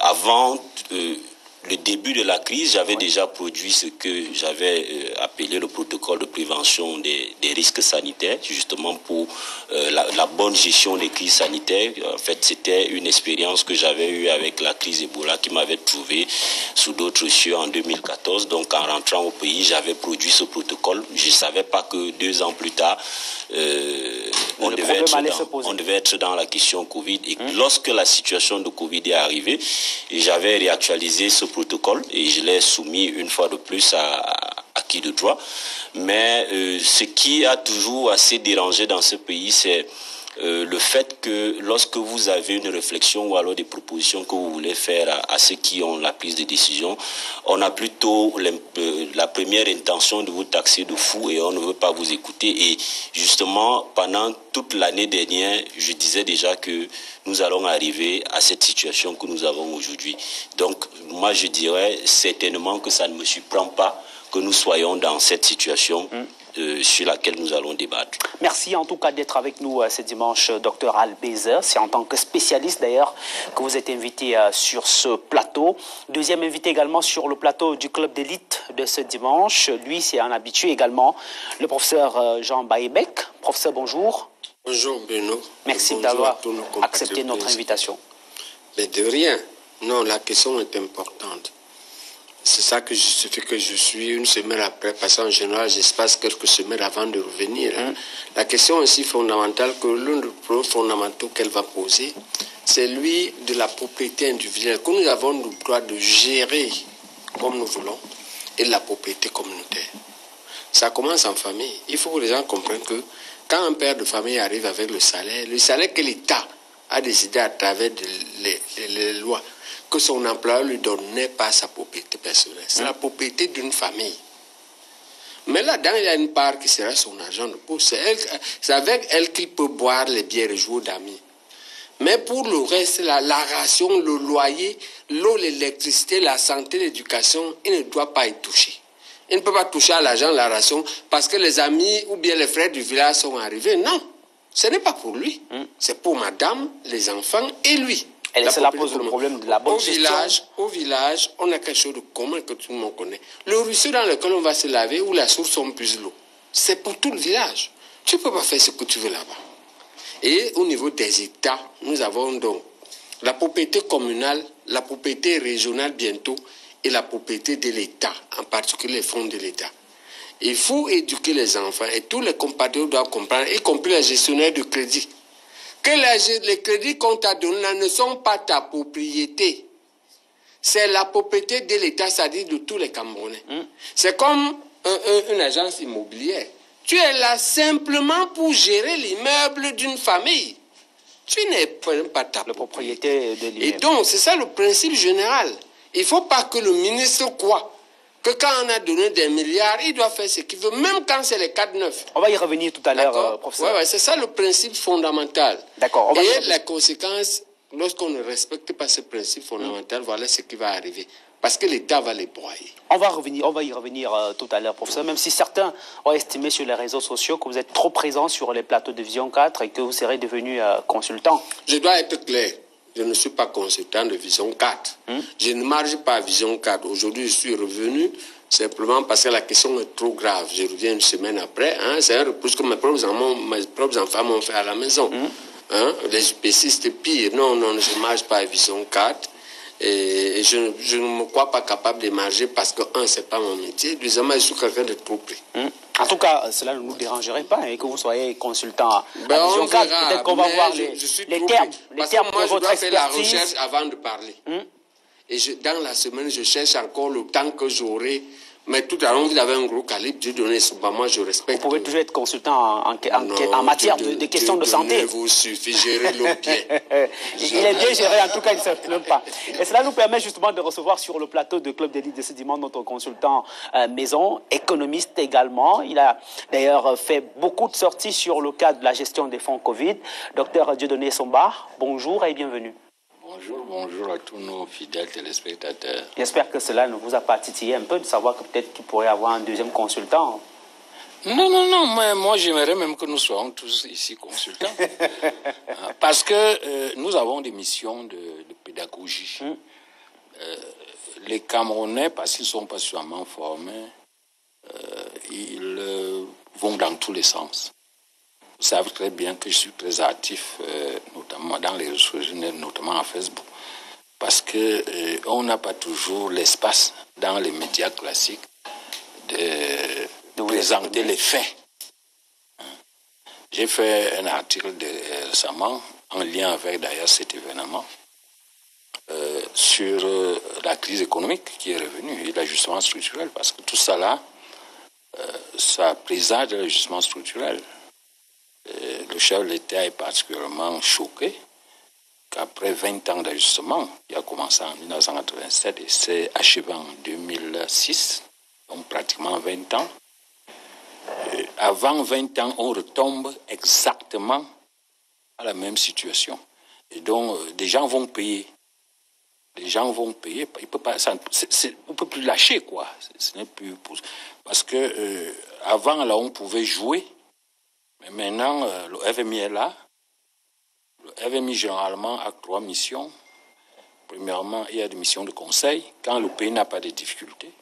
avant le début de la crise, j'avais déjà produit ce que j'avais appelé le protocole de prévention des risques sanitaires, justement pour la bonne gestion des crises sanitaires. En fait, c'était une expérience que j'avais eue avec la crise Ebola qui m'avait trouvé sous d'autres cieux en 2014. Donc, en rentrant au pays, j'avais produit ce protocole. Je ne savais pas que 2 ans plus tard, on devait être dans la question Covid. Et lorsque la situation de Covid est arrivée, j'avais réactualisé ce protocole et je l'ai soumis une fois de plus à qui de droit. Mais ce qui a toujours assez dérangé dans ce pays, c'est le fait que lorsque vous avez une réflexion ou alors des propositions que vous voulez faire à ceux qui ont la prise de décision, on a plutôt la première intention de vous taxer de fou et on ne veut pas vous écouter. Et justement, pendant toute l'année dernière, je disais déjà que nous allons arriver à cette situation que nous avons aujourd'hui. Donc, moi, je dirais certainement que ça ne me surprend pas que nous soyons dans cette situation sur laquelle nous allons débattre. Merci en tout cas d'être avec nous ce dimanche, Dr Albezer. C'est en tant que spécialiste d'ailleurs que vous êtes invité sur ce plateau. Deuxième invité également sur le plateau du club d'élite de ce dimanche. Lui, c'est un habitué également, le professeur Jean Baïbek. Professeur, bonjour. Bonjour Bruno. Merci d'avoir accepté notre invitation. Mais de rien. Non, la question est importante. C'est ça que fait que je suis une semaine après, parce qu'en général, j'espace quelques semaines avant de revenir. La question aussi fondamentale, que l'un des problèmes fondamentaux qu'elle va poser, c'est lui de la propriété individuelle, que nous avons le droit de gérer comme nous voulons, et de la propriété communautaire. Ça commence en famille. Il faut que les gens comprennent que quand un père de famille arrive avec le salaire que l'État a décidé à travers les lois, que son employeur lui donne n'est pas sa propriété personnelle. C'est la propriété d'une famille. Mais là-dedans, il y a une part qui sera son argent de poche. C'est avec elle qu'il peut boire les bières et jouer d'amis. Mais pour le reste, la ration, le loyer, l'eau, l'électricité, la santé, l'éducation, il ne doit pas y toucher. Il ne peut pas toucher à l'argent, la ration, parce que les amis ou bien les frères du village sont arrivés. Non, ce n'est pas pour lui. C'est pour madame, les enfants et lui. Et cela pose le problème de la bonne gestion. Au village, on a quelque chose de commun que tout le monde connaît. Le ruisseau dans lequel on va se laver, où la source on puise l'eau, c'est pour tout le village. Tu ne peux pas faire ce que tu veux là-bas. Et au niveau des États, nous avons donc la propriété communale, la propriété régionale bientôt, et la propriété de l'État, en particulier les fonds de l'État. Il faut éduquer les enfants, et tous les compatriotes doivent comprendre, y compris les gestionnaires de crédit, que les crédits qu'on t'a donnés ne sont pas ta propriété. C'est la propriété de l'État, c'est-à-dire de tous les Camerounais. C'est comme une agence immobilière. Tu es là simplement pour gérer l'immeuble d'une famille. Tu n'es pas ta propriété de l'immeuble. Et donc, c'est ça le principe général. Il ne faut pas que le ministre croie que quand on a donné des milliards, il doit faire ce qu'il veut, même quand c'est les 4-9. On va y revenir tout à l'heure, professeur. Ouais, c'est ça le principe fondamental. D'accord. Et la conséquence, lorsqu'on ne respecte pas ce principe fondamental, voilà ce qui va arriver. Parce que l'État va les broyer. On va y revenir tout à l'heure, professeur, même si certains ont estimé sur les réseaux sociaux que vous êtes trop présent sur les plateaux de Vision 4 et que vous serez devenu consultant. Je dois être clair. Je ne suis pas consultant de Vision 4. Je ne marche pas à Vision 4. Aujourd'hui, je suis revenu simplement parce que la question est trop grave. Je reviens une semaine après. C'est un reproche que mes propres enfants m'ont fait à la maison. Les UPCistes pire. Non, je ne marche pas à Vision 4. Et je ne me crois pas capable de marcher parce que, ce n'est pas mon métier. Deuxièmement, je suis quelqu'un de trop pris. En tout cas, cela ne nous dérangerait pas que vous soyez consultant à Vision 4. Peut-être qu'on va voir les termes moi, de votre expertise. Je dois faire la recherche avant de parler. Et dans la semaine, je cherche encore le temps que j'aurai. Mais tout à l'heure, vous avez un gros calibre, Dieu donné, moi je respecte. Vous pouvez toujours être consultant en matière de questions de santé. Il vous suffit, gérer l'eau bien. Il est bien géré, en tout cas, il ne se plaint pas. Et cela nous permet justement de recevoir sur le plateau de Club d'élite de ce dimanche notre consultant maison, économiste également. Il a d'ailleurs fait beaucoup de sorties sur le cadre de la gestion des fonds Covid. Docteur Dieudonné Somba, bonjour et bienvenue. Bonjour à tous nos fidèles téléspectateurs. J'espère que cela ne vous a pas titillé un peu de savoir que peut-être qu'il pourrait y avoir un deuxième consultant. Non, moi j'aimerais même que nous soyons tous ici consultants. Parce que nous avons des missions de pédagogie. les Camerounais, parce qu'ils ne sont pas suffisamment formés, ils vont dans tous les sens. Vous savez très bien que je suis très actif, notamment dans les réseaux sociaux, notamment en Facebook, parce que on n'a pas toujours l'espace dans les médias classiques de présenter les faits. J'ai fait un article récemment, en lien avec d'ailleurs cet événement, sur la crise économique qui est revenue et l'ajustement structurel, parce que tout ça là, ça présage de l'ajustement structurel. Le chef de l'État est particulièrement choqué qu'après 20 ans d'ajustement, qui a commencé en 1987 et s'est achevé en 2006, donc pratiquement 20 ans, avant 20 ans, on retombe exactement à la même situation. Et donc, des gens vont payer. Les gens vont payer. On ne peut plus lâcher, quoi. Ce n'est plus parce que avant, là, on pouvait jouer. Mais maintenant, le FMI est là. Le FMI, généralement, a 3 missions. Premièrement, il y a des missions de conseil, quand le pays n'a pas de difficultés.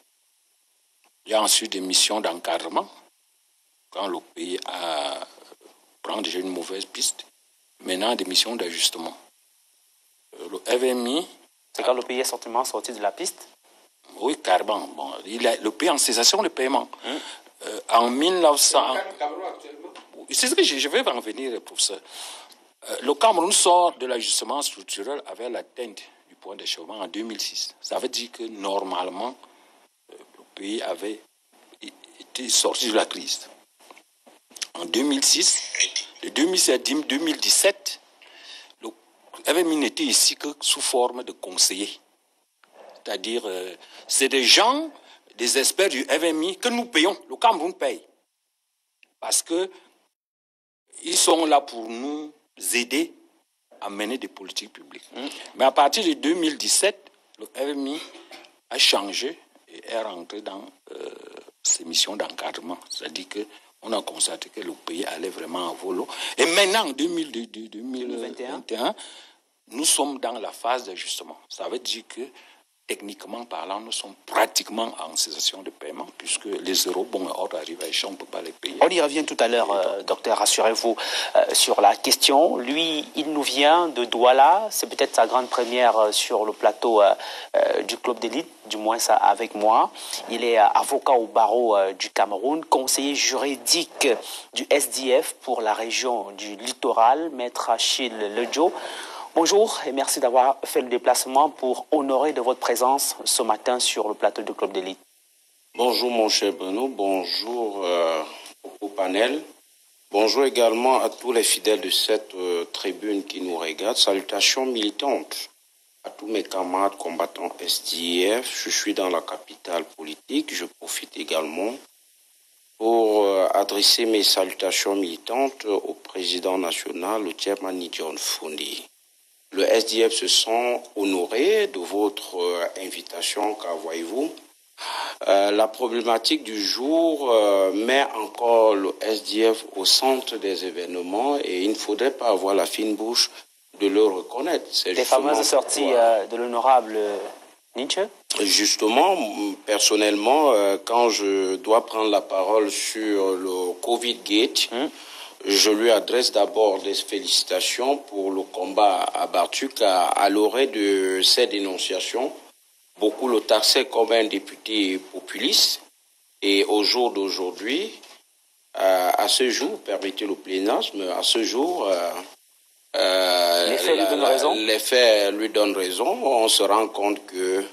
Il y a ensuite des missions d'encadrement, quand le pays prend déjà une mauvaise piste. Maintenant, des missions d'ajustement. Le FMI... C'est quand le pays est sorti de la piste? Oui, carrément. Bon, le pays en cessation de paiement. En 1900... C'est ce que je vais en venir, professeur. Le Cameroun sort de l'ajustement structurel avec l'atteinte du point d'échauffement en 2006. Ça veut dire que normalement, le pays avait été sorti de la crise. En 2006, de 2007 à 2017, le FMI n'était ici que sous forme de conseillers. C'est-à-dire, c'est des gens, des experts du FMI que nous payons, le Cameroun paye. Parce que ils sont là pour nous aider à mener des politiques publiques. Mais à partir de 2017, le FMI a changé et est rentré dans ses missions d'encadrement. C'est-à-dire qu'on a constaté que le pays allait vraiment à volo. Et maintenant, en 2021, nous sommes dans la phase d'ajustement. Ça veut dire que, techniquement parlant, nous sommes pratiquement en cessation de paiement, puisque les euros, bon, hors arrivent à échéance, on ne peut pas les payer. On y revient tout à l'heure, docteur, rassurez-vous, sur la question. Lui, il nous vient de Douala, c'est peut-être sa grande première sur le plateau du club d'élite, du moins ça avec moi. Il est avocat au barreau du Cameroun, conseiller juridique du SDF pour la région du littoral, maître Achille Lejo. Bonjour et merci d'avoir fait le déplacement pour honorer de votre présence ce matin sur le plateau du Club d'élite. Bonjour mon cher Bruno, bonjour au panel. Bonjour également à tous les fidèles de cette tribune qui nous regardent. Salutations militantes à tous mes camarades combattants SDF. Je suis dans la capitale politique. Je profite également pour adresser mes salutations militantes au président national, le chairman John Fundi. Le SDF se sent honoré de votre invitation, car voyez-vous, la problématique du jour met encore le SDF au centre des événements et il ne faudrait pas avoir la fine bouche de le reconnaître. Les fameuses sorties de l'honorable Nietzsche. Justement, personnellement, quand je dois prendre la parole sur le Covid-Gate, je lui adresse d'abord des félicitations pour le combat abattu, car à l'orée de ces dénonciations, beaucoup le taxaient comme un député populiste. Et au jour d'aujourd'hui, à ce jour, permettez le pléonasme, à ce jour, les faits lui donnent raison. Les faits lui donnent raison. On se rend compte que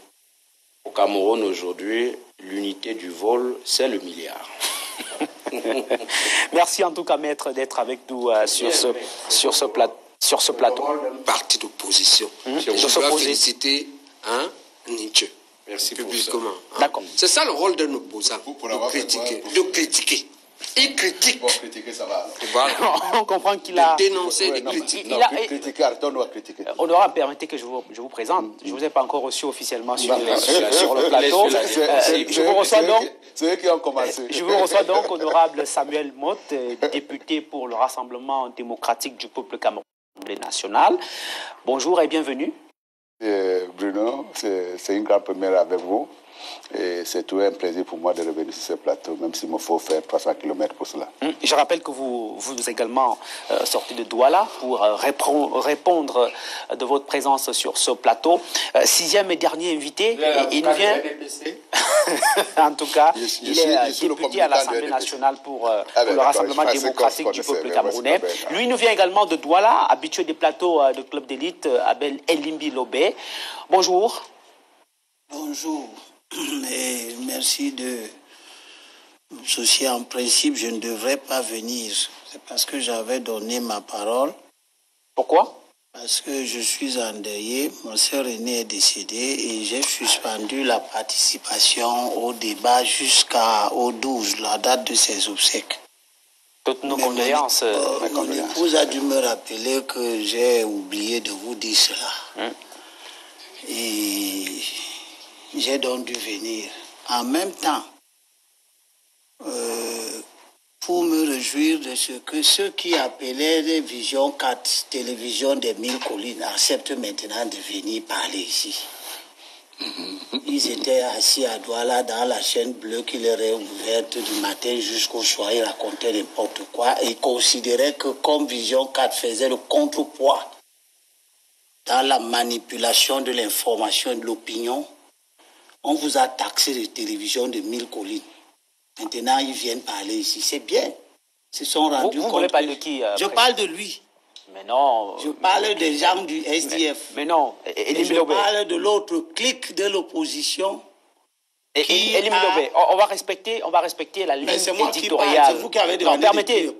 au Cameroun aujourd'hui, l'unité du vol, c'est le milliard. Merci en tout cas, maître, d'être avec nous sur ce plateau. Parti d'opposition. Je dois féliciter Nietzsche. Merci publiquement. D'accord. C'est ça le rôle d'un opposant, de critiquer. De critiquer. Il critique. Pour critiquer, ça va. On comprend qu'il a... dénoncé, de critiquer. Critiquer, arrêtons, on doit critiquer. Honorable, permettez que je vous présente. Je ne vous ai pas encore reçu officiellement sur le plateau. Je vous reçois donc... C'est eux qui ont commencé. Je vous reçois donc, honorable Samuel Motte, député pour le Rassemblement démocratique du peuple camerounais national. Bonjour et bienvenue. Bruno, c'est une grande première avec vous. Et c'est toujours un plaisir pour moi de revenir sur ce plateau, même s'il me faut faire 300 km pour cela. Je rappelle que vous également sortez de Douala pour répondre de votre présence sur ce plateau. Sixième et dernier invité, il nous vient... En tout cas, il est député à l'Assemblée nationale pour le Rassemblement démocratique du peuple camerounais. Lui nous vient également de Douala, habitué des plateaux de club d'élite, Abel Elimbi Lobé. Bonjour. Bonjour. Et merci de m'associer. En principe, je ne devrais pas venir. C'est parce que j'avais donné ma parole. Pourquoi? Parce que je suis endeuillé. Mon sœur aînée est décédée et j'ai suspendu la participation au débat jusqu'au 12, la date de ses obsèques. Toutes nos condoléances. Mon épouse a dû me rappeler que j'ai oublié de vous dire cela. Et j'ai donc dû venir. En même temps, pour me réjouir de ce que ceux qui appelaient les Vision 4, télévision des 1000 collines, acceptent maintenant de venir parler ici. Ils étaient assis à Douala dans la chaîne bleue qui leur est ouverte du matin jusqu'au soir. Ils racontaient n'importe quoi et considéraient que comme Vision 4 faisait le contrepoids dans la manipulation de l'information et de l'opinion, on vous a taxé de télévision de 1000 collines. Maintenant, ils viennent parler ici. C'est bien. Ils se sont rendus compte. Vous voulez parler de qui Je parle de lui. Mais non. Je parle des gens du SDF. Mais non. Et je parle de l'autre clique de l'opposition. On va respecter la ligne éditoriale. C'est vous qui avez demandé. Permettez.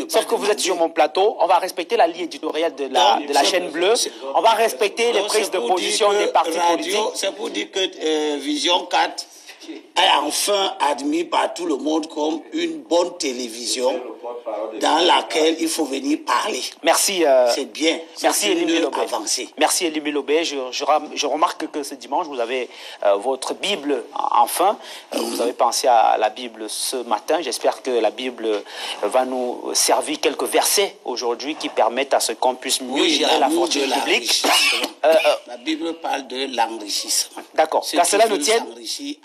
Sauf que vous êtes sur mon plateau. On va respecter la ligne éditoriale de la chaîne bleue. On va respecter les prises de position des partis politiques. C'est pour dire que Vision 4 est enfin admis par tout le monde comme une bonne télévision dans laquelle il faut venir parler. Merci. C'est bien. Merci Elimbi Lobé. Merci Elimbi Lobé. Je remarque que ce dimanche, vous avez votre Bible enfin. Vous avez pensé à la Bible ce matin. J'espère que la Bible va nous servir quelques versets aujourd'hui qui permettent à ce qu'on puisse mieux gérer la fortune publique. La Bible parle de l'enrichissement. D'accord. Qu'à cela ne tienne,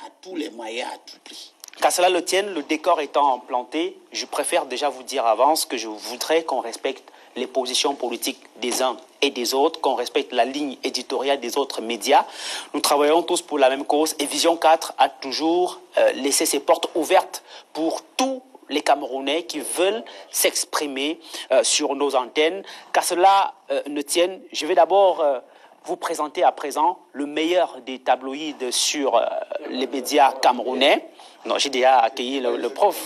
à tous les moyens, à tout prix. Qu'à cela le tienne, le décor étant planté, je préfère déjà vous dire avance que je voudrais qu'on respecte les positions politiques des uns et des autres, qu'on respecte la ligne éditoriale des autres médias. Nous travaillons tous pour la même cause et Vision 4 a toujours laissé ses portes ouvertes pour tous les Camerounais qui veulent s'exprimer sur nos antennes. Qu'à cela ne tienne, je vais d'abord vous présenter à présent le meilleur des tabloïds sur les médias camerounais. Non, j'ai déjà accueilli le prof.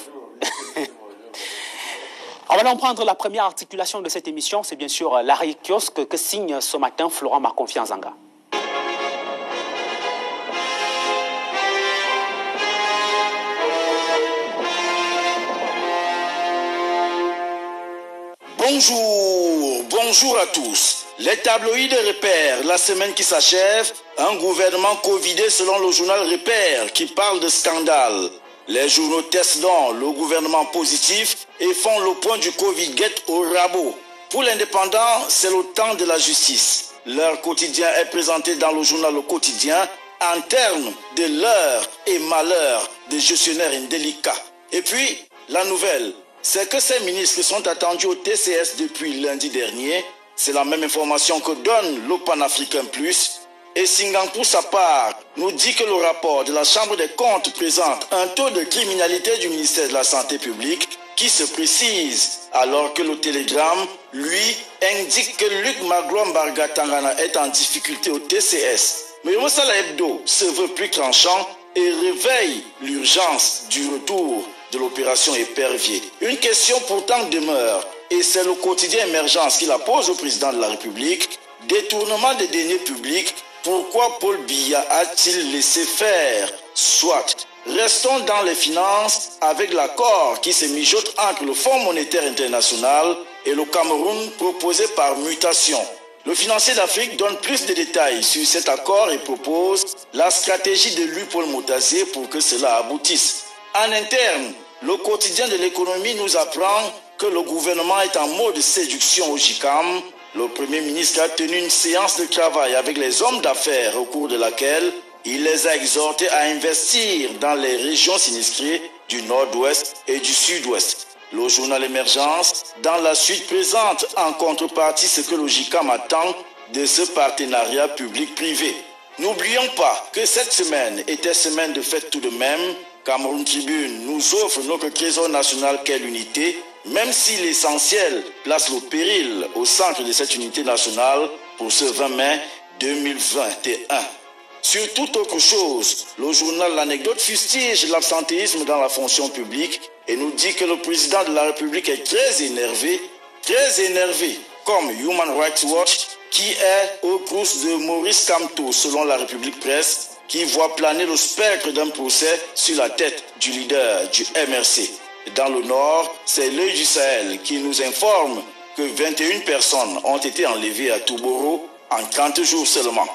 On va donc prendre la première articulation de cette émission. C'est bien sûr l'arrêt kiosque que signe ce matin Florent Marconfianzanga. Bonjour à tous. Les tabloïds repèrent la semaine qui s'achève, un gouvernement covidé selon le journal Repère qui parle de scandale. Les journaux testent donc le gouvernement positif et font le point du Covid-gate au rabot. Pour l'indépendant, c'est le temps de la justice. Leur quotidien est présenté dans le journal Le Quotidien en termes de l'heure et malheur des gestionnaires indélicats. Et puis, la nouvelle, c'est que ces ministres sont attendus au TCS depuis lundi dernier. C'est la même information que donne le Panafricain Plus. Et Singang, pour sa part, nous dit que le rapport de la Chambre des comptes présente un taux de criminalité du ministère de la Santé publique qui se précise, alors que le Télégramme, lui, indique que Luc Magloire Bargatangana est en difficulté au TCS. Mais Moussala Hebdo se veut plus tranchant et réveille l'urgence du retour de l'opération Épervier. Une question pourtant demeure, et c'est le quotidien Émergence qui la pose au président de la République. Détournement des deniers publics, pourquoi Paul Biya a-t-il laissé faire? Soit. Restons dans les finances avec l'accord qui se mijote entre le Fonds monétaire international et le Cameroun proposé par mutation. Le financier d'Afrique donne plus de détails sur cet accord et propose la stratégie de lui Paul Moutazier pour que cela aboutisse. En interne, le quotidien de l'économie nous apprend que le gouvernement est en mode séduction au JICAM. le Premier ministre a tenu une séance de travail avec les hommes d'affaires au cours de laquelle il les a exhortés à investir dans les régions sinistrées du nord-ouest et du sud-ouest. Le journal Émergence, dans la suite, présente en contrepartie ce que le JICAM attend de ce partenariat public-privé. N'oublions pas que cette semaine était semaine de fête tout de même. Cameroun Tribune nous offre notre trésor national qu'est l'unité, même si l'essentiel place le péril au centre de cette unité nationale pour ce 20 mai 2021. Sur toute autre chose, le journal L'Anecdote fustige l'absentéisme dans la fonction publique et nous dit que le président de la République est très énervé, comme Human Rights Watch, qui est au crous de Maurice Kamto, selon la République Presse, qui voit planer le spectre d'un procès sur la tête du leader du MRC. Dans le Nord, c'est l'Œil du Sahel qui nous informe que 21 personnes ont été enlevées à Touboro en 30 jours seulement.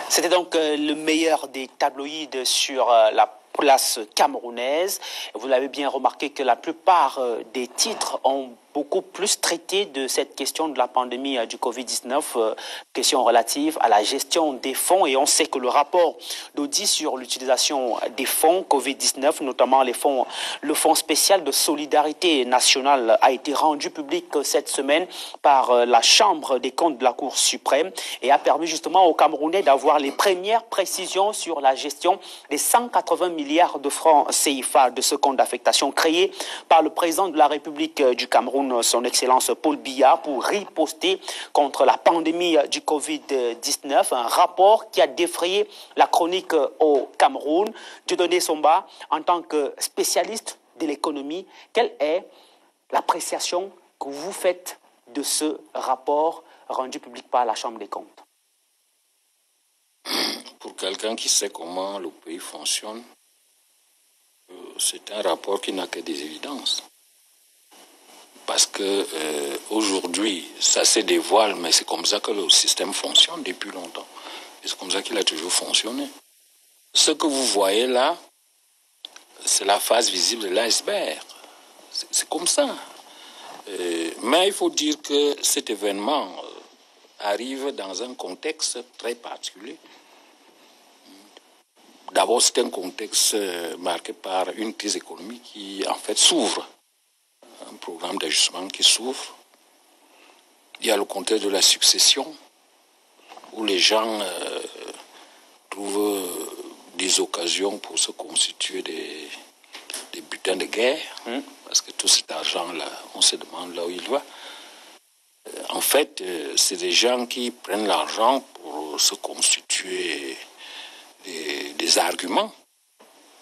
C'était donc le meilleur des tabloïds sur la place camerounaise. Vous l'avez bien remarqué que la plupart des titres ont beaucoup plus traité de cette question de la pandémie du Covid-19, question relative à la gestion des fonds. Et on sait que le rapport d'audit sur l'utilisation des fonds Covid-19, notamment le fonds spécial de solidarité nationale, a été rendu public cette semaine par la Chambre des comptes de la Cour suprême et a permis justement aux Camerounais d'avoir les premières précisions sur la gestion des 180 milliards de francs CFA de ce compte d'affectation créé par le président de la République du Cameroun, son Excellence Paul Biya, pour riposter contre la pandémie du Covid-19. Un rapport qui a défrayé la chronique au Cameroun. Dieudonné Somba, en tant que spécialiste de l'économie, quelle est l'appréciation que vous faites de ce rapport rendu public par la Chambre des comptes? Pour quelqu'un qui sait comment le pays fonctionne, c'est un rapport qui n'a que des évidences. Parce que aujourd'hui, ça se dévoile, mais c'est comme ça que le système fonctionne depuis longtemps. Et c'est comme ça qu'il a toujours fonctionné. Ce que vous voyez là, c'est la face visible de l'iceberg. C'est comme ça. Mais il faut dire que cet événement arrive dans un contexte très particulier. D'abord, c'est un contexte marqué par une crise économique qui, en fait, s'ouvre. Un programme d'ajustement qui s'ouvre. Il y a le contexte de la succession, où les gens trouvent des occasions pour se constituer des butins de guerre, parce que tout cet argent-là, on se demande là où il va. En fait, c'est des gens qui prennent l'argent pour se constituer des arguments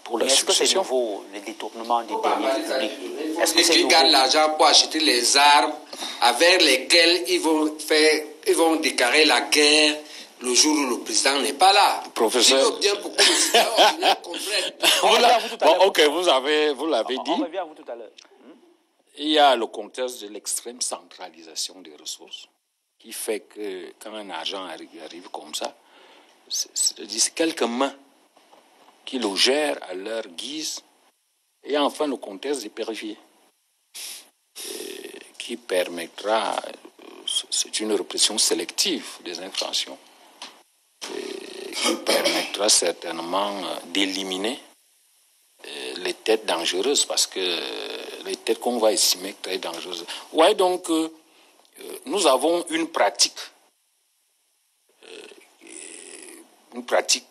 pour la succession. Est-ce que c'est nouveau, le détournement des deniers publics? Est-ce que c'est nouveau? Ils gagnent l'argent pour acheter les armes avec lesquelles ils vont déclarer la guerre le jour où le président n'est pas là. Professeur, bien pour que le citoyen comprenne. Vous l'avez dit. On revient à vous tout à l'heure. Il y a le contexte de l'extrême centralisation des ressources qui fait que quand un argent arrive comme ça, c'est quelques mains qui le gèrent à leur guise. Et enfin le contexte des périphériques qui permettra, c'est une répression sélective des infractions, qui permettra certainement d'éliminer les têtes dangereuses, parce que les têtes qu'on va estimer très dangereuses. Ouais, donc nous avons une pratique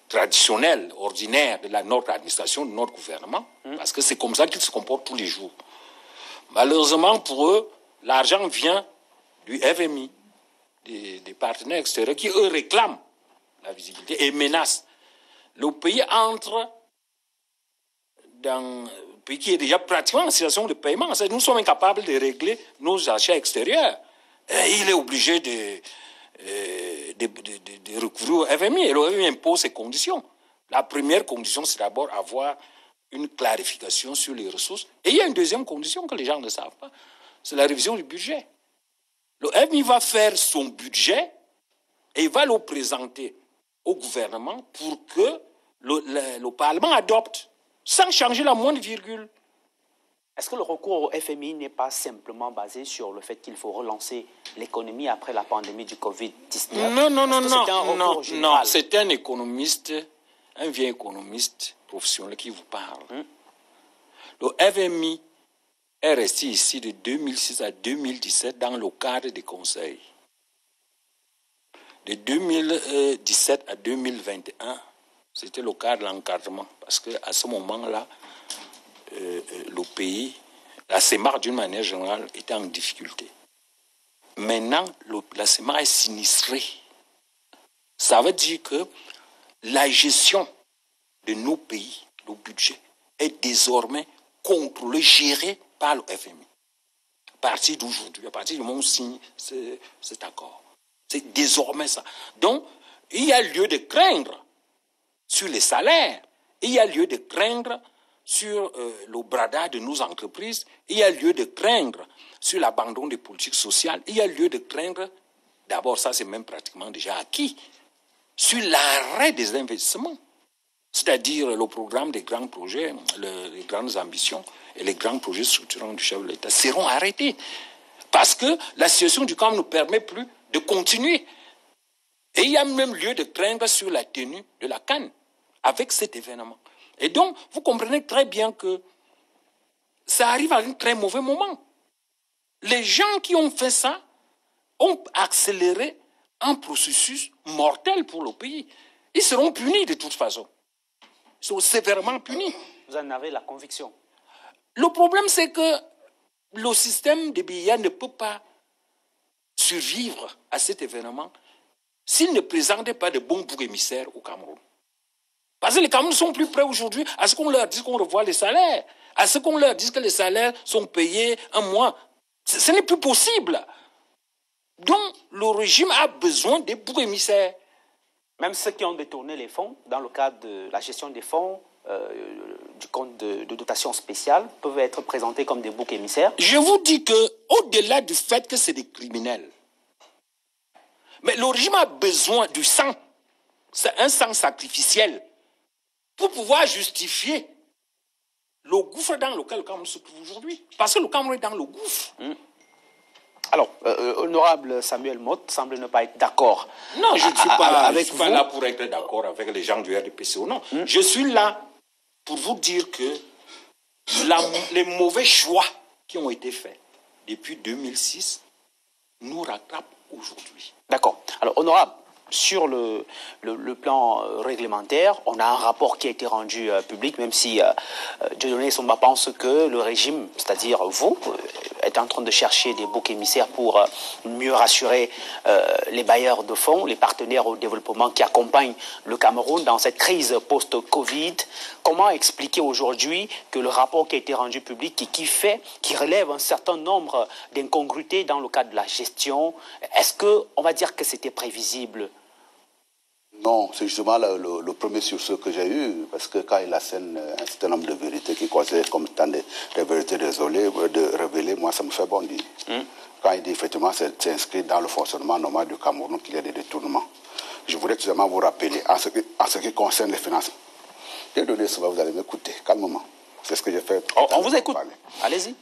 traditionnelle, ordinaire de notre administration, de notre gouvernement, parce que c'est comme ça qu'ils se comportent tous les jours. Malheureusement pour eux, l'argent vient du FMI, des partenaires extérieurs qui, eux, réclament la visibilité et menacent. Le pays entre dans un pays qui est déjà pratiquement en situation de paiement. Nous sommes incapables de régler nos achats extérieurs. Et il est obligé de recourir au FMI. Et le FMI impose ses conditions. La première condition, c'est d'abord avoir une clarification sur les ressources. Et il y a une deuxième condition que les gens ne savent pas, c'est la révision du budget. Le FMI va faire son budget et il va le présenter au gouvernement pour que le Parlement adopte sans changer la moindre virgule. Est-ce que le recours au FMI n'est pas simplement basé sur le fait qu'il faut relancer l'économie après la pandémie du Covid-19? Non, c'est un économiste, un vieux économiste professionnel qui vous parle. Le FMI est resté ici de 2006 à 2017 dans le cadre des conseils. De 2017 à 2021, c'était le cadre de l'encadrement. Parce qu'à ce moment-là, le pays, la CEMAR d'une manière générale, était en difficulté. Maintenant, la CEMAR est sinistrée. Ça veut dire que la gestion de nos pays, le budget, est désormais contrôlée, gérée par le FMI. À partir d'aujourd'hui, à partir du moment où on signe cet accord. C'est désormais ça. Donc, il y a lieu de craindre sur les salaires, il y a lieu de craindre sur le bradage de nos entreprises, il y a lieu de craindre sur l'abandon des politiques sociales, il y a lieu de craindre, d'abord ça c'est même pratiquement déjà acquis, sur l'arrêt des investissements. C'est-à-dire le programme des grands projets, les grandes ambitions et les grands projets structurants du chef de l'État seront arrêtés. Parce que la situation du camp ne permet plus de continuer. Et il y a même lieu de craindre sur la tenue de la CAN avec cet événement. Et donc, vous comprenez très bien que ça arrive à un très mauvais moment. Les gens qui ont fait ça ont accéléré un processus mortel pour le pays. Ils seront punis de toute façon. Ils sont sévèrement punis. Vous en avez la conviction? Le problème, c'est que le système des billets ne peut pas survivre à cet événement s'il ne présentait pas de bons boucs émissaires au Cameroun. Parce que les Camerounais sont plus prêts aujourd'hui à ce qu'on leur dise qu'on revoit les salaires, à ce qu'on leur dise que les salaires sont payés un mois. Ce n'est plus possible. Donc, le régime a besoin des boucs émissaires. Même ceux qui ont détourné les fonds, dans le cadre de la gestion des fonds, du compte de dotation spéciale, peuvent être présentés comme des boucs émissaires. Je vous dis qu'au-delà du fait que c'est des criminels, mais le régime a besoin du sang. C'est un sang sacrificiel pour pouvoir justifier le gouffre dans lequel le Cameroun se trouve aujourd'hui. Parce que le Cameroun est dans le gouffre. Alors, honorable Samuel Motte semble ne pas être d'accord. Non, je ne suis pas là pour être d'accord avec les gens du RDPCO. Non, je suis là pour vous dire que les mauvais choix qui ont été faits depuis 2006 nous rattrapent aujourd'hui. D'accord. Alors, honorable, sur le plan réglementaire, on a un rapport qui a été rendu public, même si Dieudonné Somba pense que le régime, c'est-à-dire vous, est en train de chercher des boucs émissaires pour mieux rassurer les bailleurs de fonds, les partenaires au développement qui accompagnent le Cameroun dans cette crise post-Covid. Comment expliquer aujourd'hui que le rapport qui a été rendu public et qui relève un certain nombre d'incongruités dans le cadre de la gestion, est-ce qu'on va dire que c'était prévisible? Non, c'est justement le premier sursaut que j'ai eu, parce que quand il assène un certain nombre de vérités qui considèrent comme étant des vérités de révéler, moi ça me fait bondir. Quand il dit effectivement c'est inscrit dans le fonctionnement normal du Cameroun qu'il y a des détournements. Je voudrais tout simplement vous rappeler, en ce qui concerne les finances. Dieudonné Somba, vous allez m'écouter calmement. C'est ce que j'ai fait. On vous écoute. Allez-y.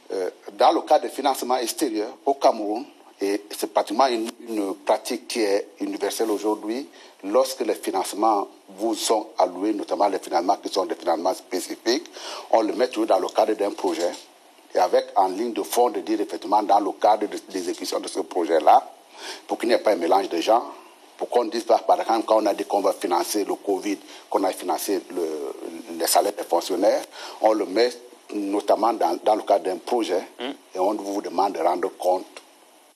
Dans le cadre des financements extérieurs au Cameroun, et c'est pratiquement une pratique qui est universelle aujourd'hui, lorsque les financements vous sont alloués, notamment les financements qui sont des financements spécifiques, on le met toujours dans le cadre d'un projet, et avec en ligne de fond de dire effectivement dans le cadre de l'exécution de ce projet-là, pour qu'il n'y ait pas un mélange de gens, pour qu'on dise par exemple quand on a dit qu'on va financer le Covid, qu'on a financé les salaires des fonctionnaires, on le met notamment dans le cadre d'un projet, et on vous demande de rendre compte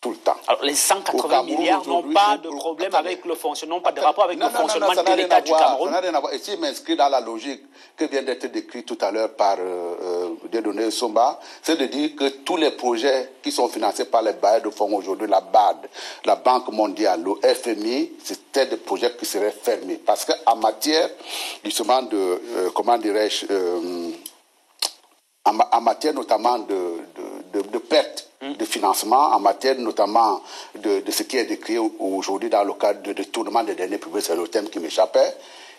tout le temps. Alors, les 180 milliards n'ont pas de problème avec le fonctionnement, pas de rapport avec le fonctionnement de l'État du Cameroun. Ça n'a rien à voir. Et si m'inscrit dans la logique que vient d'être décrite tout à l'heure par Dieudonné Somba, c'est de dire que tous les projets qui sont financés par les bailleurs de fonds aujourd'hui, la BAD, la Banque mondiale, le FMI, c'était des projets qui seraient fermés. Parce qu'en matière, justement, de, comment dirais-je, en matière notamment de perte de financement, en matière notamment de ce qui est décrit aujourd'hui dans le cadre de détournement des deniers publics, c'est le thème qui m'échappait,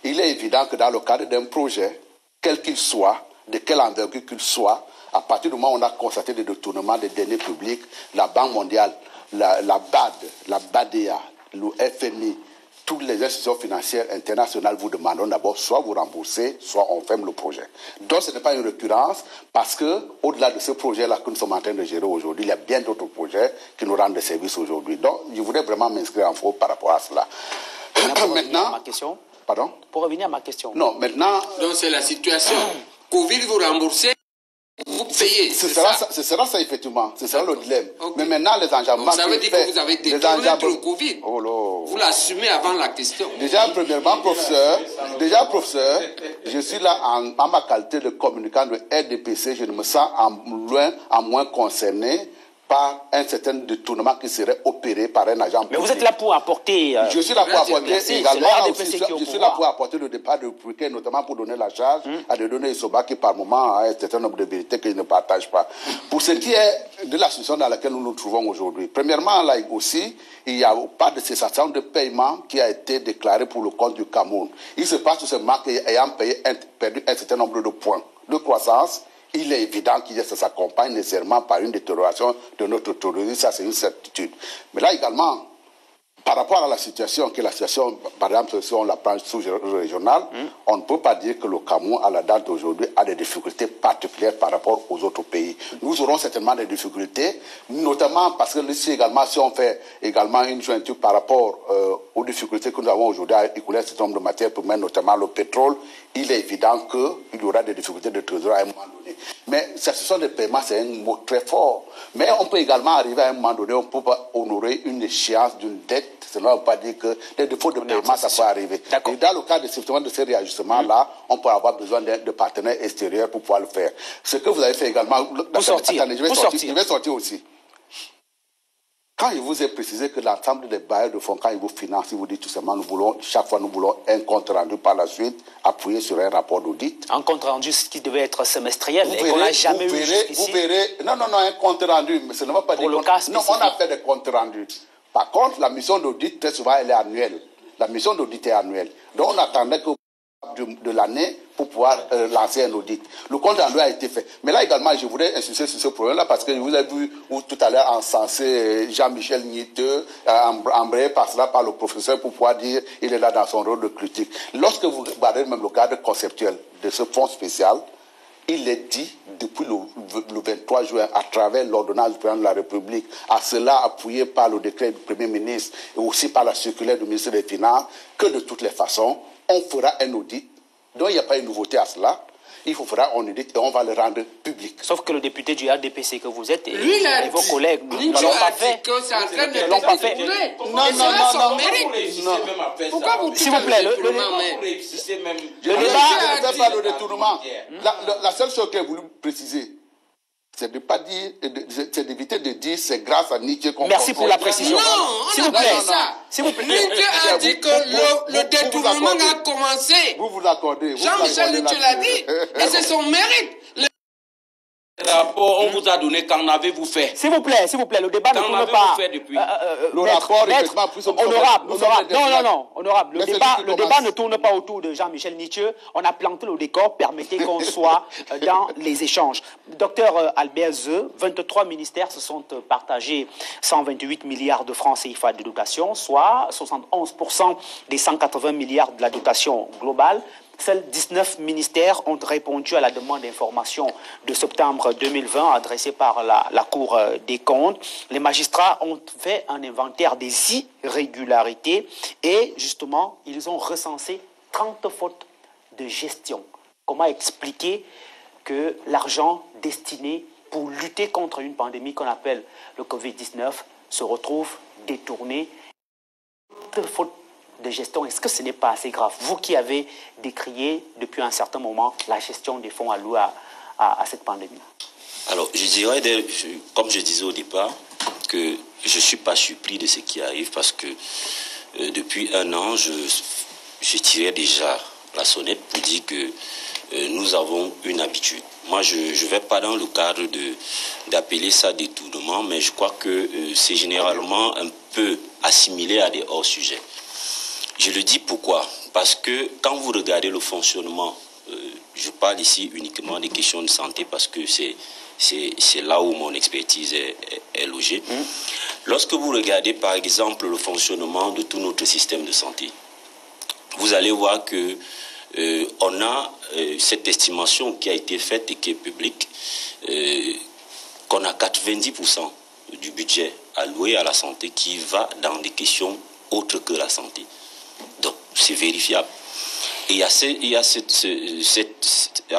il est évident que dans le cadre d'un projet, quel qu'il soit, de quelle envergure qu'il soit, à partir du moment où on a constaté des détournements des deniers publics, la Banque mondiale, la BAD, la BADEA, le FMI, toutes les institutions financières internationales vous demanderont d'abord soit vous remboursez, soit on ferme le projet. Donc ce n'est pas une récurrence parce que au-delà de ce projet-là que nous sommes en train de gérer aujourd'hui, il y a bien d'autres projets qui nous rendent des services aujourd'hui. Donc je voudrais vraiment m'inscrire en faux par rapport à cela. Maintenant, ma question. Pardon? Pour revenir à ma question. Non, maintenant... Donc c'est la situation. Covid, vous remboursez, vous payez. Ce sera ça, effectivement. Ce sera le dilemme. Okay. Mais maintenant, les enjambements... Ça veut dire que vous avez détourné le Covid. Oh là. Vous l'assumez avant la question. Déjà, premièrement, professeur, je suis là en ma qualité de communicant de RDPC. Je ne me sens en moins concerné par un certain détournement qui serait opéré par un agent public. Mais vous êtes là pour apporter... je suis là pour apporter également... Je suis là pour apporter le départ de Pruquet, notamment pour donner la charge à des données Isoba qui, par moment, a un certain nombre de vérités que je ne partage pas. Pour ce qui est de la situation dans laquelle nous nous trouvons aujourd'hui, premièrement, là aussi, il n'y a pas de cessation de paiement qui a été déclaré pour le compte du Cameroun. Il se passe tout simplement qu'ayant perdu un certain nombre de points de croissance, il est évident que ça s'accompagne nécessairement par une détérioration de notre tourisme, ça c'est une certitude. Mais là également, par rapport à la situation, par exemple, si on la prend sous-régionale, on ne peut pas dire que le Cameroun, à la date d'aujourd'hui, a des difficultés particulières par rapport aux autres pays. Nous aurons certainement des difficultés, notamment parce que ici également, si on fait également une jointure par rapport aux difficultés que nous avons aujourd'hui à écouler un certain nombre de matières premières, notamment le pétrole, il est évident qu'il y aura des difficultés de trésorerie à un moment donné. Mais ce sont des paiements, c'est un mot très fort. Mais on peut également arriver à un moment donné, on peut pas honorer une échéance d'une dette. Cela ne veut pas dire que les défauts de paiement, ça peut arriver. Et dans le cas de ces réajustements-là, on peut avoir besoin de partenaires extérieurs pour pouvoir le faire. Ce que vous avez fait également... Attendez, je vais sortir aussi. Quand il vous est précisé que l'ensemble des bailleurs de fonds, quand ils vous financent, ils vous disent tout simplement, chaque fois nous voulons un compte rendu par la suite, appuyé sur un rapport d'audit. Un compte rendu qui devait être semestriel et qu'on n'a jamais eu jusqu'ici. Vous verrez, non, un compte rendu, mais ce ne va pas dire... Pour le cas spécifique. Non, on a fait des comptes rendus. Par contre, la mission d'audit, très souvent, elle est annuelle. La mission d'audit est annuelle. Donc, on attendait que de l'année pour pouvoir lancer un audit. Le compte rendu a été fait. Mais là également, je voudrais insister sur ce problème-là parce que vous avez vu tout à l'heure encensé Jean-Michel Nieteux, embrayé par cela par le professeur pour pouvoir dire qu'il est là dans son rôle de critique. Lorsque vous regardez même le cadre conceptuel de ce fonds spécial, il est dit depuis le 23 juin, à travers l'ordonnance du président de la République, à cela appuyé par le décret du Premier ministre et aussi par la circulaire du ministre des Finances, que de toutes les façons, on fera un audit. Donc il n'y a pas une nouveauté à cela. Il fera un audit et on va le rendre public. Sauf que le député du RDPC que vous êtes et vos collègues ne l'ont pas fait. Ne l'ont pas fait. Non. Pourquoi vous s'il vous plaît, le débat ne fait pas le détournement. La seule chose que j'ai voulu préciser, c'est de pas dire, c'est d'éviter de dire c'est grâce à Nietzsche qu'on... Merci pour la précision. S'il vous plaît. Nietzsche a dit que le détournement a commencé. Vous accordez. Jean-Michel Nietzsche l'a dit. Et c'est son mérite. Le rapport, on vous a donné, qu'en avez-vous fait? S'il vous plaît, le débat ne tourne pas... fait depuis le rapport, effectivement, plus honorable. Non, honorable. Le débat ne tourne pas autour de Jean-Michel Nietzsche. On a planté le décor, permettez qu'on soit dans les échanges. Docteur Albert Zeu, 23 ministères se sont partagés 128 milliards de francs CFA de dotation, soit 71% des 180 milliards de la dotation globale. Seuls 19 ministères ont répondu à la demande d'information de septembre 2020 adressée par la Cour des comptes. Les magistrats ont fait un inventaire des irrégularités et justement, ils ont recensé 30 fautes de gestion. Comment expliquer que l'argent destiné pour lutter contre une pandémie qu'on appelle le Covid-19 se retrouve détourné? 30 fautes de gestion, est-ce que ce n'est pas assez grave? Vous qui avez décrié depuis un certain moment la gestion des fonds alloués à cette pandémie. Alors, je dirais, comme je disais au départ, que je ne suis pas surpris de ce qui arrive parce que depuis un an, je tirais déjà la sonnette pour dire que nous avons une habitude. Moi, je ne vais pas dans le cadre d'appeler ça détournement, mais je crois que c'est généralement un peu assimilé à des hors-sujets. Je le dis pourquoi? Parce que quand vous regardez le fonctionnement, je parle ici uniquement des questions de santé parce que c'est là où mon expertise est logée. Lorsque vous regardez par exemple le fonctionnement de tout notre système de santé, vous allez voir que on a cette estimation qui a été faite et qui est publique, qu'on a 90% du budget alloué à la santé qui va dans des questions autres que la santé. Donc c'est vérifiable. Et en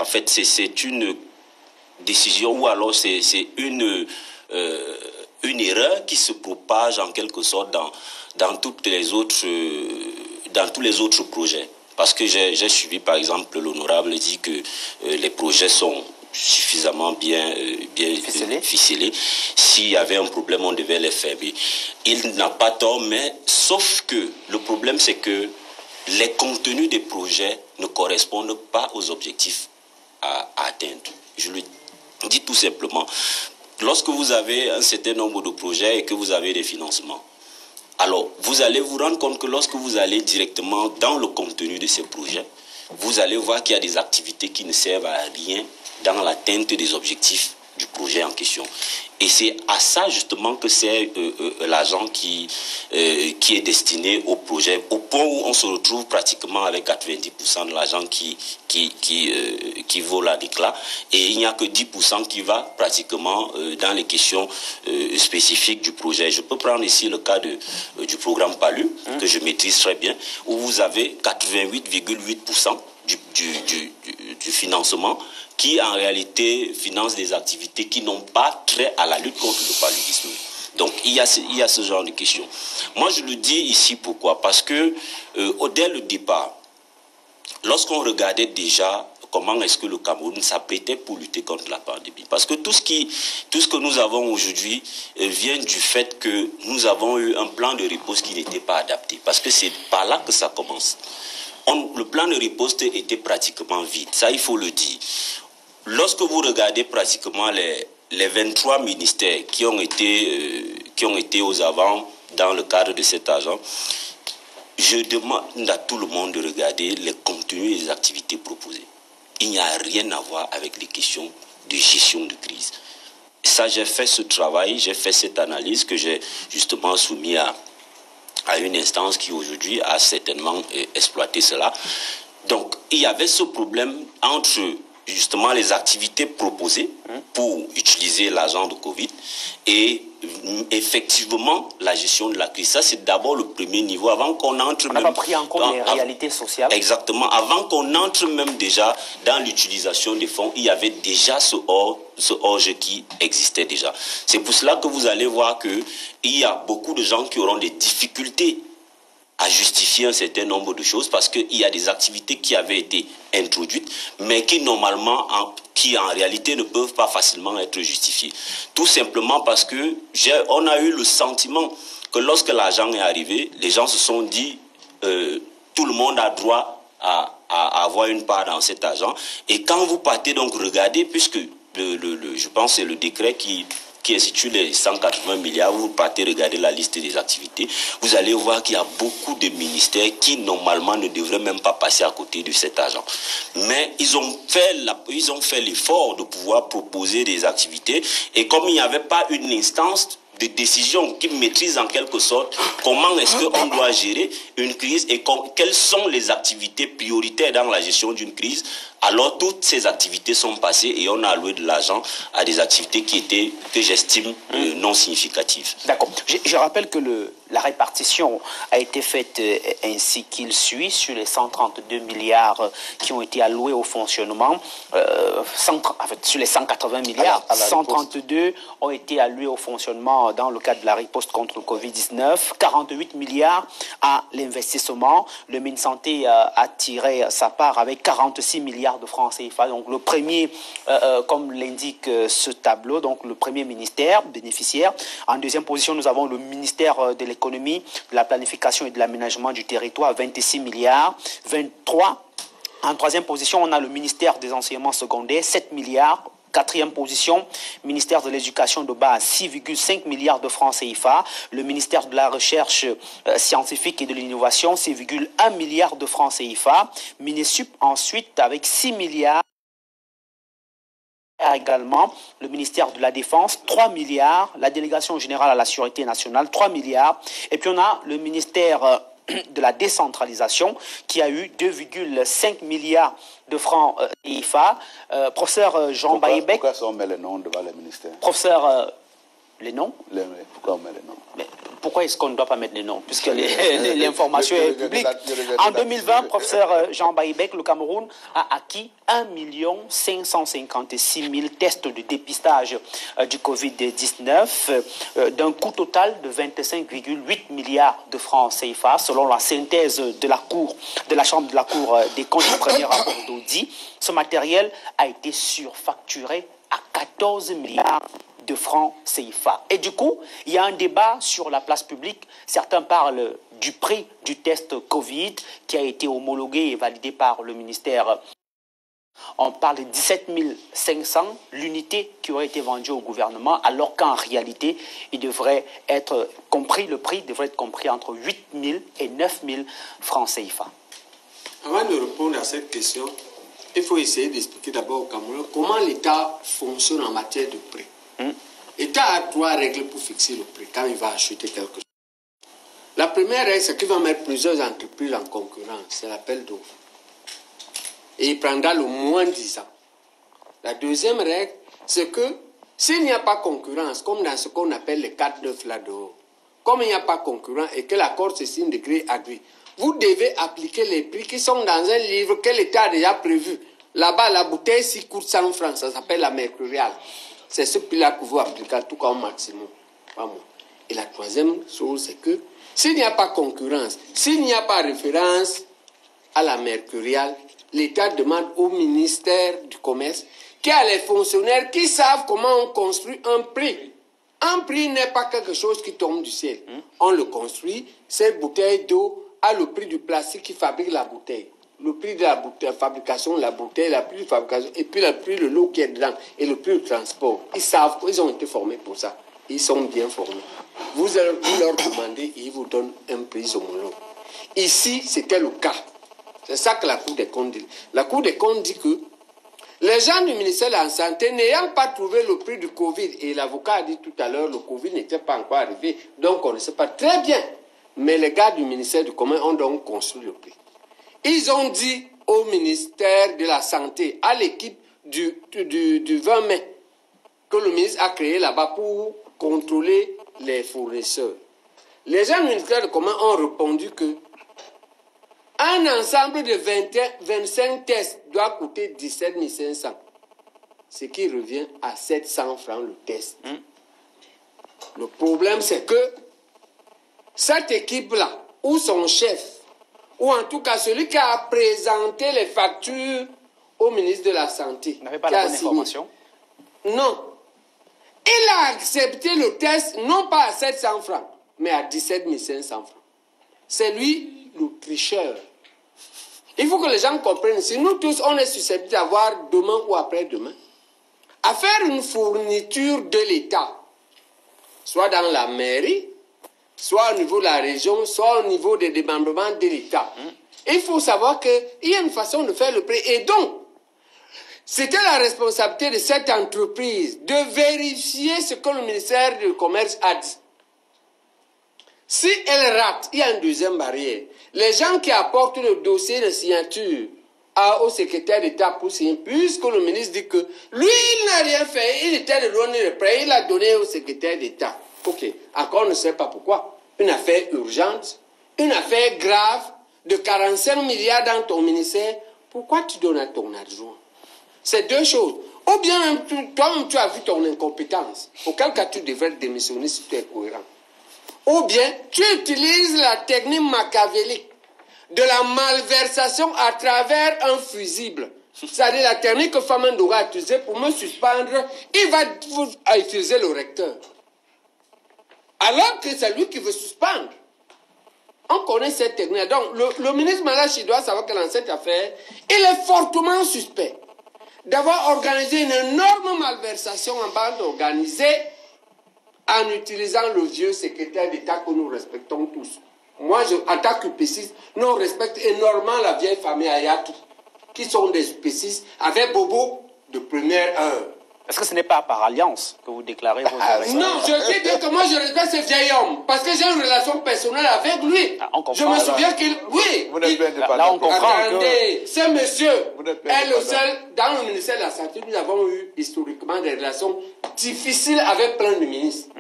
fait, c'est une décision ou alors c'est une erreur qui se propage en quelque sorte dans tous les autres projets. Parce que j'ai suivi, par exemple, l'honorable dit que les projets sont suffisamment bien ficelés. S'il y avait un problème, on devait les faire. Il n'a pas tort, mais sauf que le problème, c'est que les contenus des projets ne correspondent pas aux objectifs à atteindre. Je le dis tout simplement. Lorsque vous avez un certain nombre de projets et que vous avez des financements, alors vous allez vous rendre compte que lorsque vous allez directement dans le contenu de ces projets, vous allez voir qu'il y a des activités qui ne servent à rien dans l'atteinte des objectifs du projet en question. Et c'est à ça justement que c'est l'argent qui est destiné au projet, au point où on se retrouve pratiquement avec 90% de l'argent qui vole à l'éclat, et il n'y a que 10% qui va pratiquement dans les questions spécifiques du projet. Je peux prendre ici le cas du programme PALU, que je maîtrise très bien, où vous avez 88,8% du financement qui en réalité finance des activités qui n'ont pas trait à la lutte contre le paludisme. Donc il y a ce genre de questions. Moi je le dis ici pourquoi? Parce que dès le départ, lorsqu'on regardait déjà comment est-ce que le Cameroun s'apprêtait pour lutter contre la pandémie, parce que tout ce que nous avons aujourd'hui vient du fait que nous avons eu un plan de riposte qui n'était pas adapté, parce que c'est par là que ça commence. Le plan de riposte était pratiquement vide, ça il faut le dire. Lorsque vous regardez pratiquement les 23 ministères qui ont été aux avant dans le cadre de cet argent, je demande à tout le monde de regarder les contenus et les activités proposées. Il n'y a rien à voir avec les questions de gestion de crise. Ça, j'ai fait ce travail, j'ai fait cette analyse que j'ai justement soumis à une instance qui aujourd'hui a certainement exploité cela. Donc, il y avait ce problème entre justement les activités proposées pour utiliser l'argent de Covid et effectivement la gestion de la crise. Ça, c'est d'abord le premier niveau avant qu'on entre. On n'a pas pris en compte les réalités sociales. Exactement. Avant qu'on entre même déjà dans l'utilisation des fonds, il y avait déjà ce hors-jeu qui existait déjà. C'est pour cela que vous allez voir qu'il y a beaucoup de gens qui auront des difficultés à justifier un certain nombre de choses parce qu'il y a des activités qui avaient été introduites mais qui normalement, qui en réalité ne peuvent pas facilement être justifiées. Tout simplement parce que on a eu le sentiment que lorsque l'argent est arrivé, les gens se sont dit tout le monde a droit à avoir une part dans cet argent. Et quand vous partez donc regarder, puisque je pense que c'est le décret qui institue les 180 milliards, vous partez regarder la liste des activités, vous allez voir qu'il y a beaucoup de ministères qui normalement ne devraient même pas passer à côté de cet argent. Mais ils ont fait l'effort de pouvoir proposer des activités, et comme il n'y avait pas une instance de décision qui maîtrise en quelque sorte comment est-ce qu'on doit gérer une crise et quelles sont les activités prioritaires dans la gestion d'une crise, alors toutes ces activités sont passées et on a alloué de l'argent à des activités que j'estime non significatives. D'accord. Je rappelle que la répartition a été faite ainsi qu'il suit sur les 132 milliards qui ont été alloués au fonctionnement. Sur les 180 milliards, 132 ont été alloués au fonctionnement dans le cadre de la riposte contre le Covid-19, 48 milliards à l'investissement. Le Minsanté a tiré sa part avec 46 milliards de francs CFA. Donc le premier, comme l'indique ce tableau, donc le premier ministère bénéficiaire. En deuxième position, nous avons le ministère de l'économie, de la planification et de l'aménagement du territoire, 26 milliards, 23. En troisième position, on a le ministère des enseignements secondaires, 7 milliards. Quatrième position, ministère de l'Éducation de base, 6,5 milliards de francs CFA. Le ministère de la Recherche scientifique et de l'Innovation, 6,1 milliards de francs CFA. Minesup ensuite avec 6 milliards. Également, le ministère de la Défense, 3 milliards. La Délégation générale à la Sûreté nationale, 3 milliards. Et puis on a le ministère de la décentralisation qui a eu 2,5 milliards de francs CFA. Professeur Jean Baïbek. Pourquoi on met les noms devant les ministères? Professeur, les noms? Pourquoi on met les noms? Mais pourquoi est-ce qu'on ne doit pas mettre les noms? Puisque l'information est publique. En 2020, professeur Jean Baïbek, le Cameroun a acquis 1 556 000 tests de dépistage du Covid-19 d'un coût total de 25,8 milliards de francs CFA, selon la synthèse de la Chambre de la Cour des comptes du premier rapport d'audit. Ce matériel a été surfacturé à 14 milliards de francs CFA. Et du coup, il y a un débat sur la place publique. Certains parlent du prix du test Covid qui a été homologué et validé par le ministère. On parle de 17 500 l'unité qui aurait été vendue au gouvernement, alors qu'en réalité, il devrait être compris, le prix devrait être compris entre 8 000 et 9 000 francs CFA. Avant de répondre à cette question, il faut essayer d'expliquer d'abord au Cameroun comment l'État fonctionne en matière de prix. L'État a 3 règles pour fixer le prix quand il va acheter quelque chose. La première règle, c'est qu'il va mettre plusieurs entreprises en concurrence. C'est l'appel d'offres. Et il prendra le moins 10 ans. La deuxième règle, c'est que s'il n'y a pas concurrence, comme dans ce qu'on appelle les 4-9 là-dehors, comme il n'y a pas concurrence et que l'accord se signe de gré à gré, vous devez appliquer les prix qui sont dans un livre que l'État a déjà prévu. Là-bas, la bouteille, si coûte 100 francs, ça s'appelle la mercuriale. C'est ce prix-là que vous appliquez tout comme maximum. Pas moi. Et la troisième chose, c'est que s'il n'y a pas concurrence, s'il n'y a pas référence à la mercuriale, l'État demande au ministère du Commerce qu'il y a les fonctionnaires qui savent comment on construit un prix. Un prix n'est pas quelque chose qui tombe du ciel. On le construit, cette bouteille d'eau a le prix du plastique qui fabrique la bouteille. Le prix de la bouteille, fabrication de la bouteille, le prix de fabrication, et puis le prix de l'eau qui est dedans, et le prix du transport. Ils savent, ils ont été formés pour ça. Ils sont bien formés. Vous leur demandez, ils vous donnent un prix homologue. Ici, c'était le cas. C'est ça que la Cour des comptes dit. La Cour des comptes dit que les gens du ministère de la Santé, n'ayant pas trouvé le prix du Covid, et l'avocat a dit tout à l'heure, le Covid n'était pas encore arrivé, donc on ne sait pas très bien. Mais les gars du ministère du Commerce ont donc construit le prix. Ils ont dit au ministère de la Santé, à l'équipe du 20 mai, que le ministre a créé là-bas pour contrôler les fournisseurs. Les gens du ministère du Commerce ont répondu que un ensemble de 25 tests doit coûter 17 500, ce qui revient à 700 francs le test. Le problème, c'est que cette équipe-là, ou son chef, ou en tout cas celui qui a présenté les factures au ministre de la Santé, n'avait pas la bonne information? Non. Il a accepté le test, non pas à 700 francs, mais à 17 500 francs. C'est lui le tricheur. Il faut que les gens comprennent, si nous tous, on est susceptibles d'avoir demain ou après-demain, à faire une fourniture de l'État, soit dans la mairie, soit au niveau de la région, soit au niveau des démembrements de l'État. Il faut savoir qu'il y a une façon de faire le prix. Et donc, c'était la responsabilité de cette entreprise de vérifier ce que le ministère du Commerce a dit. Si elle rate, il y a une deuxième barrière. Les gens qui apportent le dossier de signature au secrétaire d'État pour signer, puisque le ministre dit que lui, il n'a rien fait, il était de donner le prêt, il l'a donné au secrétaire d'État. Ok, encore on ne sait pas pourquoi. Une affaire urgente, une affaire grave, de 45 milliards dans ton ministère, pourquoi tu donnes à ton adjoint? C'est deux choses. Ou bien toi-même tu as vu ton incompétence, auquel cas tu devrais démissionner si tu es cohérent. Ou bien tu utilises la technique machiavélique de la malversation à travers un fusible. C'est-à-dire la technique que Famendo a utilisée pour me suspendre, il va utiliser le recteur. Alors que c'est lui qui veut suspendre. On connaît cette technique. Donc le ministre Malachi doit savoir que dans cette affaire, il est fortement suspect. d'avoir organisé une énorme malversation en bande organisée en utilisant le vieux secrétaire d'État que nous respectons tous. Moi, en tant qu'UPCiste, nous respectons énormément la vieille famille Ayatou, qui sont des UPCistes avec Bobo de première heure. Est-ce que ce n'est pas par alliance que vous déclarez votre... Non, je dis que moi je respecte ce vieil homme, parce que j'ai une relation personnelle avec lui. Je me souviens qu'il... Oui, là on comprend attendez, ce monsieur est le seul, dans le ministère de la Santé, nous avons eu historiquement des relations difficiles avec plein de ministres.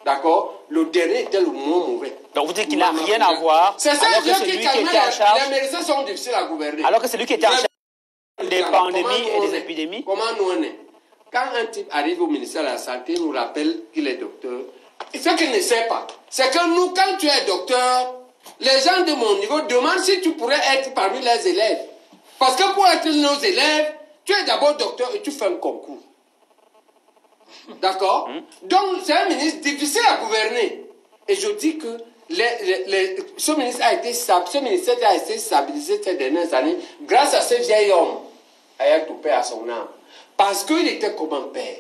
D'accord? Le dernier était le moins mauvais. Donc vous dites qu'il n'a rien à voir, c'est ça, alors que c'est lui qui était en charge... Les médecins sont difficiles à gouverner. Alors que c'est lui qui était en charge des pandémies et des épidémies. Comment nous on est? Quand un type arrive au ministère de la Santé, il nous rappelle qu'il est docteur. Et ce qu'il ne sait pas, c'est que nous, quand tu es docteur, les gens de mon niveau demandent si tu pourrais être parmi les élèves. Parce que pour être nos élèves, tu es d'abord docteur et tu fais un concours. D'accord? Donc, c'est un ministre difficile à gouverner. Et je dis que ce ministère a été stabilisé ces dernières années grâce à ce vieil homme, ayant tout père à son âme. Parce qu'il était comme un père.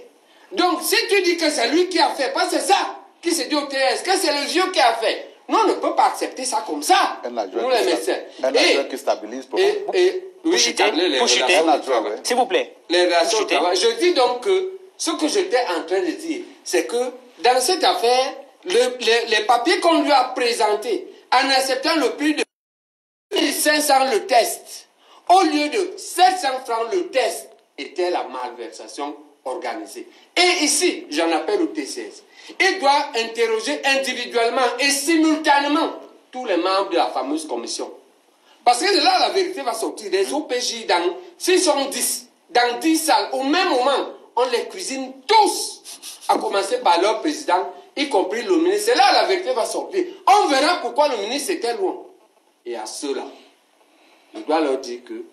Donc, si tu dis que c'est lui qui a fait, parce que c'est ça qui se dit au TS, que c'est le vieux qui a fait, nous, on ne peut pas accepter ça comme ça. Nous, les médecins. Un adjoint qui stabilise pour oui, s'il vous plaît. Les relations de travail. Je dis donc que ce que j'étais en train de dire, c'est que dans cette affaire, les papiers qu'on lui a présentés, en acceptant le prix de 1500 le test, au lieu de 700 francs le test, était la malversation organisée. Et ici, j'en appelle au TCS. Il doit interroger individuellement et simultanément tous les membres de la fameuse commission. Parce que là, la vérité va sortir. Les OPJ, s'ils sont 10, dans 10 salles, au même moment, on les cuisine tous, à commencer par leur président, y compris le ministre. C'est là la vérité va sortir. On verra pourquoi le ministre était loin. Et à ceux-là, je dois leur dire que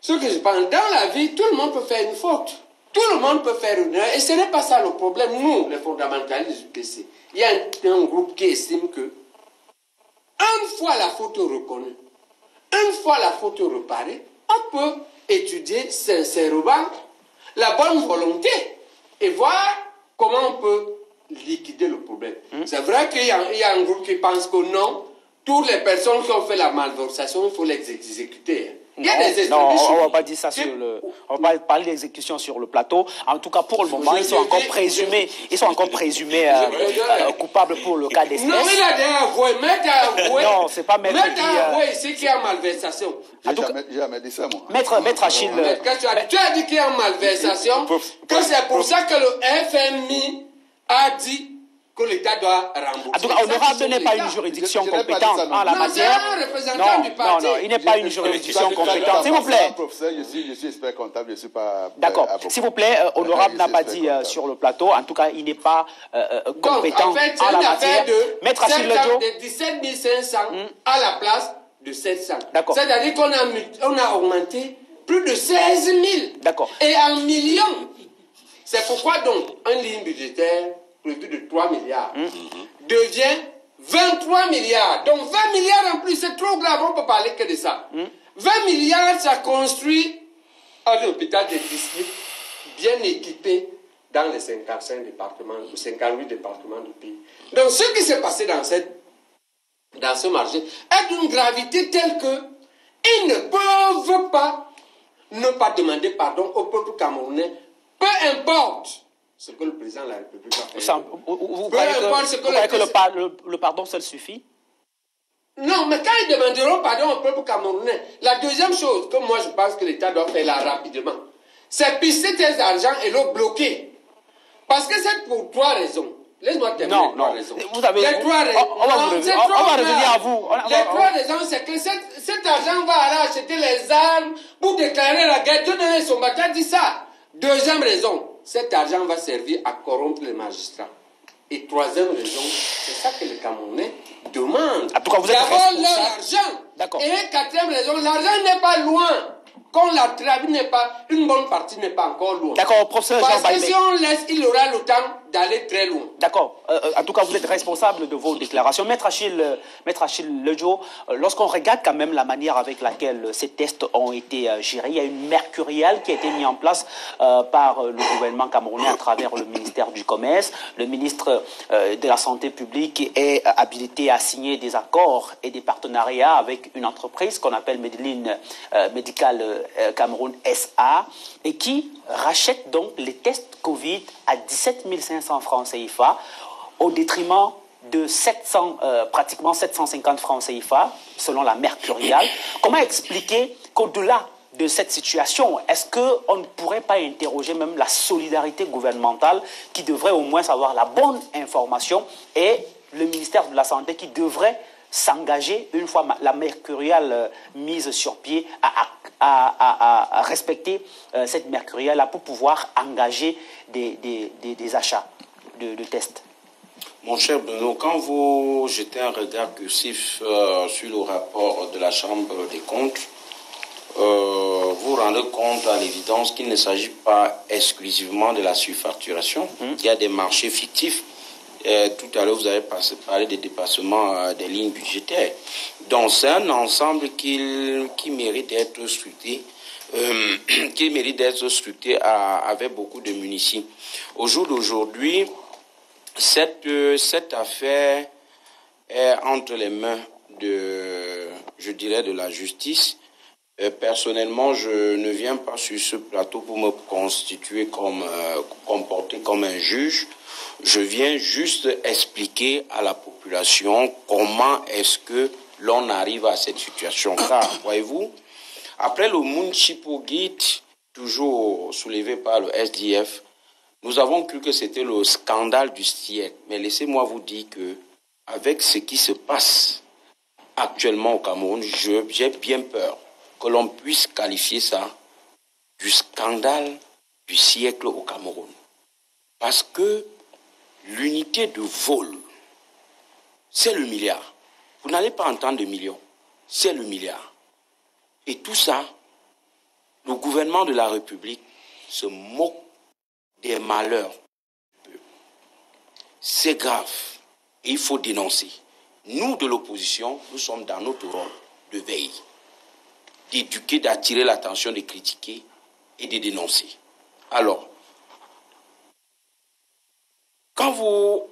ce que je pense, dans la vie, tout le monde peut faire une faute. Tout le monde peut faire une erreur. Et ce n'est pas ça le problème. Nous, les fondamentalistes du PC, il y a un groupe qui estime que une fois la faute reconnue, une fois la faute réparée, on peut étudier sincèrement la bonne volonté et voir comment on peut liquider le problème. C'est vrai qu'il y a un groupe qui pense que non, toutes les personnes qui ont fait la malversation, il faut les exécuter. Il y a des non, on ne va pas dire ça sur le... On va pas parler d'exécution sur le plateau. En tout cas, pour le moment, ils sont encore présumés, coupables pour le cas d'espèce. Non, il a déjà avoué. Maître a avoué. Non, c'est pas Maître qui... a avoué ici qu'il y a malversation. J'ai jamais dit ça, moi. Maître Achille... Tu as dit qu'il y a malversation, que c'est pour ça que le FMI a dit que l'État doit rembourser. En tout cas, Honorable n'est pas une juridiction compétente en la matière. C'est un représentant du parti. Non, il n'est pas une juridiction compétente. S'il vous plaît. Je suis expert comptable, je ne suis pas... D'accord. S'il vous plaît, Honorable n'a pas dit sur le plateau. En tout cas, il n'est pas compétent en fait, en la matière. Maître Achille Ledio. De 17 500 à la place de 700. D'accord. C'est-à-dire qu'on a augmenté plus de 16 000. D'accord. Et en millions. C'est pourquoi donc, une ligne budgétaire prévu de 3 milliards, devient 23 milliards. Donc 20 milliards en plus, c'est trop grave, on ne peut parler que de ça. 20 milliards, ça construit un hôpital de district bien équipé dans les 55 départements, ou 58 départements du pays. Donc ce qui s'est passé dans ce marché est d'une gravité telle que ils ne peuvent pas ne pas demander pardon au peuple camerounais, peu importe ce que le président de la République a fait. Vous croyez que le pardon seul suffit? Non, mais quand ils demanderont pardon au peuple camerounais, la deuxième chose que moi je pense que l'État doit faire là rapidement, c'est pisser tes argents et le bloquer. Parce que c'est pour 3 raisons. Laisse-moi terminer. Non. Raisons. Vous avez... Les 3 raisons. On va revenir à vous. Les 3 raisons, c'est que cet argent va aller acheter les armes pour déclarer la guerre. Donner son bataille, dit ça. Deuxième raison, cet argent va servir à corrompre les magistrats. Et troisième raison, c'est ça que les Camerounais demandent. En tout cas, vous êtes d'abord leur argent. D'accord. Et quatrième raison, l'argent n'est pas loin. quand la trappe n'est pas, une bonne partie n'est pas encore loin. D'accord, professeur Jean Parce que Baïmé. si on laisse, il aura le temps d'aller très loin. D'accord. En tout cas, vous êtes responsable de vos déclarations. Maître Achille Lejo, lorsqu'on regarde quand même la manière avec laquelle ces tests ont été gérés, il y a une mercuriale qui a été mise en place par le gouvernement camerounais à travers le ministère du Commerce. Le ministre de la Santé publique est habilité à signer des accords et des partenariats avec une entreprise qu'on appelle Medellin Medical Cameroun SA et qui rachète donc les tests Covid à 17 500 francs CFA au détriment de pratiquement 750 francs CFA selon la mercuriale. Comment expliquer qu'au-delà de cette situation, est-ce qu'on ne pourrait pas interroger même la solidarité gouvernementale qui devrait au moins avoir la bonne information et le ministère de la Santé qui devrait s'engager, une fois la mercuriale mise sur pied, à respecter cette mercuriale pour pouvoir engager des achats de tests? Mon cher Bruno, quand vous jetez un regard cursif sur le rapport de la Chambre des comptes, vous rendez compte à l'évidence qu'il ne s'agit pas exclusivement de la surfacturation. Il y a des marchés fictifs. Tout à l'heure, vous avez parlé des dépassements des lignes budgétaires. Donc, c'est un ensemble qui mérite d'être scruté, avec beaucoup de munitions. Au jour d'aujourd'hui, cette affaire est entre les mains de la justice. Personnellement, je ne viens pas sur ce plateau pour me constituer comporter comme un juge. Je viens juste expliquer à la population comment est-ce que l'on arrive à cette situation. Car, voyez-vous, après le Munchipo Gate, toujours soulevé par le SDF, nous avons cru que c'était le scandale du siècle. Mais laissez-moi vous dire que, avec ce qui se passe actuellement au Cameroun, j'ai bien peur que l'on puisse qualifier ça du scandale du siècle au Cameroun. Parce que l'unité de vol, c'est le milliard. Vous n'allez pas entendre de millions, c'est le milliard. Et tout ça, le gouvernement de la République se moque des malheurs. C'est grave. Et il faut dénoncer. Nous, de l'opposition, nous sommes dans notre rôle de veille, d'éduquer, d'attirer l'attention, de critiquer et de dénoncer. Alors, quand vous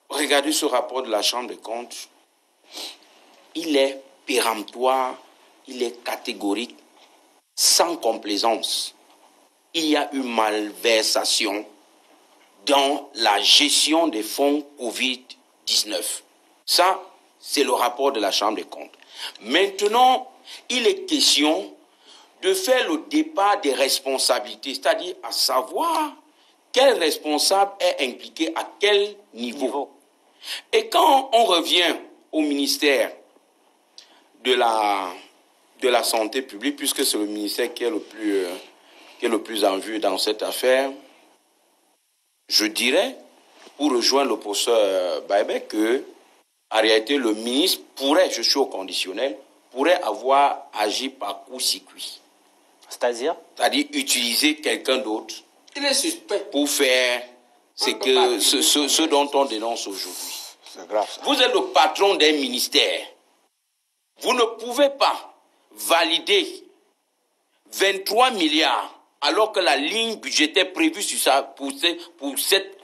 regardez ce rapport de la Chambre des comptes, il est péremptoire, il est catégorique, sans complaisance. Il y a une malversation dans la gestion des fonds Covid-19. Ça, c'est le rapport de la Chambre des comptes. Maintenant, il est question de faire le départ des responsabilités, c'est-à-dire à savoir quel responsable est impliqué à quel niveau. Et quand on revient au ministère de la Santé publique, puisque c'est le ministère qui est le plus en vue dans cette affaire, je dirais, pour rejoindre le professeur Baïmé, que en réalité, le ministre pourrait, je suis au conditionnel, pourrait avoir agi par coup-circuit. C'est-à-dire utiliser quelqu'un d'autre. Il est suspect. Pour faire ce dont on dénonce aujourd'hui. C'est grave, ça. Vous êtes le patron d'un ministère. Vous ne pouvez pas valider 23 milliards alors que la ligne budgétaire prévue sur ça pour cette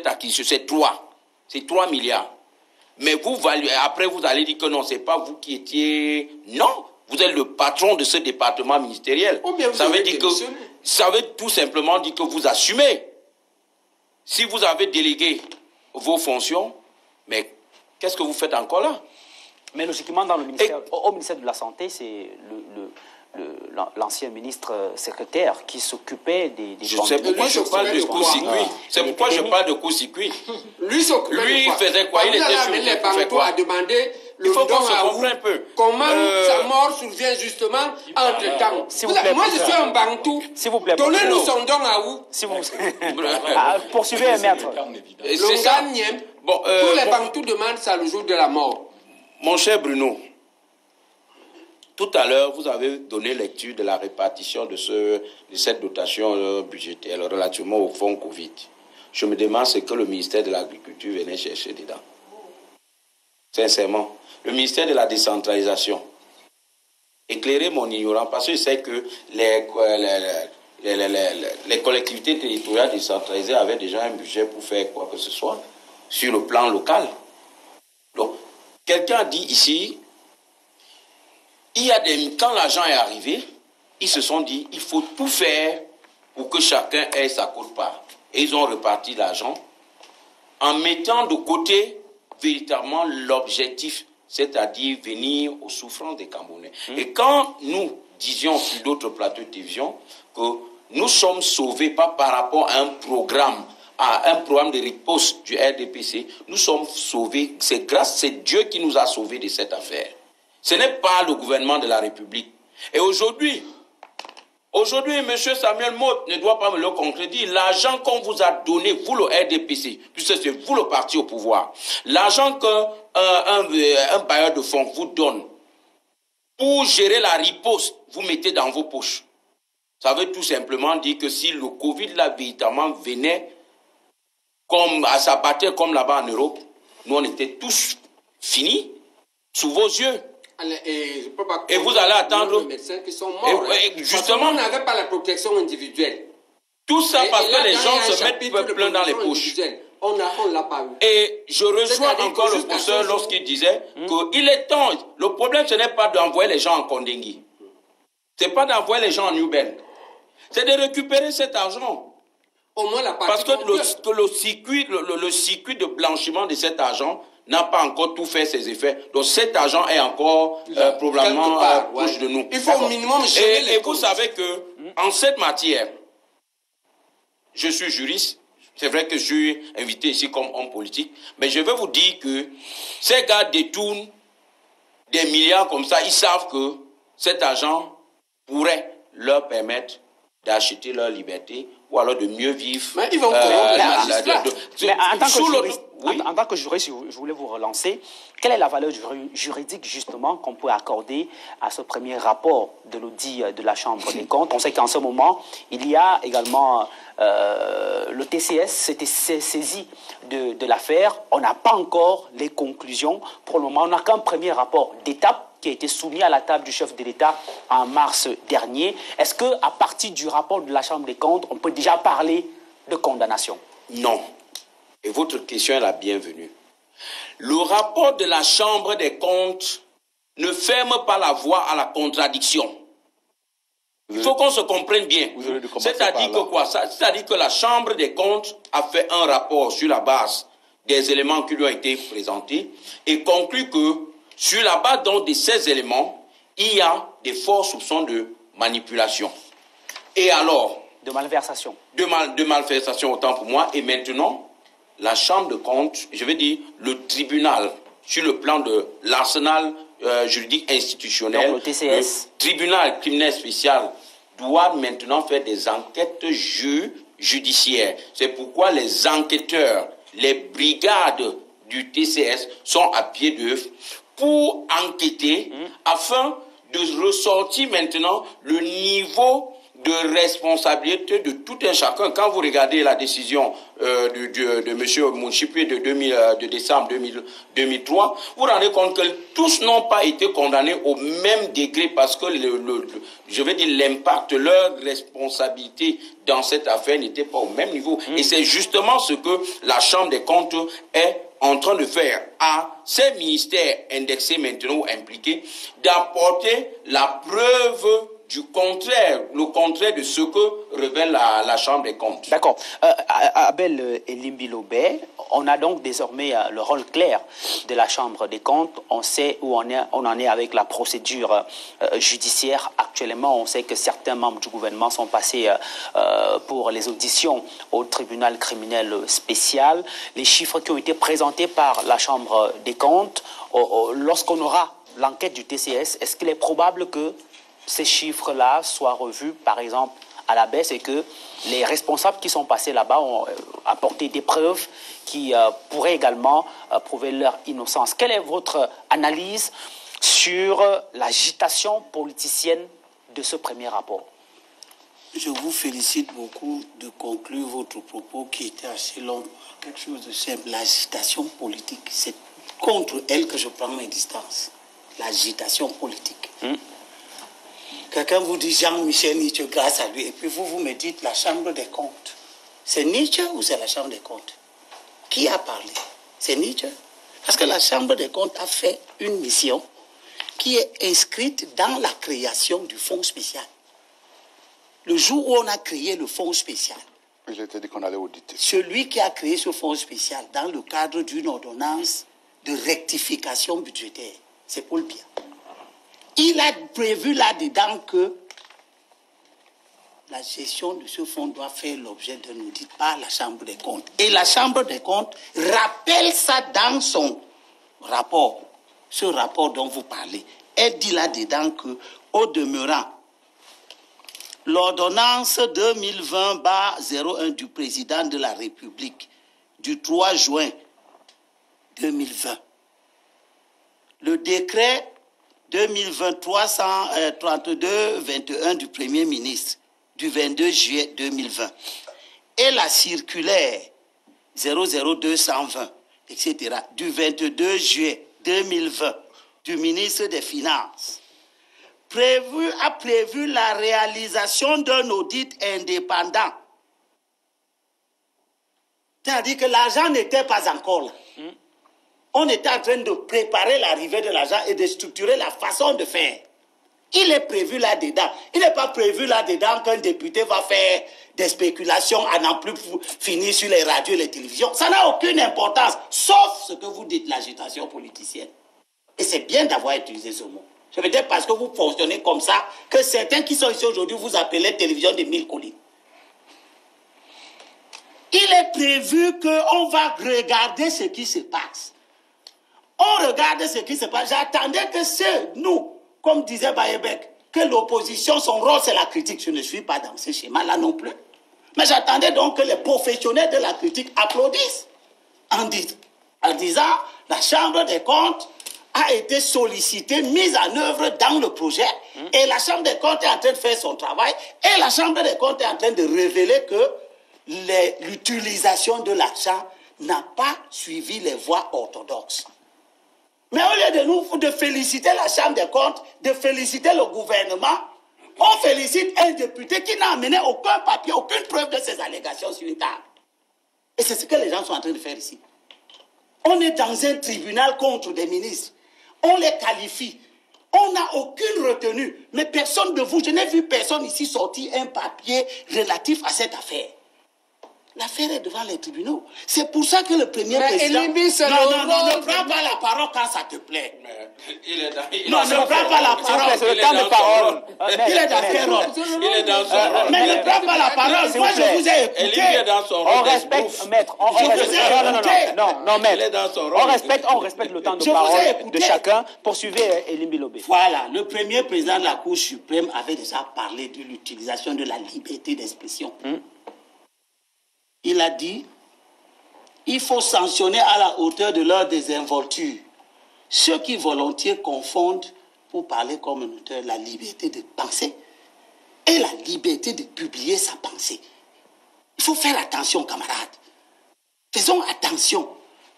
acquisition, c'est 3. C'est 3 milliards. Mais après vous allez dire que non, c'est pas vous qui étiez... Non, vous êtes le patron de ce département ministériel. Ça veut tout simplement dire que vous assumez. Si vous avez délégué vos fonctions, mais qu'est-ce que vous faites encore là? Mais logiquement, dans le ministère, au ministère de la Santé, c'est l'ancien ministre secrétaire qui s'occupait des C'est pourquoi je parle de court-circuit. C'est pourquoi je parle de court-circuit. Lui faisait quoi? Il était sur les banques à demander il faut qu'on se comprenne un peu. Comment sa mort survient justement entre-temps. Moi, je suis un Bantou. S'il vous plaît. Donnez-nous son don à vous. Si vous... poursuivez, maître. C'est ça. Tous les Bantous demandent ça le jour de la mort. Mon cher Bruno, Tout à l'heure, vous avez donné lecture de la répartition de cette dotation budgétaire relativement au fonds Covid. Je me demande ce que le ministère de l'Agriculture venait chercher dedans. Sincèrement, le ministère de la décentralisation. Éclairez mon ignorance, parce que je sais que les collectivités territoriales décentralisées avaient déjà un budget pour faire quoi que ce soit sur le plan local. Donc, quelqu'un a dit ici, quand l'argent est arrivé, ils se sont dit, il faut tout faire pour que chacun ait sa quote-part. Et ils ont reparti l'argent en mettant de côté véritablement l'objectif, c'est-à-dire venir aux souffrances des Camerounais. Et quand nous disions sur d'autres plateaux de télévision que nous sommes sauvés pas par rapport à un programme de riposte du RDPC, nous sommes sauvés, c'est Dieu qui nous a sauvés de cette affaire. Ce n'est pas le gouvernement de la République. Et aujourd'hui, M. Samuel Motte ne doit pas me le contredire. L'argent qu'on vous a donné, vous le RDPC, puisque c'est vous le parti au pouvoir, l'argent qu'un bailleur de fonds vous donne pour gérer la riposte, vous mettez dans vos poches. Ça veut tout simplement dire que si le Covid là véritablement venait à s'abattre comme là-bas en Europe, nous on était tous finis sous vos yeux. Et vous allez attendre. Les médecins qui sont morts. Justement, on n'avait pas la protection individuelle. Tout ça parce que les gens se mettent plein dans les poches. On l'a pas eu. Et je rejoins encore le professeur lorsqu'il disait qu'il est temps. Le problème, ce n'est pas d'envoyer les gens en Kondengui. Ce n'est pas d'envoyer les gens en Uben. C'est de récupérer cet argent. Au moins la partie. Parce que le circuit de blanchiment de cet argent n'a pas encore tout fait ses effets. Donc cet argent est encore probablement proche de nous. Il faut au minimum gérer les et vous savez que en cette matière, je suis juriste. C'est vrai que je suis invité ici comme homme politique. Mais je vais vous dire que ces gars détournent des milliards comme ça. Ils savent que cet argent pourrait leur permettre d'acheter leur liberté ou alors de mieux vivre. Mais ils vont en tant que juriste, je voulais vous relancer. Quelle est la valeur juridique, justement, qu'on peut accorder à ce premier rapport de l'audit de la Chambre des comptes? On sait qu'en ce moment, il y a également le TCS s'était saisi de l'affaire. On n'a pas encore les conclusions. Pour le moment, on n'a qu'un premier rapport d'étape qui a été soumis à la table du chef de l'État en mars dernier. Est-ce qu'à partir du rapport de la Chambre des comptes, on peut déjà parler de condamnation? Non. Et votre question est la bienvenue. Le rapport de la Chambre des comptes ne ferme pas la voie à la contradiction. Il faut qu'on se comprenne bien. C'est-à-dire que quoi? C'est-à-dire que la Chambre des comptes a fait un rapport sur la base des éléments qui lui ont été présentés et conclut que sur la base donc de ces éléments, il y a des forts soupçons de manipulation. Et alors? De malversation. De malversation, autant pour moi. Et maintenant, la Chambre de comptes, je veux dire, le tribunal, sur le plan de l'arsenal juridique institutionnel, donc, le TCS. Le tribunal criminel spécial doit maintenant faire des enquêtes judiciaires. C'est pourquoi les enquêteurs, les brigades du TCS sont à pied d'œuvre pour enquêter afin de ressortir maintenant le niveau de responsabilité de tout un chacun. Quand vous regardez la décision de M. Mounchipi de décembre 2003, vous vous rendez compte que tous n'ont pas été condamnés au même degré parce que, je veux dire, l'impact, leur responsabilité dans cette affaire n'était pas au même niveau. Et c'est justement ce que la Chambre des comptes est en train de faire à ces ministères indexés maintenant ou impliqués, d'apporter la preuve du contraire, le contraire de ce que révèle la Chambre des comptes. D'accord. Abel Elimbilobé, on a donc désormais le rôle clair de la Chambre des comptes. On sait où on en est avec la procédure judiciaire. Actuellement, on sait que certains membres du gouvernement sont passés pour les auditions au tribunal criminel spécial. Les chiffres qui ont été présentés par la Chambre des comptes, lorsqu'on aura l'enquête du TCS, est-ce qu'il est probable que ces chiffres-là soient revus, par exemple, à la baisse et que les responsables qui sont passés là-bas ont apporté des preuves qui pourraient également prouver leur innocence? Quelle est votre analyse sur l'agitation politicienne de ce premier rapport. Je vous félicite beaucoup de conclure votre propos qui était assez long. Quelque chose de simple, l'agitation politique, c'est contre elle que je prends mes distances. L'agitation politique. Quelqu'un vous dit Jean-Michel Nietzsche grâce à lui, et puis vous me dites la Chambre des comptes. C'est Nietzsche ou c'est la Chambre des comptes? Qui a parlé? C'est Nietzsche. Parce que la Chambre des comptes a fait une mission qui est inscrite dans la création du fonds spécial. Le jour où on a créé le fonds spécial, je t'ai dit qu'on allait auditer. Celui qui a créé ce fonds spécial dans le cadre d'une ordonnance de rectification budgétaire, c'est Paul Biya. Il a prévu là-dedans que la gestion de ce fonds doit faire l'objet d'un audit par la Chambre des comptes. Et la Chambre des comptes rappelle ça dans son rapport. Ce rapport dont vous parlez. Elle dit là-dedans que, au demeurant, l'ordonnance 2020-01 du président de la République du 3 juin 2020, le décret 2020-332-21 du Premier ministre du 22 juillet 2020 et la circulaire 00220, etc., du 22 juillet 2020 du ministre des Finances, a prévu la réalisation d'un audit indépendant. C'est-à-dire que l'argent n'était pas encore là. On était en train de préparer l'arrivée de l'argent et de structurer la façon de faire. Il est prévu là-dedans. Il n'est pas prévu là-dedans qu'un député va faire des spéculations à n'en plus finir sur les radios et les télévisions. Ça n'a aucune importance, sauf ce que vous dites, l'agitation politicienne. Et c'est bien d'avoir utilisé ce mot. C'est peut-être parce que vous fonctionnez comme ça que certains qui sont ici aujourd'hui vous appellent télévision des 1000 collines. Il est prévu qu'on va regarder ce qui se passe. On regarde ce qui se passe. J'attendais que nous, comme disait Bayebek, que l'opposition, son rôle c'est la critique. Je ne suis pas dans ce schéma-là non plus. Mais j'attendais donc que les professionnels de la critique applaudissent en disant la Chambre des comptes a été sollicitée, mise en œuvre dans le projet, et la Chambre des comptes est en train de faire son travail, et la Chambre des comptes est en train de révéler que l'utilisation de l'argent n'a pas suivi les voies orthodoxes. Mais au lieu de féliciter la Chambre des comptes, de féliciter le gouvernement, on félicite un député qui n'a amené aucun papier, aucune preuve de ses allégations sur une table. Et c'est ce que les gens sont en train de faire ici. On est dans un tribunal contre des ministres. On les qualifie. On n'a aucune retenue. Mais personne de vous, je n'ai vu personne ici sortir un papier relatif à cette affaire. L'affaire est devant les tribunaux. C'est pour ça que le premier président... Non, ne prends pas la parole quand ça te plaît. Ne prends pas la parole. C'est le temps de parole. Il est dans quel rôle? Il est dans son rôle. Mais ne prends pas la parole. Moi, je vous ai écouté. Il est dans son rôle. On respecte, maître. Non, maître. On respecte le temps de parole de chacun. Poursuivez Elim Bilobé. Voilà. Le premier président de la Cour suprême avait déjà parlé de l'utilisation de la liberté d'expression. Il a dit, il faut sanctionner à la hauteur de leur désinvolture ceux qui volontiers confondent, pour parler comme un auteur, la liberté de penser et la liberté de publier sa pensée. Il faut faire attention, camarades. Faisons attention.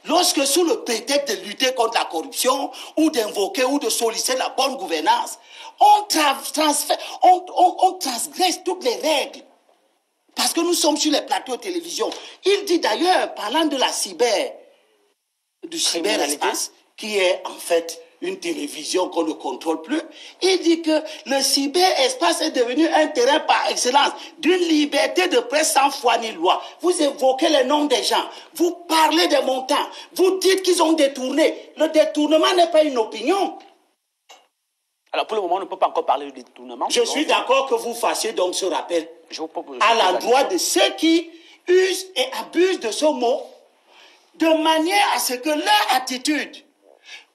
Lorsque sous le prétexte de lutter contre la corruption ou d'invoquer ou de solliciter la bonne gouvernance, on transgresse toutes les règles. Parce que nous sommes sur les plateaux de télévision. Il dit d'ailleurs, parlant de la du cyberespace, qui est en fait une télévision qu'on ne contrôle plus, il dit que le cyberespace est devenu un terrain par excellence d'une liberté de presse sans foi ni loi. Vous évoquez les noms des gens, vous parlez des montants, vous dites qu'ils ont détourné. Le détournement n'est pas une opinion. Alors pour le moment, on ne peut pas encore parler de détournement. Je suis d'accord que vous fassiez donc ce rappel à l'endroit de ceux qui usent et abusent de ce mot, de manière à ce que leur attitude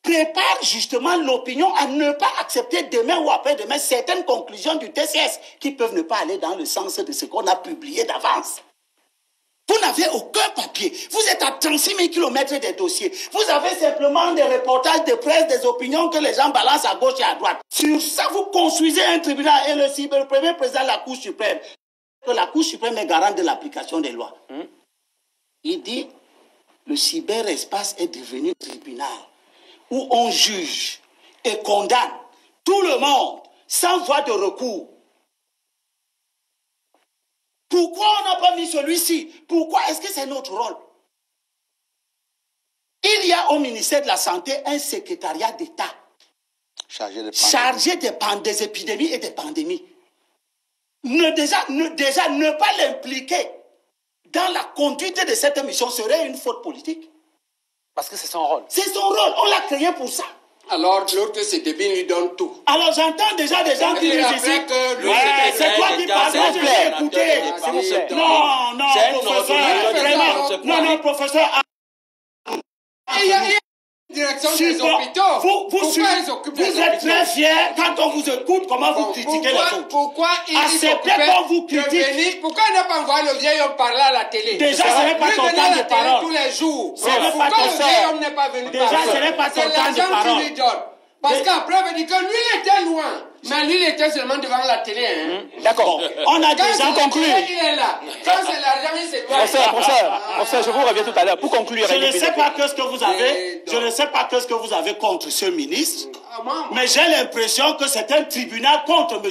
prépare justement l'opinion à ne pas accepter demain ou après-demain certaines conclusions du TCS qui peuvent ne pas aller dans le sens de ce qu'on a publié d'avance. Vous n'avez aucun papier. Vous êtes à 36 000 km des dossiers. Vous avez simplement des reportages de presse, des opinions que les gens balancent à gauche et à droite. Sur ça, vous construisez un tribunal et le premier président de la Cour suprême, que la Cour suprême est garante de l'application des lois. Il dit, le cyberespace est devenu un tribunal où on juge et condamne tout le monde sans voie de recours. Pourquoi on n'a pas mis celui-ci? Pourquoi est-ce que c'est notre rôle? Il y a au ministère de la Santé un secrétariat d'État chargé des épidémies et des pandémies. Déjà, ne pas l'impliquer dans la conduite de cette mission serait une faute politique. Parce que c'est son rôle. C'est son rôle, on l'a créé pour ça. Alors, l'autre, c'est débile, lui donne tout. Alors, j'entends déjà des gens qui disent ici, c'est toi qui parles, moi je vais écouter. Non, professeur, vraiment, non, professeur. Il y a une direction des hôpitaux. Vous êtes très fiers quand on vous écoute, comment vous critiquez les autres. Pourquoi acceptez qu'on vous critique. Pourquoi il n'a pas envoyé le vieil homme parler à la télé? Déjà, ce n'est pas ton temps de parole. Tous les jours. Pourquoi le vieil homme n'est pas venu parler? Déjà, ce n'est pas ton temps de parole. Parce qu'après, on dit que lui, il était loin. Mais lui, il était seulement devant la télé. D'accord. On a déjà conclu. Il est là. Quand c'est l'argent, il se doit. Professeur, je vous reviens tout à l'heure. Pour conclure. Je ne sais pas ce que vous avez. Je ne sais pas ce que vous avez contre ce ministre. Mais j'ai l'impression que c'est un tribunal contre M.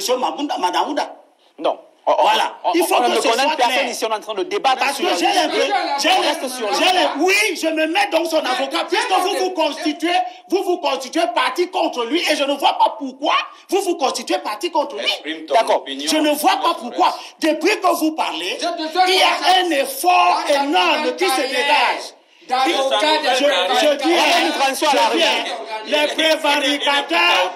Madamouda. Non. Voilà. Il faut que ce soit clair. Personne ici, on est en train de débattre. Parce que j'ai l'impression. Oui, je me mets donc son avocat. Puisque vous vous constituez parti contre lui et je ne vois pas pourquoi vous vous constituez parti contre lui. D'accord. Je ne vois pas pourquoi. Depuis que vous parlez, il y a un effort énorme qui se dégage. Je dis, les prévaricateurs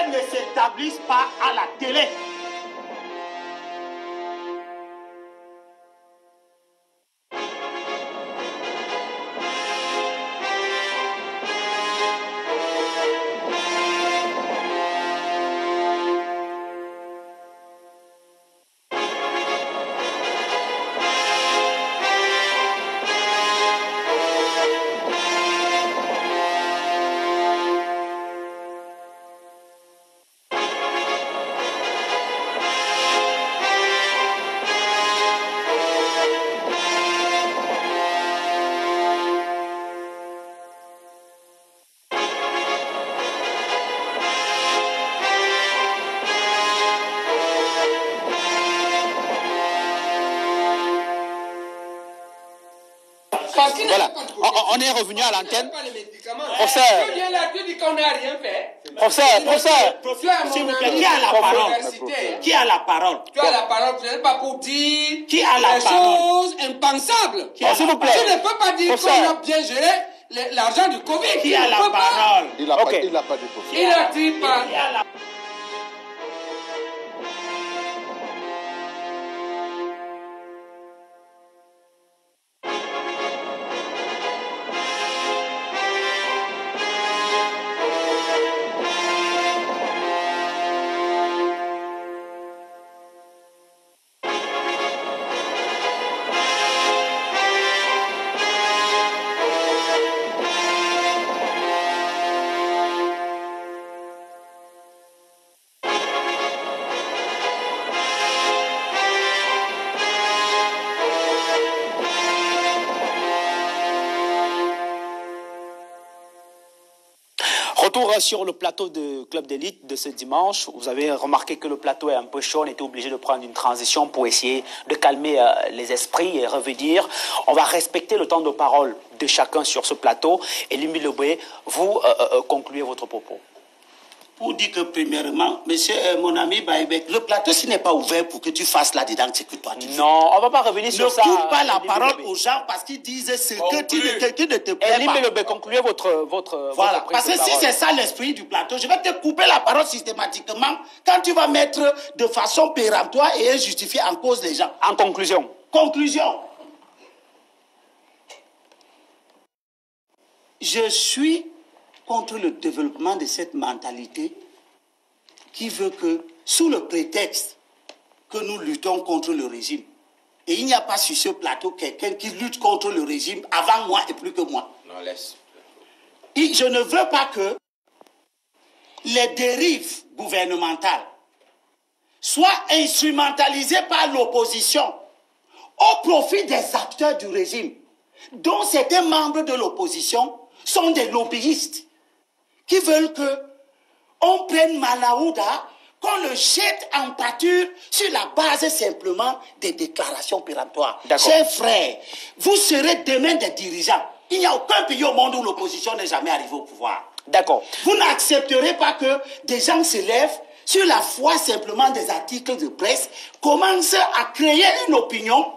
ne s'établissent pas à la télé. Voilà, on est revenu à l'antenne. Professeur, s'il vous plaît, qui a la parole? Qui a la parole? Tu as la parole, ce n'est pas pour dire qui a la des choses impensables. S'il vous plaît. Tu ne peux pas dire qu'on a bien géré l'argent du Covid. Qui a la parole? Il n'a pas dit pour ça. Il a dit pas. Retour sur le plateau de Club d'élite de ce dimanche. Vous avez remarqué que le plateau est un peu chaud. On était obligé de prendre une transition pour essayer de calmer les esprits et revenir. On va respecter le temps de parole de chacun sur ce plateau. Et Limi Leboué, vous concluez votre propos. Pour dire que premièrement, monsieur, mon ami Baïbek, le plateau, s'il n'est pas ouvert pour que tu fasses là-dedans, c'est que toi tu fais. Non, on ne va pas revenir sur ça. Ne coupe pas la parole aux gens parce qu'ils disent ce qui ne te plaît pas. Limi Leboué, concluez votre voilà, parce que si c'est ça l'esprit du plateau, je vais te couper la parole systématiquement quand tu vas mettre de façon péremptoire et injustifiée en cause les gens. En conclusion. Conclusion. Je suis contre le développement de cette mentalité qui veut que, sous le prétexte que nous luttons contre le régime, Et il n'y a pas sur ce plateau quelqu'un qui lutte contre le régime avant moi et plus que moi. Non, laisse. Et je ne veux pas que les dérives gouvernementales soient instrumentalisées par l'opposition au profit des acteurs du régime, dont certains membres de l'opposition sont des lobbyistes qui veulent que on prenne Malaouda, qu'on le jette en pâture sur la base simplement des déclarations péremptoires. Chers frères, vous serez demain des dirigeants. Il n'y a aucun pays au monde où l'opposition n'est jamais arrivée au pouvoir. D'accord. Vous n'accepterez pas que des gens se lèvent sur la foi simplement des articles de presse, commencent à créer une opinion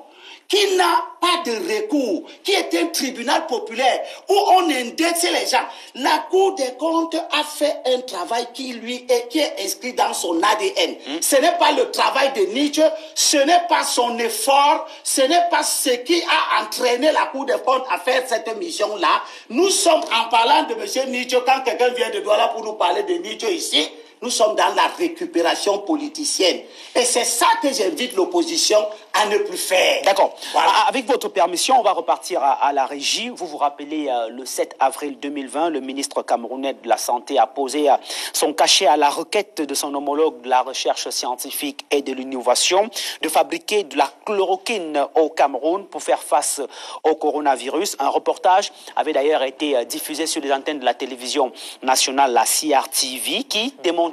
qui n'a pas de recours, qui est un tribunal populaire où on indexe les gens. La Cour des comptes a fait un travail qui est inscrit dans son ADN. Ce n'est pas le travail de Nietzsche, ce n'est pas son effort, ce n'est pas ce qui a entraîné la Cour des comptes à faire cette mission-là. Nous sommes, en parlant de M. Nietzsche, quand quelqu'un vient de Douala pour nous parler de Nietzsche ici, nous sommes dans la récupération politicienne. Et c'est ça que j'invite l'opposition à ne plus faire. D'accord. Voilà. Avec votre permission, on va repartir à la régie. Vous vous rappelez, le 7 avril 2020, le ministre camerounais de la Santé a posé son cachet à la requête de son homologue de la recherche scientifique et de l'innovation de fabriquer de la chloroquine au Cameroun pour faire face au coronavirus. Un reportage avait d'ailleurs été diffusé sur les antennes de la télévision nationale, la CRTV, qui démontrait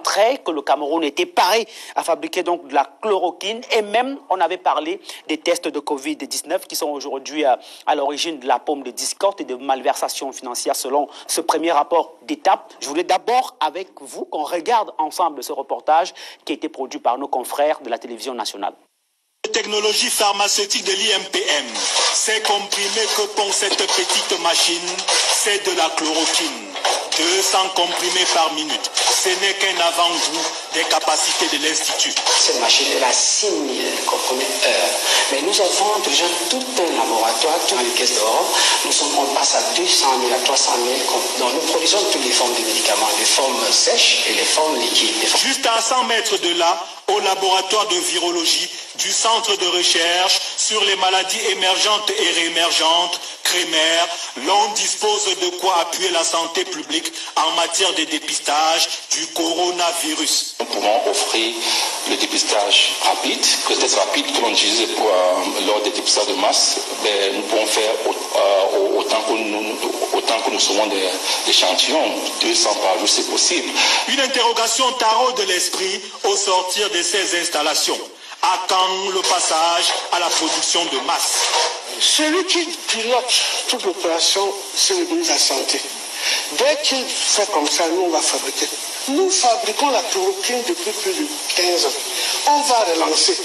que le Cameroun était paré à fabriquer donc de la chloroquine, et même on avait parlé des tests de Covid-19 qui sont aujourd'hui à l'origine de la paume de discorde et de malversations financières selon ce premier rapport d'étape. Je voulais d'abord avec vous qu'on regarde ensemble ce reportage qui a été produit par nos confrères de la télévision nationale. Technologie pharmaceutique de l'IMPM, ces comprimés que pond cette petite machine, c'est de la chloroquine. 200 comprimés par minute. Ce n'est qu'un avant-goût des capacités de l'Institut. Cette machine est à 6000 comprimés heure. Mais nous avons déjà tout un laboratoire, toutes les caisses d'or. On passe à 200 000, à 300 000. Donc nous produisons toutes les formes de médicaments, les formes sèches et les formes liquides. Juste à 100 mètres de là, au laboratoire de virologie du Centre de recherche sur les maladies émergentes et réémergentes, CREMER, l'on dispose de quoi appuyer la santé publique en matière de dépistage du coronavirus. Nous pouvons offrir le dépistage rapide, que c'est rapide que l'on utilise lors des dépistages de masse. Nous pouvons faire autant que nous serons d'échantillons, 200 par jour, c'est possible. Une interrogation tarot de l'esprit au sortir de ces installations. À quand le passage à la production de masse? Celui qui pilote toute l'opération, c'est le ministre de la Santé. Dès qu'il fait comme ça, nous, on va fabriquer. Nous fabriquons la chloroquine depuis plus de 15 ans. On va relancer.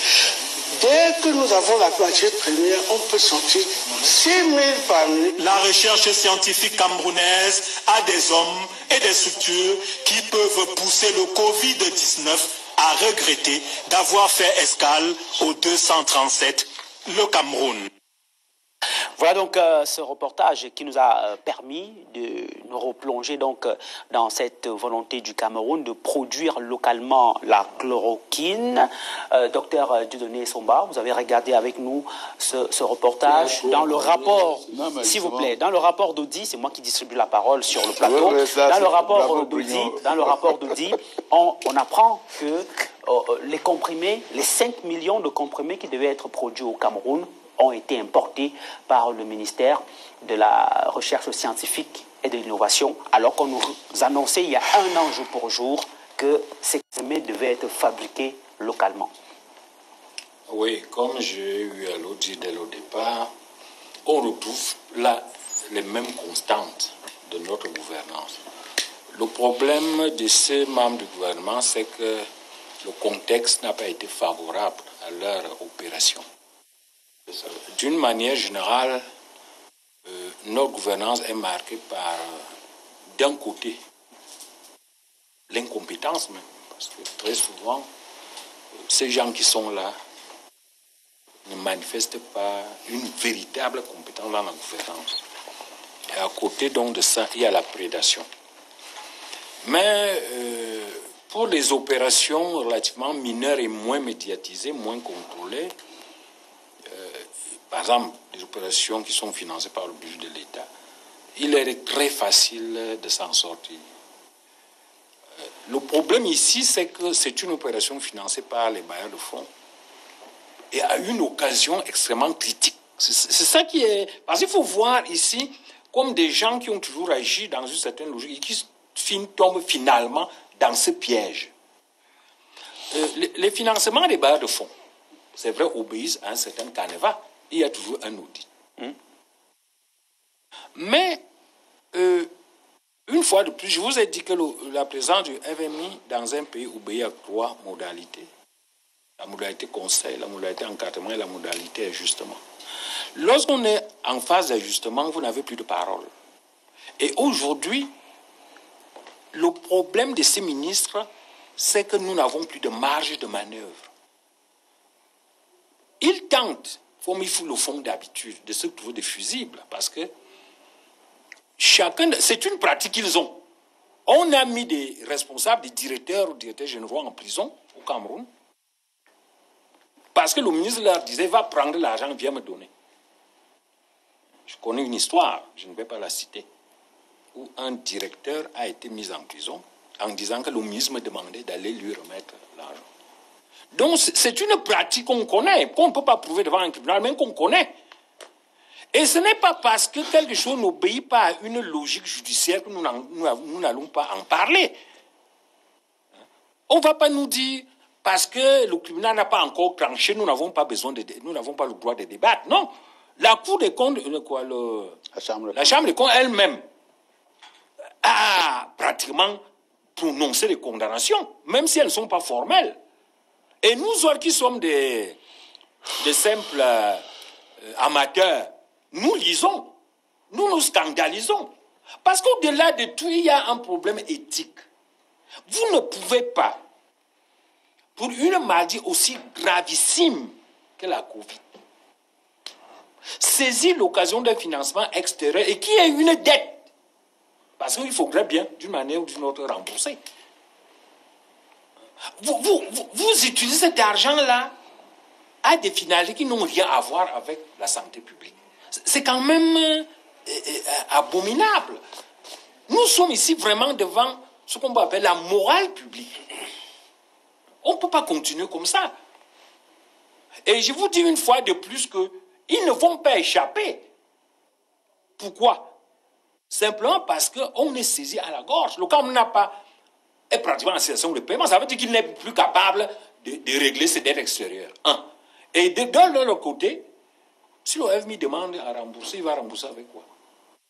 Dès que nous avons la matière première, on peut sortir 6 000 par minute. La recherche scientifique camerounaise a des hommes et des structures qui peuvent pousser le Covid-19 à regretter d'avoir fait escale au 237, le Cameroun. Voilà donc ce reportage qui nous a permis de nous replonger donc dans cette volonté du Cameroun de produire localement la chloroquine. Docteur Dieudonné Somba, vous avez regardé avec nous ce reportage. Dans le rapport, s'il vous plaît, dans le rapport d'Audi, c'est moi qui distribue la parole sur le plateau. Dans le rapport d'Audi, on apprend que les comprimés, les 5 millions de comprimés qui devaient être produits au Cameroun ont été importés par le ministère de la Recherche scientifique et de l'innovation, alors qu'on nous annonçait il y a 1 an jour pour jour que ces comprimés devaient être fabriqués localement. Oui, comme j'ai eu à le dire dès le départ, on retrouve là les mêmes constantes de notre gouvernance. Le problème de ces membres du gouvernement, c'est que le contexte n'a pas été favorable à leur opération. D'une manière générale, notre gouvernance est marquée par, d'un côté, l'incompétence même, parce que très souvent, ces gens qui sont là ne manifestent pas une véritable compétence dans la gouvernance. Et à côté donc de ça, il y a la prédation. Mais pour les opérations relativement mineures et moins médiatisées, moins contrôlées, par exemple, des opérations qui sont financées par le budget de l'État, il est très facile de s'en sortir. Le problème ici, c'est que c'est une opération financée par les bailleurs de fonds et à une occasion extrêmement critique. C'est ça qui est... Parce qu'il faut voir ici comme des gens qui ont toujours agi dans une certaine logique et qui tombent finalement dans ce piège. Les financements des bailleurs de fonds, c'est vrai, obéissent à un certain canevas. Il y a toujours un audit. Mais, une fois de plus, je vous ai dit que la présence du FMI dans un pays obéit à 3 modalités. La modalité conseil, la modalité encadrement et la modalité ajustement. Lorsqu'on est en phase d'ajustement, vous n'avez plus de parole. Et aujourd'hui, le problème de ces ministres, c'est que nous n'avons plus de marge de manœuvre. Ils tentent, comme ils le font d'habitude, de se trouver des fusibles, parce que c'est une pratique qu'ils ont. On a mis des responsables, des directeurs ou directeurs généraux en prison au Cameroun, parce que le ministre leur disait, va prendre l'argent, viens me donner. Je connais une histoire, je ne vais pas la citer, où un directeur a été mis en prison en disant que le ministre me demandait d'aller lui remettre l'argent. Donc c'est une pratique qu'on connaît, qu'on ne peut pas prouver devant un tribunal, mais qu'on connaît. Et ce n'est pas parce que quelque chose n'obéit pas à une logique judiciaire que nous n'allons pas en parler. On ne va pas nous dire, parce que le tribunal n'a pas encore tranché, nous n'avons pas le droit de débattre. Non. La Cour des comptes, la Chambre des comptes elle-même a pratiquement prononcé des condamnations, même si elles ne sont pas formelles. Et nous autres qui sommes des simples amateurs, nous lisons, nous nous scandalisons. Parce qu'au-delà de tout, il y a un problème éthique. Vous ne pouvez pas, pour une maladie aussi gravissime que la Covid, saisir l'occasion d'un financement extérieur et qui est une dette. Parce qu'il faudrait bien, d'une manière ou d'une autre, rembourser. Vous utilisez cet argent-là à des finalités qui n'ont rien à voir avec la santé publique. C'est quand même abominable. Nous sommes ici vraiment devant ce qu'on peut appeler la morale publique. On ne peut pas continuer comme ça. Et je vous dis une fois de plus qu'ils ne vont pas échapper. Pourquoi? Simplement parce qu'on est saisi à la gorge. Le Cameroun est pratiquement en situation de paiement. Ça veut dire qu'il n'est plus capable de régler ses dettes extérieures. Et de l'autre côté, si le FMI demande à rembourser, il va rembourser avec quoi?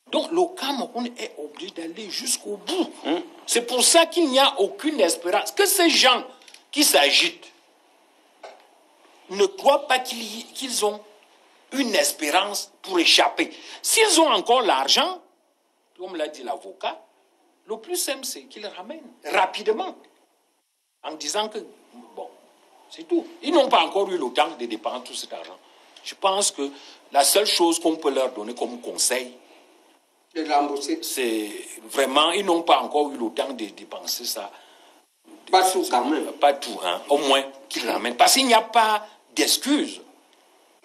Donc le Cameroun est obligé d'aller jusqu'au bout. C'est pour ça qu'il n'y a aucune espérance. Que ces gens qui s'agitent ne croient pas qu'ils ont une espérance pour échapper. S'ils ont encore l'argent, comme l'a dit l'avocat, le plus simple, c'est qu'ils ramènent rapidement, en disant que, bon, c'est tout. Ils n'ont pas encore eu le temps de dépenser tout cet argent. Je pense que la seule chose qu'on peut leur donner comme conseil, de rembourser, c'est vraiment, ils n'ont pas encore eu le temps de dépenser ça. Pas tout quand même. Pas tout, hein. Au moins qu'ils ramènent. Parce qu'il n'y a pas d'excuses.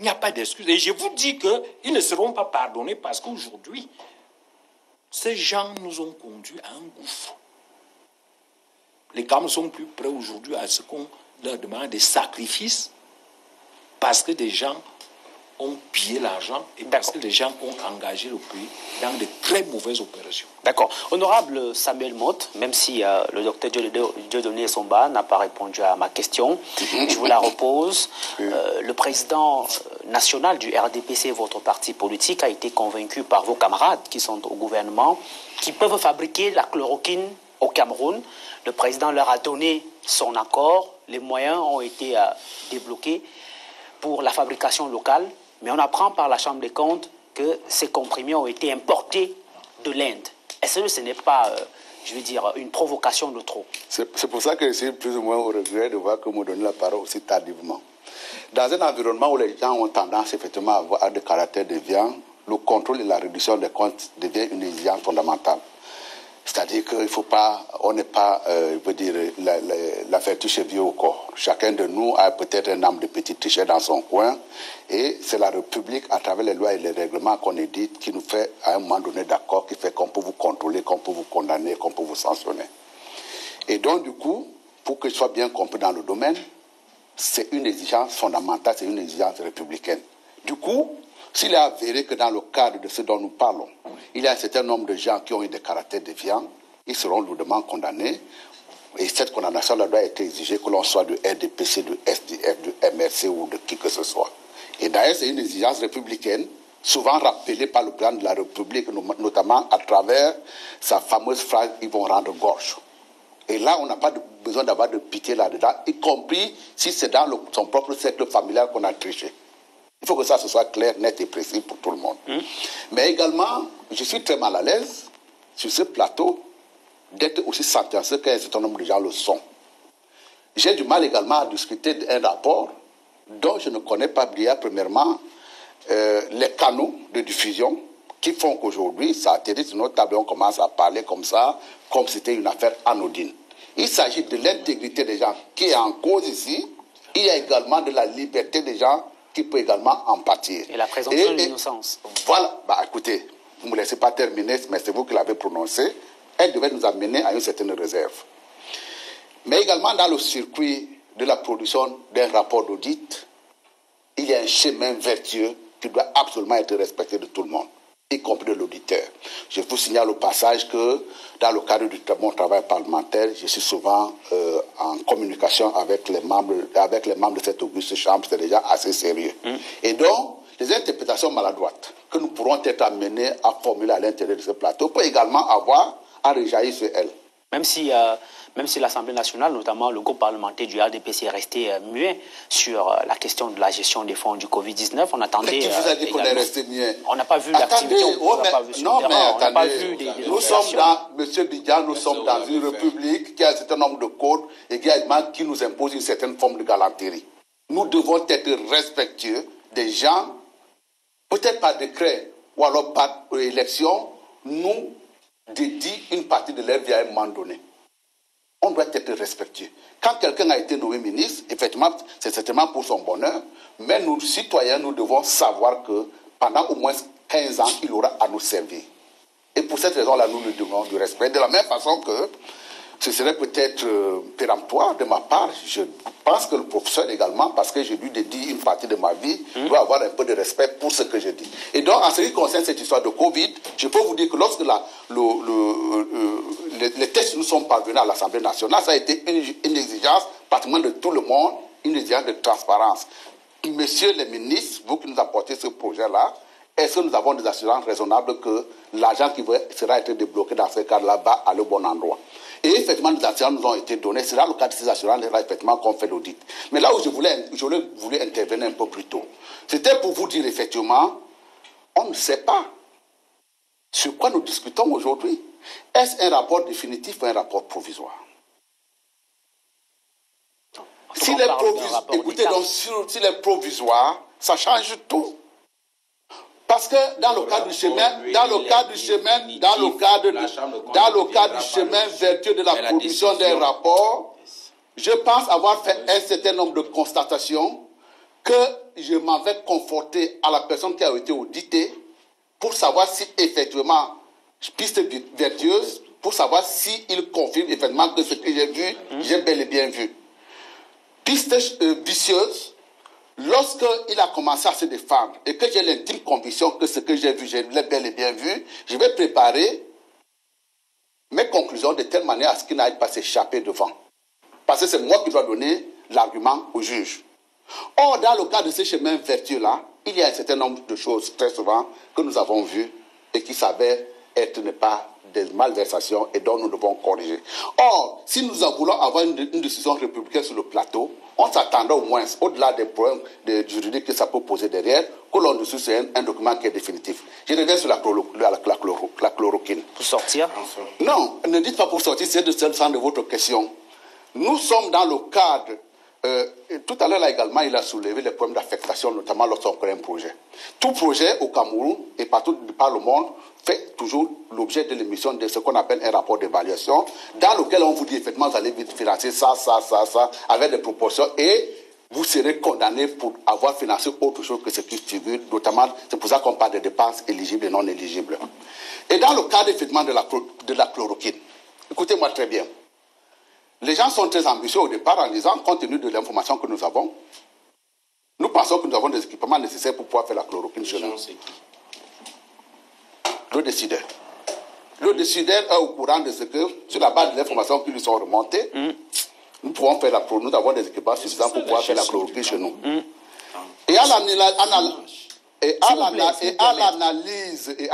Il n'y a pas d'excuses. Et je vous dis qu'ils ne seront pas pardonnés parce qu'aujourd'hui, ces gens nous ont conduits à un gouffre. Les Camerounais sont plus prêts aujourd'hui à ce qu'on leur demande des sacrifices parce que des gens ont pillé l'argent et parce que les gens ont engagé le pays dans de très mauvaises opérations. D'accord. Honorable Samuel Motte, même si le docteur Dieudonné Somba n'a pas répondu à ma question, je vous la repose. Le président national du RDPC, votre parti politique, a été convaincu par vos camarades qui sont au gouvernement, qui peuvent fabriquer la chloroquine au Cameroun. Le président leur a donné son accord. Les moyens ont été débloqués pour la fabrication locale. Mais on apprend par la Chambre des comptes que ces comprimés ont été importés de l'Inde. Est-ce que ce n'est pas, je veux dire, une provocation de trop? C'est pour ça que je suis plus ou moins au regret de voir que vous me donnez la parole aussi tardivement. Dans un environnement où les gens ont tendance effectivement à avoir des caractères déviants, le contrôle et la réduction des comptes devient une exigence fondamentale. C'est-à-dire qu'il faut pas, on n'est pas, je veux dire, la vertu chez vieux au corps. Chacun de nous a peut-être un âme de petit tricheur dans son coin, et c'est la République, à travers les lois et les règlements qu'on édite, qui nous fait à un moment donné d'accord, qui fait qu'on peut vous contrôler, qu'on peut vous condamner, qu'on peut vous sanctionner. Et donc, du coup, pour que je sois bien compris dans le domaine, c'est une exigence fondamentale, c'est une exigence républicaine. Du coup, s'il est avéré que dans le cadre de ce dont nous parlons, il y a un certain nombre de gens qui ont eu des caractères déviants, ils seront lourdement condamnés, et cette condamnation doit être exigée que l'on soit de RDPC, de SDF, de MRC ou de qui que ce soit. Et d'ailleurs, c'est une exigence républicaine, souvent rappelée par le président de la République, notamment à travers sa fameuse phrase « ils vont rendre gorge ». Et là, on n'a pas besoin d'avoir de pitié là-dedans, y compris si c'est dans son propre cercle familial qu'on a triché. Il faut que ça ce soit clair, net et précis pour tout le monde. Mais également, je suis très mal à l'aise sur ce plateau d'être aussi sentencieux qu'un certain nombre de gens le sont. J'ai du mal également à discuter d'un rapport dont je ne connais pas bien, premièrement, les canaux de diffusion qui font qu'aujourd'hui, ça atterrit sur notre table et on commence à parler comme ça, comme si c'était une affaire anodine. Il s'agit de l'intégrité des gens qui est en cause ici. Il y a également de la liberté des gens qui peut également en pâtir. Et la présomption de l'innocence. Voilà. Bah, écoutez, vous ne me laissez pas terminer, mais c'est vous qui l'avez prononcé. Elle devait nous amener à une certaine réserve. Mais également dans le circuit de la production d'un rapport d'audit, il y a un chemin vertueux qui doit absolument être respecté de tout le monde, y compris de l'auditeur. Je vous signale au passage que dans le cadre de mon travail parlementaire, je suis souvent en communication avec les membres de cette auguste chambre, c'est déjà assez sérieux. Et donc, les interprétations maladroites que nous pourrons être amenés à formuler à l'intérieur de ce plateau peuvent également avoir à rejaillir sur elles. Même si l'Assemblée nationale, notamment le groupe parlementaire du RDPC, est resté muet sur la question de la gestion des fonds du Covid-19, on attendait... Mais qui vous a dit qu'on est resté muet? On n'a pas vu l'activité, on n'a pas vu sur le terrain, on n'a pas vu des nous sommes dans, M. Bidjan, nous sommes dans une république qui a un certain nombre de codes et qui nous impose une certaine forme de galanterie. Nous devons être respectueux des gens, peut-être par décret ou alors par élection, nous dédient une partie de leur vie à un moment donné. On doit être respectueux. Quand quelqu'un a été nommé ministre, effectivement, c'est certainement pour son bonheur, mais nous, citoyens, nous devons savoir que pendant au moins 15 ans, il aura à nous servir. Et pour cette raison-là, nous lui devons du respect. De la même façon que ce serait peut-être péremptoire de ma part, je pense que le professeur également, parce que j'ai dû dédier une partie de ma vie, doit avoir un peu de respect pour ce que je dis. Et donc, en ce qui concerne cette histoire de Covid, je peux vous dire que lorsque les tests nous sont parvenus à l'Assemblée nationale, ça a été une exigence, pratiquement de tout le monde, une exigence de transparence. Messieurs les ministres, vous qui nous apportez ce projet-là, est-ce que nous avons des assurances raisonnables que l'argent qui sera être débloqué dans ce cadre-là va aller au bon endroit? Et effectivement, des assurances nous ont été données. C'est dans le cadre de ces assurances-là, effectivement, qu'on fait l'audit. Mais là où j'aurais voulu intervenir un peu plus tôt, c'était pour vous dire, effectivement, on ne sait pas sur quoi nous discutons aujourd'hui. Est-ce un rapport définitif ou un rapport provisoire? S'il est provisoire, ça change tout. Parce que dans le cadre du chemin vertueux de la production d'un rapport, je pense avoir fait un certain nombre de constatations que je m'en vais conforter à la personne qui a été auditée pour savoir si effectivement, piste vertueuse, pour savoir s'il confirme effectivement que ce que j'ai vu, j'ai bel et bien vu. Piste vicieuse. Lorsqu'il a commencé à se défendre et que j'ai l'intime conviction que ce que j'ai vu, je l'ai bel et bien vu, je vais préparer mes conclusions de telle manière à ce qu'il n'aille pas s'échapper devant. Parce que c'est moi qui dois donner l'argument au juge. Or, dans le cas de ce chemin vertueux-là, il y a un certain nombre de choses, très souvent, que nous avons vues et qui s'avèrent être ne pas des malversations et dont nous devons corriger. Or, si nous voulons avoir une décision républicaine sur le plateau, on s'attendait au moins, au-delà des problèmes juridiques que ça peut poser derrière, que l'on décide sur un document qui est définitif. Je reviens sur la chloroquine. Pour sortir? Non, ne dites pas pour sortir, c'est le sens de votre question. Nous sommes dans le cadre... tout à l'heure, là également, il a soulevé les problèmes d'affectation, notamment lorsqu'on crée un projet. Tout projet au Cameroun et partout par le monde fait toujours l'objet de l'émission de ce qu'on appelle un rapport d'évaluation, dans lequel on vous dit effectivement vous allez vite financer ça, avec des proportions, et vous serez condamné pour avoir financé autre chose que ce qui figure, notamment, c'est pour ça qu'on parle de dépenses éligibles et non éligibles. Et dans le cadre effectivement de la chloroquine, écoutez-moi très bien, les gens sont très ambitieux au départ en disant, compte tenu de l'information que nous avons, nous pensons que nous avons des équipements nécessaires pour pouvoir faire la chloroquine chez nous. Le décideur. Le décideur est au courant de ce que, sur la base de l'information qui lui sont remontées, nous pouvons faire la chloroquine, nous avons des équipements suffisants pour pouvoir faire la chloroquine chez nous. Et à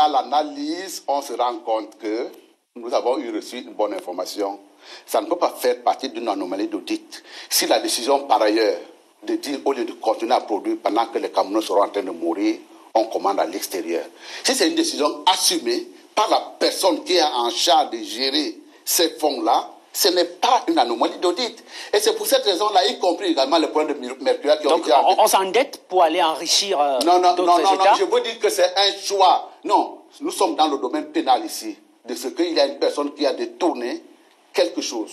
l'analyse, on se rend compte que nous avons reçu une bonne information. Ça ne peut pas faire partie d'une anomalie d'audit. Si la décision, par ailleurs, de dire, au lieu de continuer à produire pendant que les Camerounais seront en train de mourir, on commande à l'extérieur. Si c'est une décision assumée par la personne qui est en charge de gérer ces fonds-là, ce n'est pas une anomalie d'audit. Et c'est pour cette raison-là, y compris également le point de mercure qui ont été... Donc on s'endette pour aller enrichir d'autres États? Non, je veux dire que c'est un choix. Non, nous sommes dans le domaine pénal ici, de ce qu'il y a une personne qui a détourné quelque chose.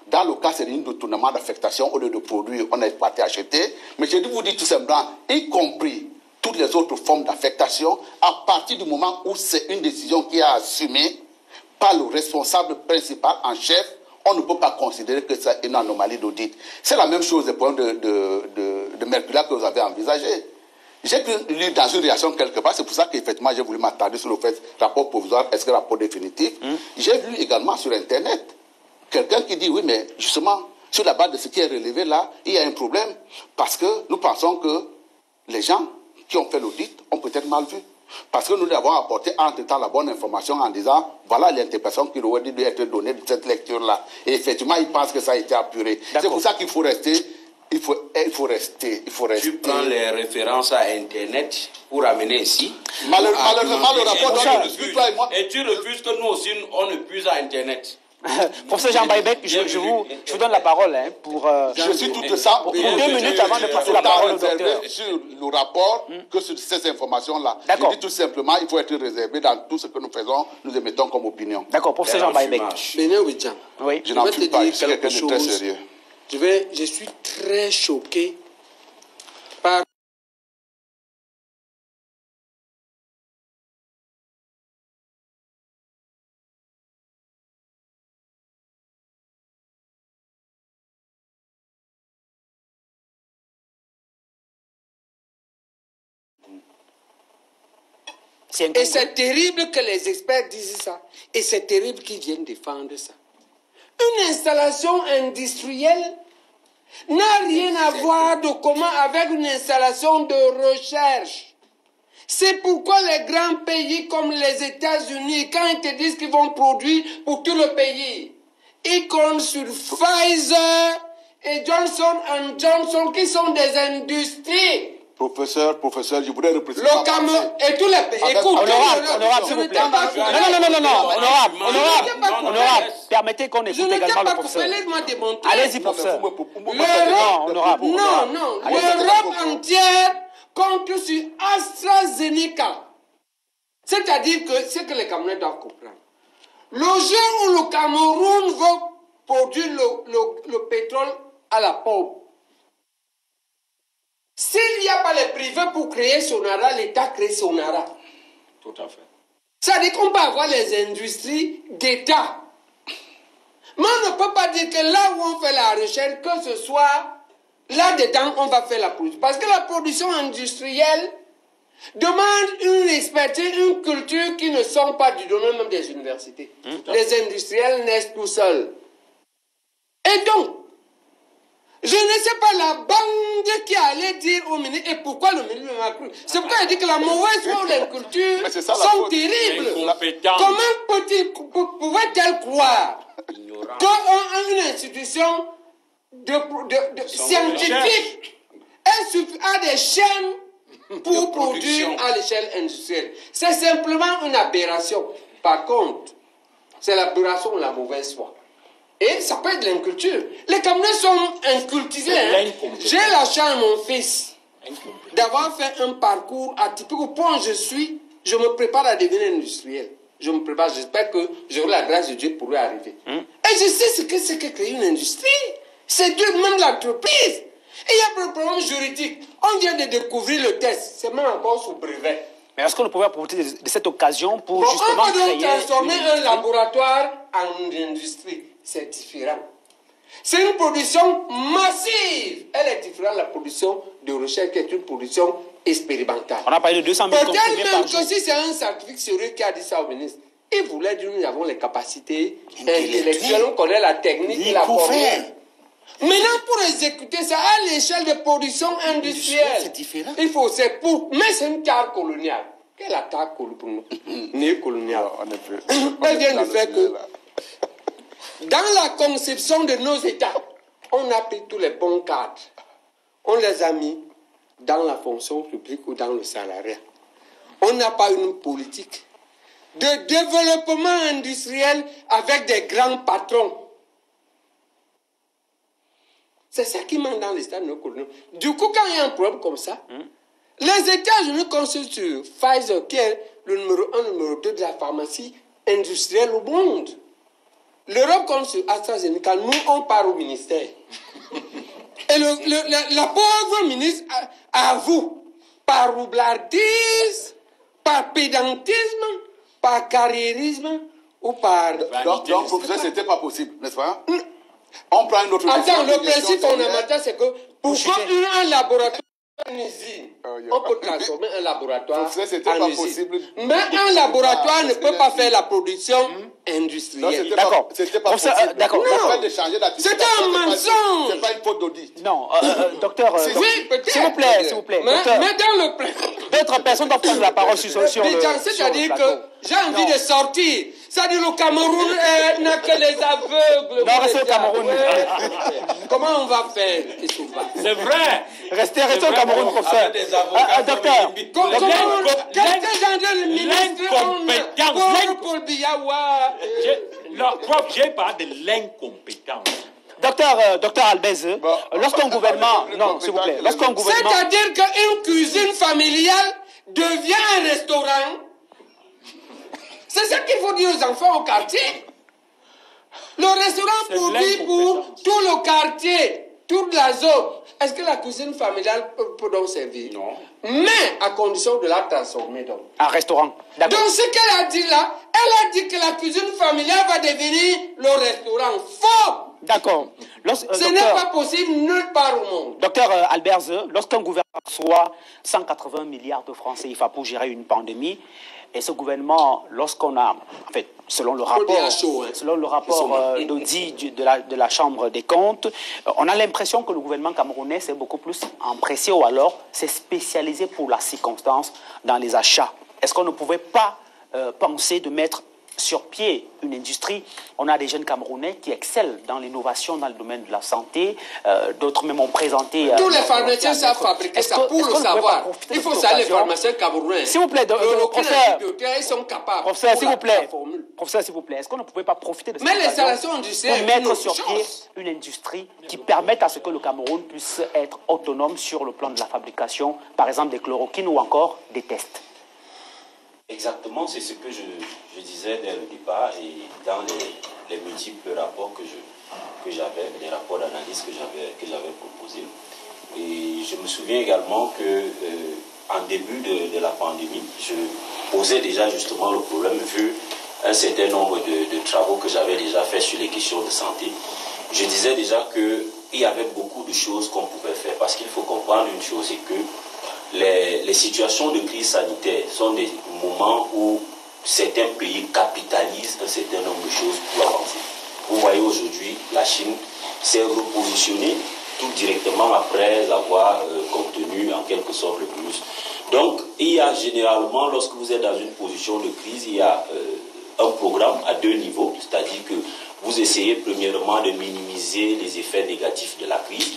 Dans le cas, c'est une détournement d'affectation, au lieu de produire, on est parti acheter. Mais je vous dis tout simplement, y compris toutes les autres formes d'affectation, à partir du moment où c'est une décision qui est assumée par le responsable principal en chef, on ne peut pas considérer que c'est une anomalie d'audit. C'est la même chose des points de mercure que vous avez envisagé. J'ai lu dans une réaction quelque part, c'est pour ça qu'effectivement j'ai voulu m'attarder sur le fait rapport provisoire, est-ce que rapport définitif. J'ai vu également sur Internet quelqu'un qui dit oui, mais justement, sur la base de ce qui est relevé là, il y a un problème, parce que nous pensons que les gens qui ont fait l'audit ont peut-être mal vu. Parce que nous lui avons apporté entre-temps la bonne information en disant, voilà l'interprétation qui aurait dû être donnée de cette lecture-là. Et effectivement, ils pensent que ça a été apuré. C'est pour ça qu'il faut rester. Il faut rester. Tu prends les références à Internet pour amener ici. Malheureusement, le rapport et tu refuses que nous aussi, on ne puise à Internet. Professeur Jean Baïbek, je vous donne la parole pour... je suis tout ça pour 2 minutes avant de passer la parole au docteur. Sur le rapport que sur ces informations-là. Je dis tout simplement, il faut être réservé dans tout ce que nous faisons, nous émettons comme opinion. D'accord, professeur Jean Baïbek. Oui. Je n'en suis pas, je suis quelqu'un de très sérieux. Je suis très choqué par... Et c'est terrible que les experts disent ça. Et c'est terrible qu'ils viennent défendre ça. Une installation industrielle n'a rien à voir de commun avec une installation de recherche. C'est pourquoi les grands pays comme les États-Unis, quand ils te disent qu'ils vont produire pour tout le pays, ils comptent sur Pfizer et Johnson & Johnson qui sont des industries. Professeur, je voudrais représenter... Le Cameroun et tous les pays. Écoute, honorable, s'il vous plaît. Non, honorable, permettez qu'on écoute également le professeur. Allez-y, professeur. L'Europe entière compte sur AstraZeneca. C'est-à-dire que ce que les Camerounais doivent comprendre. Le jour où le Cameroun veut produire le pétrole à la pompe, s'il n'y a pas les privés pour créer Sonara, l'État crée Sonara. Tout à fait. Ça dit qu'on peut avoir les industries d'État. Mais on ne peut pas dire que là où on fait la recherche, que ce soit là-dedans, on va faire la production. Parce que la production industrielle demande une expertise, une culture qui ne sont pas du domaine même des universités. Les industriels naissent tout seuls. Et donc, je ne sais pas la bande qui allait dire au ministre, et pourquoi le ministre m'a cru. C'est pourquoi il dit que la mauvaise foi ou les cultures sont terribles. Comment pouvait-elle croire qu'une institution scientifique a des chaînes pour produire à l'échelle industrielle? C'est simplement une aberration. Par contre, c'est l'aberration ou la mauvaise foi. Et ça peut être de l'inculture. Les Camerounais sont incultisés. J'ai la chance, mon fils, d'avoir fait un parcours atypique au point où je suis Je me prépare à devenir industriel. Je me prépare, j'espère que j'aurai la grâce de Dieu pour y arriver. Et je sais ce que c'est que créer une industrie. C'est Dieu même l'entreprise. Et il y a un problème juridique. On vient de découvrir le test. C'est même encore sous brevet. Mais est-ce qu'on ne pouvait profiter de cette occasion pour Bon, justement on va donc créer transformer un laboratoire en industrie. C'est différent. C'est une production massive. Elle est différente de la production de recherche qui est une production expérimentale. On a parlé de 200 000 comprimés Peut-être par même jour. que si c'est un scientifique sérieux qui a dit ça au ministre, il voulait dire nous avons les capacités intellectuelles, on connaît la technique, la formule. Maintenant, pour exécuter ça à l'échelle de production industrielle, c'est différent. il faut, c'est pour, mais c'est une carte coloniale. Quelle est la carte coloniale? Néocoloniale. Elle vient du fait que, dans la conception de nos États, on a pris tous les bons cadres. On les a mis dans la fonction publique ou dans le salariat. On n'a pas une politique de développement industriel avec des grands patrons. C'est ça qui manque dans les États néocoloniaux. Du coup, quand il y a un problème comme ça, les États-Unis consultent sur Pfizer, qui est le numéro 1, le numéro 2 de la pharmacie industrielle au monde. L'Europe compte sur AstraZeneca, nous on part au ministère. Et la pauvre ministre avoue, par roublardise, par pédantisme, par carriérisme ou par... Donc professeur, c'était pas possible, n'est-ce pas? On prend une autre Attends, décision, le principe fondamental, c'est que pour un laboratoire, une usine, on peut transformer un laboratoire en usine. Mais un laboratoire ne peut pas faire la production industrielle. D'accord. C'était pas possible. D'accord. C'est un mensonge. C'est pas une faute d'audit. Non, docteur, oui, peut-être. s'il vous plaît. Mais Docteur, dans le plan... d'autres personnes doivent prendre la parole sur le C'est-à-dire que j'ai envie de sortir. C'est-à-dire le Cameroun n'a que les aveugles. Non, restez au Cameroun. Comment on va faire? C'est vrai. Restez au Cameroun, professeur. Docteur, Paul Biyawa. Prof, j'ai parlé de l'incompétence. Docteur Albèze, lorsqu'un gouvernement... Non, s'il vous plaît. Lorsqu'un gouvernement... C'est-à-dire qu'une cuisine familiale devient un restaurant. C'est ça qu'il faut dire aux enfants au quartier. Le restaurant produit pour tout le quartier, toute la zone. Est-ce que la cuisine familiale peut donc servir? Non. Mais à condition de la transformer donc. Un restaurant. Donc ce qu'elle a dit là, elle a dit que la cuisine familiale va devenir le restaurant. Faux! D'accord. Ce n'est pas possible nulle part au monde. Docteur Albèze, lorsqu'un gouvernement reçoit 180 milliards de francs CFA pour gérer une pandémie, et ce gouvernement, lorsqu'on a, en fait, selon le rapport d'audit de la Chambre des comptes, on a l'impression que le gouvernement camerounais s'est beaucoup plus empressé ou alors s'est spécialisé pour la circonstance dans les achats. Est-ce qu'on ne pouvait pas penser de mettre sur pied une industrie? On a des jeunes Camerounais qui excellent dans l'innovation dans le domaine de la santé. D'autres même ont présenté... Tous les pharmaciens savent fabriquer ça pour le savoir. Il faut savoir les pharmaciens camerounais. S'il vous plaît, professeur. Ils sont capables. Professeur, s'il vous plaît. Professeur, s'il vous plaît. Est-ce qu'on ne pouvait pas profiter de cette occasion pour mettre sur pied une industrie qui permette à ce que le Cameroun puisse être autonome sur le plan de la fabrication, par exemple des chloroquines ou encore des tests? Exactement, c'est ce que je disais dès le départ et dans les multiples rapports que j'avais, les rapports d'analyse que j'avais proposés. Et je me souviens également que en début de la pandémie, je posais déjà justement le problème vu un certain nombre de travaux que j'avais déjà fait sur les questions de santé. Je disais déjà qu'il y avait beaucoup de choses qu'on pouvait faire parce qu'il faut comprendre une chose, c'est que les situations de crise sanitaire sont des moments où certains pays capitalisent un certain nombre de choses pour avancer. Vous voyez aujourd'hui, la Chine s'est repositionnée tout directement après avoir contenu en quelque sorte le virus. Donc, il y a généralement, lorsque vous êtes dans une position de crise, il y a un programme à deux niveaux, c'est-à-dire que vous essayez premièrement de minimiser les effets négatifs de la crise,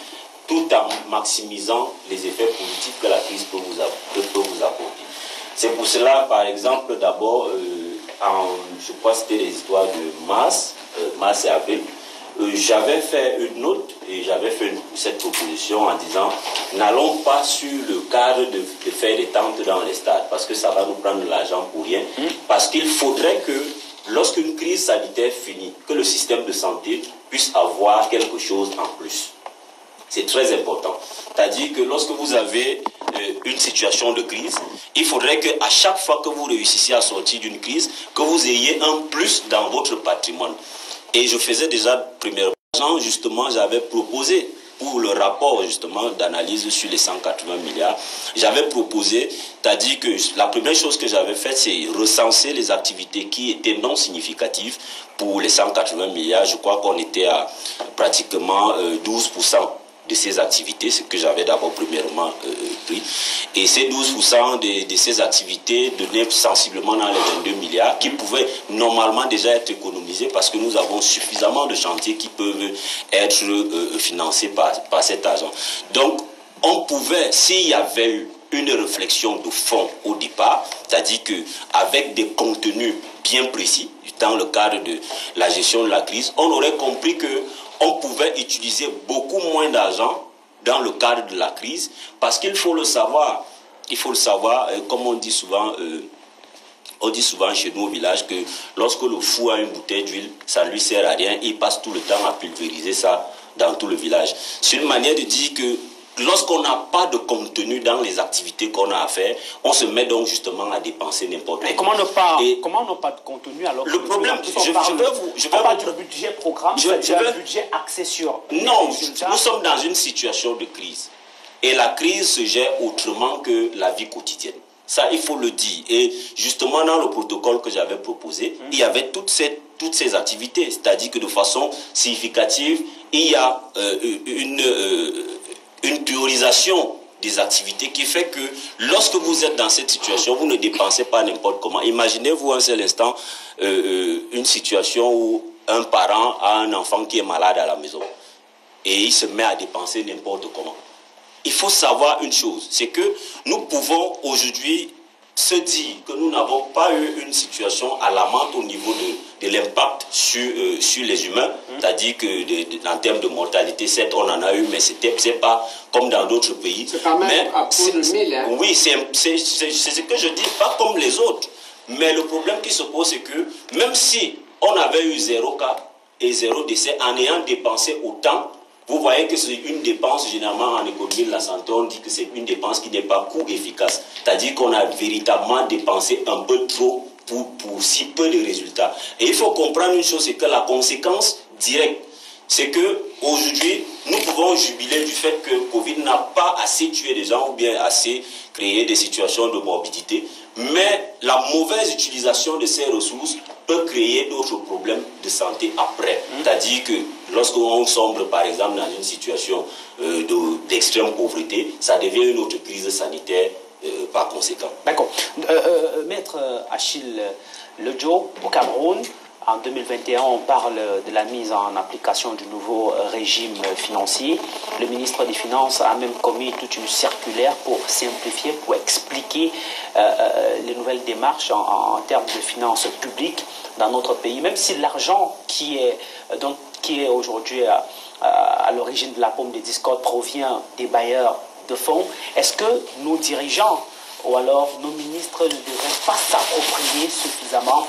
tout en maximisant les effets positifs que la crise peut vous apporter. C'est pour cela, par exemple, d'abord, je crois que c'était les histoires de Mars et Avril, j'avais fait une note et j'avais fait cette proposition en disant n'allons pas sur le cadre de faire des tentes dans les stades parce que ça va nous prendre de l'argent pour rien. Parce qu'il faudrait que lorsqu'une crise sanitaire finit, que le système de santé puisse avoir quelque chose en plus. C'est très important. C'est-à-dire que lorsque vous avez une situation de crise, il faudrait qu'à chaque fois que vous réussissiez à sortir d'une crise, que vous ayez un plus dans votre patrimoine. Et je faisais déjà premièrement, justement, j'avais proposé pour le rapport justement d'analyse sur les 180 milliards, j'avais proposé, c'est-à-dire que la première chose que j'avais faite, c'est recenser les activités qui étaient non significatives pour les 180 milliards. Je crois qu'on était à pratiquement 12% de ces activités, ce que j'avais d'abord premièrement pris. Et ces 12% de ces activités donnaient sensiblement dans les 22 milliards qui pouvaient normalement déjà être économisés parce que nous avons suffisamment de chantiers qui peuvent être financés par cet argent. Donc, on pouvait, s'il y avait eu une réflexion de fond au départ, c'est-à-dire qu'avec des contenus bien précis, dans le cadre de la gestion de la crise, on aurait compris que on pouvait utiliser beaucoup moins d'argent dans le cadre de la crise, parce qu'il faut le savoir, comme on dit souvent chez nous au village que lorsque le fou a une bouteille d'huile, ça ne lui sert à rien, il passe tout le temps à pulvériser ça dans tout le village. C'est une manière de dire que lorsqu'on n'a pas de contenu dans les activités qu'on a à faire, on se met donc justement à dépenser n'importe quoi. Mais comment ne pas de contenu alors que le problème, je parle du budget programme, c'est un budget axé sur... Non, nous sommes dans une situation de crise. Et la crise se gère autrement que la vie quotidienne. Ça, il faut le dire. Et justement, dans le protocole que j'avais proposé, il y avait toutes ces activités. C'est-à-dire que de façon significative, il y a une priorisation des activités qui fait que lorsque vous êtes dans cette situation, vous ne dépensez pas n'importe comment. Imaginez-vous un seul instant une situation où un parent a un enfant qui est malade à la maison et il se met à dépenser n'importe comment. Il faut savoir une chose, c'est que nous pouvons aujourd'hui se dire que nous n'avons pas eu une situation alarmante au niveau de l'impact sur les humains, c'est-à-dire que en termes de mortalité, certes on en a eu, mais c'est pas comme dans d'autres pays. C'est quand même à plus de 1000. Hein. Oui, c'est ce que je dis, pas comme les autres. Mais le problème qui se pose, c'est que même si on avait eu 0 cas et 0 décès en ayant dépensé autant, vous voyez que c'est une dépense, généralement en économie de la santé, on dit que c'est une dépense qui n'est pas coût efficace. C'est-à-dire qu'on a véritablement dépensé un peu trop pour si peu de résultats. Et il faut comprendre une chose, c'est que la conséquence directe, c'est que aujourd'hui, nous pouvons jubiler du fait que Covid n'a pas assez tué des gens ou bien assez créé des situations de morbidité. Mais la mauvaise utilisation de ces ressources peut créer d'autres problèmes de santé après. C'est-à-dire que lorsqu'on sombre, par exemple, dans une situation d'extrême pauvreté, ça devient une autre crise sanitaire par conséquent. D'accord. Maître Achille Ledjo, au Cameroun, en 2021, on parle de la mise en application du nouveau régime financier. Le ministre des Finances a même commis toute une circulaire pour simplifier, pour expliquer les nouvelles démarches en termes de finances publiques dans notre pays. Même si l'argent qui est aujourd'hui à l'origine de la pomme des discordes provient des bailleurs de fonds, est-ce que nos dirigeants ou alors nos ministres ne devraient pas s'approprier suffisamment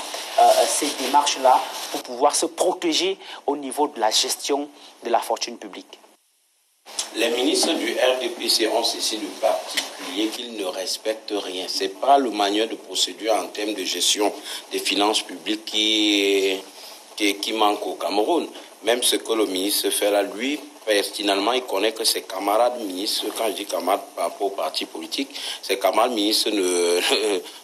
ces démarches-là pour pouvoir se protéger au niveau de la gestion de la fortune publique? Les ministres du RDPC ont ceci de particulier qu'ils ne respectent rien. Ce n'est pas le manuel de procédure en termes de gestion des finances publiques qui manque au Cameroun. Même ce que le ministre fait là, lui, pertinemment, il connaît que ses camarades ministres, quand je dis camarades par rapport au parti politique, ses camarades ministres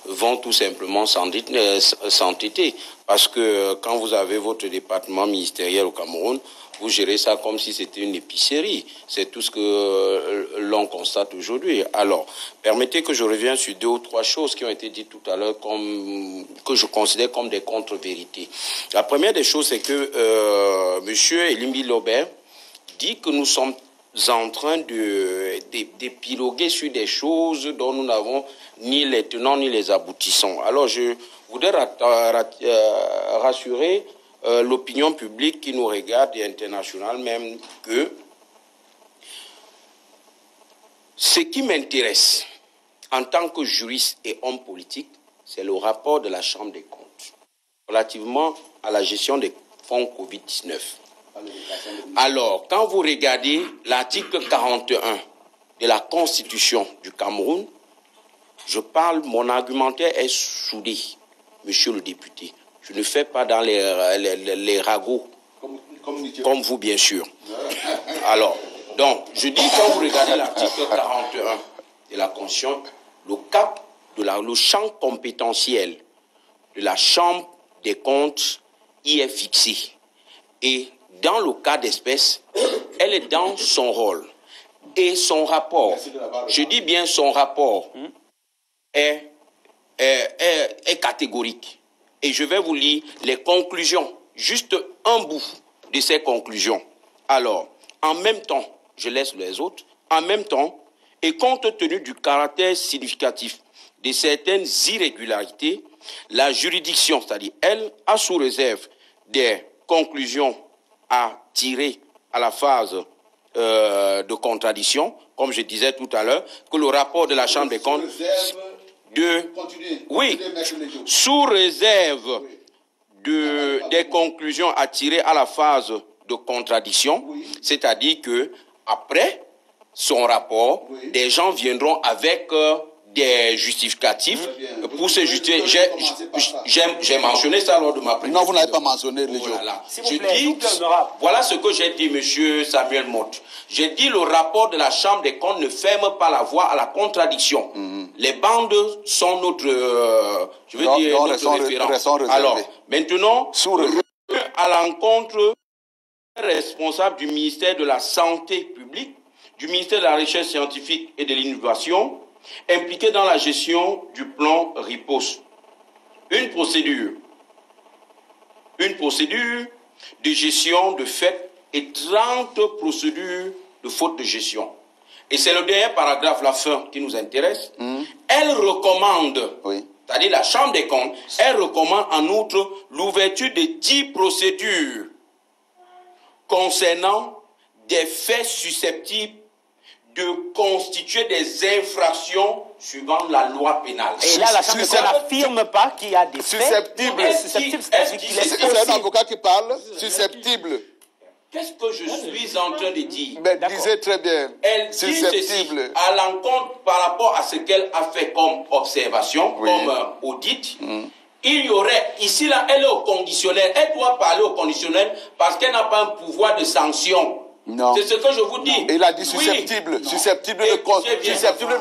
vont tout simplement s'entêter. Parce que quand vous avez votre département ministériel au Cameroun, vous gérez ça comme si c'était une épicerie. C'est tout ce que l'on constate aujourd'hui. Alors, permettez que je revienne sur 2 ou 3 choses qui ont été dites tout à l'heure que je considère comme des contre-vérités. La première des choses, c'est que M. Elimbi Lobert dit que nous sommes en train d'épiloguer sur des choses dont nous n'avons ni les tenants ni les aboutissants. Alors, je voudrais rassurer l'opinion publique qui nous regarde et internationale même que ce qui m'intéresse en tant que juriste et homme politique, c'est le rapport de la Chambre des comptes relativement à la gestion des fonds Covid-19. Alors, quand vous regardez l'article 41 de la Constitution du Cameroun, mon argumentaire est soudé, monsieur le député. Je ne fais pas dans les ragots, comme vous, bien sûr. Alors, donc, je dis, quand vous regardez l'article 41 de la Constitution, le champ compétentiel de la Chambre des comptes y est fixé. Et dans le cas d'espèce, elle est dans son rôle. Et son rapport, je dis bien son rapport, est catégorique. Et je vais vous lire les conclusions, juste un bout de ces conclusions. Alors, en même temps, je laisse les autres, en même temps, et compte tenu du caractère significatif de certaines irrégularités, la juridiction, c'est-à-dire elle, a sous réserve des conclusions à tirer à la phase de contradiction, comme je disais tout à l'heure, que le rapport de la Chambre des comptes sous réserve des conclusions à tirer à la phase de contradiction, c'est-à-dire que après son rapport, des gens viendront avec des justificatifs pour se justifier. J'ai mentionné ça lors de ma présentation. Non, vous n'avez pas mentionné les jours. Voilà ce que j'ai dit, monsieur Samuel Motte. J'ai dit le rapport de la Chambre des comptes ne ferme pas la voie à la contradiction. Les bandes sont notre, référent. Alors, maintenant, à l'encontre responsable du ministère de la Santé publique, du ministère de la Recherche scientifique et de l'innovation, impliqué dans la gestion du plan riposte. Une procédure de gestion de fait et 30 procédures de faute de gestion. Et c'est le dernier paragraphe, la fin, qui nous intéresse. Elle recommande, c'est-à-dire la Chambre des comptes, elle recommande en outre l'ouverture de 10 procédures concernant des faits susceptibles de constituer des infractions suivant la loi pénale. Et là, la Chambre des comptes n'affirme pas qu'il y a des faits susceptibles. C'est un avocat qui parle, susceptible. Qu'est-ce que je suis en train de dire? Mais disait très bien. Elle dit ceci à l'encontre par rapport à ce qu'elle a fait comme observation, comme audit. Il y aurait, ici là, elle est au conditionnel. Elle doit parler au conditionnel parce qu'elle n'a pas un pouvoir de sanction. Non. C'est ce que je vous dis. Il a dit susceptible, susceptible de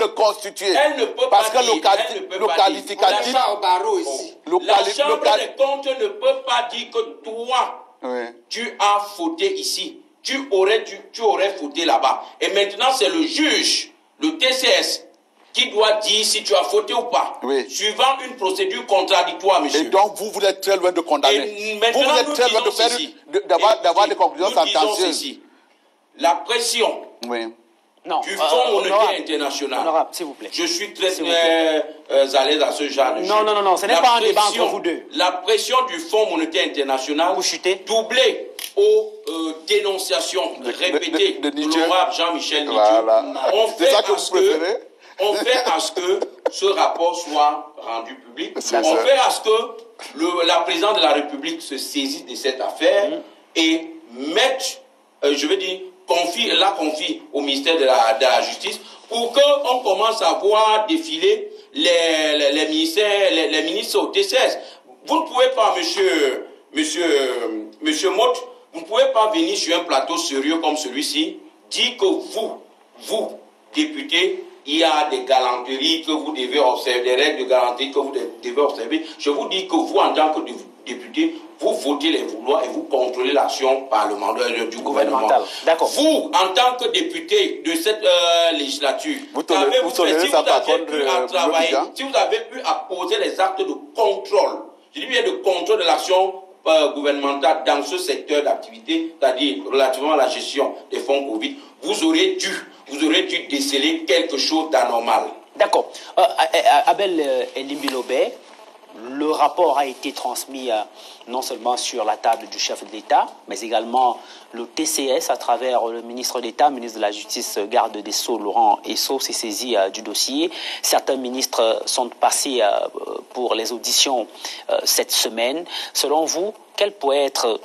constituer. Elle ne peut parce pas que le qualificatif. La Chambre des comptes ne peut pas dire que toi, tu as fauté ici. Tu aurais fauté là-bas. Et maintenant, c'est le juge, le TCS, qui doit dire si tu as fauté ou pas. Suivant une procédure contradictoire, monsieur. Et donc, vous êtes très loin de condamner. Vous êtes très loin de faire, d'avoir des conclusions sentencieuses. La pression du Fonds monétaire international. Honorable, s'il vous plaît. Je suis très à l'aise à ce genre de choses. Non, ce n'est pas un débat entre vous deux. La pression du Fonds monétaire international, doublée aux dénonciations répétées de l'honorable Jean-Michel Nidjo, on fait à ce que ce rapport soit rendu public. On fait à ce que la présidente de la République se saisisse de cette affaire et mette, confie au ministère de la Justice pour qu'on commence à voir défiler les ministres au TCS. Vous ne pouvez pas, monsieur Motte, vous ne pouvez pas venir sur un plateau sérieux comme celui-ci, dire que vous, députés, il y a des galanteries que vous devez observer, des règles de garantie que vous devez observer. Je vous dis que vous, en tant que député, vous votez les lois et vous contrôlez l'action parlementaire du gouvernement. Vous, en tant que député de cette législature, si vous avez pu apposer les actes de contrôle, je dis bien de contrôle de l'action gouvernementale dans ce secteur d'activité, c'est-à-dire relativement à la gestion des fonds Covid, vous aurez dû déceler quelque chose d'anormal. D'accord. Abel Elimbilobé, le rapport a été transmis non seulement sur la table du chef de l'État, mais également le TCS à travers le ministre d'État, ministre de la Justice, garde des Sceaux, Laurent Esso, s'est saisi du dossier. Certains ministres sont passés pour les auditions cette semaine. Selon vous, quel pourrait être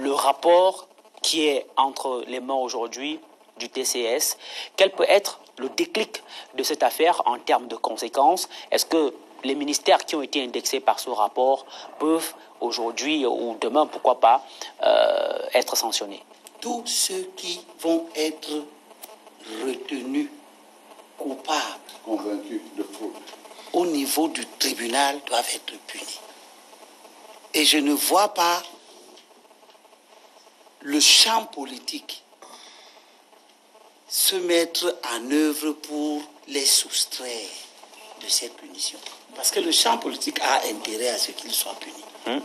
le rapport qui est entre les mains aujourd'hui du TCS? Quel peut être le déclic de cette affaire en termes de conséquences? Est-ce que les ministères qui ont été indexés par ce rapport peuvent aujourd'hui ou demain, pourquoi pas, être sanctionnés? Tous ceux qui vont être retenus coupables, convaincus de fraude, au niveau du tribunal doivent être punis. Et je ne vois pas le champ politique se mettre en œuvre pour les soustraire de cette punition. Parce que le champ politique a intérêt à ce qu'ils soient punis.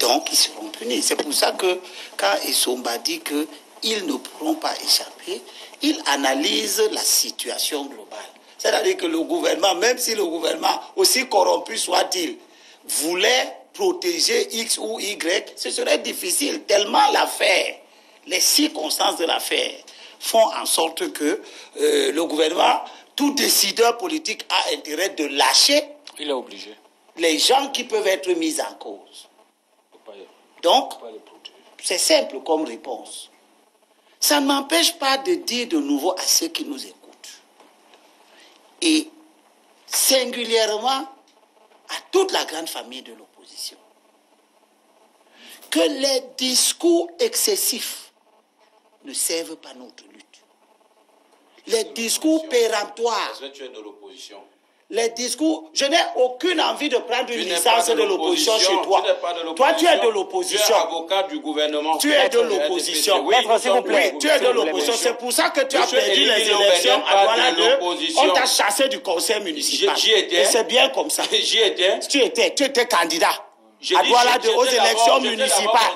Donc, ils seront punis. C'est pour ça que quand Essomba dit qu'ils ne pourront pas échapper, il analyse la situation globale. C'est-à-dire que le gouvernement, même si le gouvernement, aussi corrompu soit-il, voulait protéger X ou Y, ce serait difficile, tellement l'affaire, les circonstances de l'affaire font en sorte que le gouvernement, tout décideur politique a intérêt de lâcher. Il est obligé. Les gens qui peuvent être mis en cause. Donc, c'est simple comme réponse. Ça ne m'empêche pas de dire de nouveau à ceux qui nous écoutent, et singulièrement à toute la grande famille de l'opposition, que les discours excessifs ne servent pas notre lutte. Les discours péremptoires. Est-ce que tu es de l'opposition? Les discours, je n'ai aucune envie de prendre une licence de l'opposition chez toi. Toi, tu es de l'opposition. Tu es avocat du gouvernement. Tu es de l'opposition. Oui, s'il vous plaît. Tu es de l'opposition. C'est pour ça que tu as perdu les élections à Douala 2. On t'a chassé du conseil municipal. J'y étais. Et c'est bien comme ça. J'y étais. Tu étais candidat à Douala 2 aux élections municipales.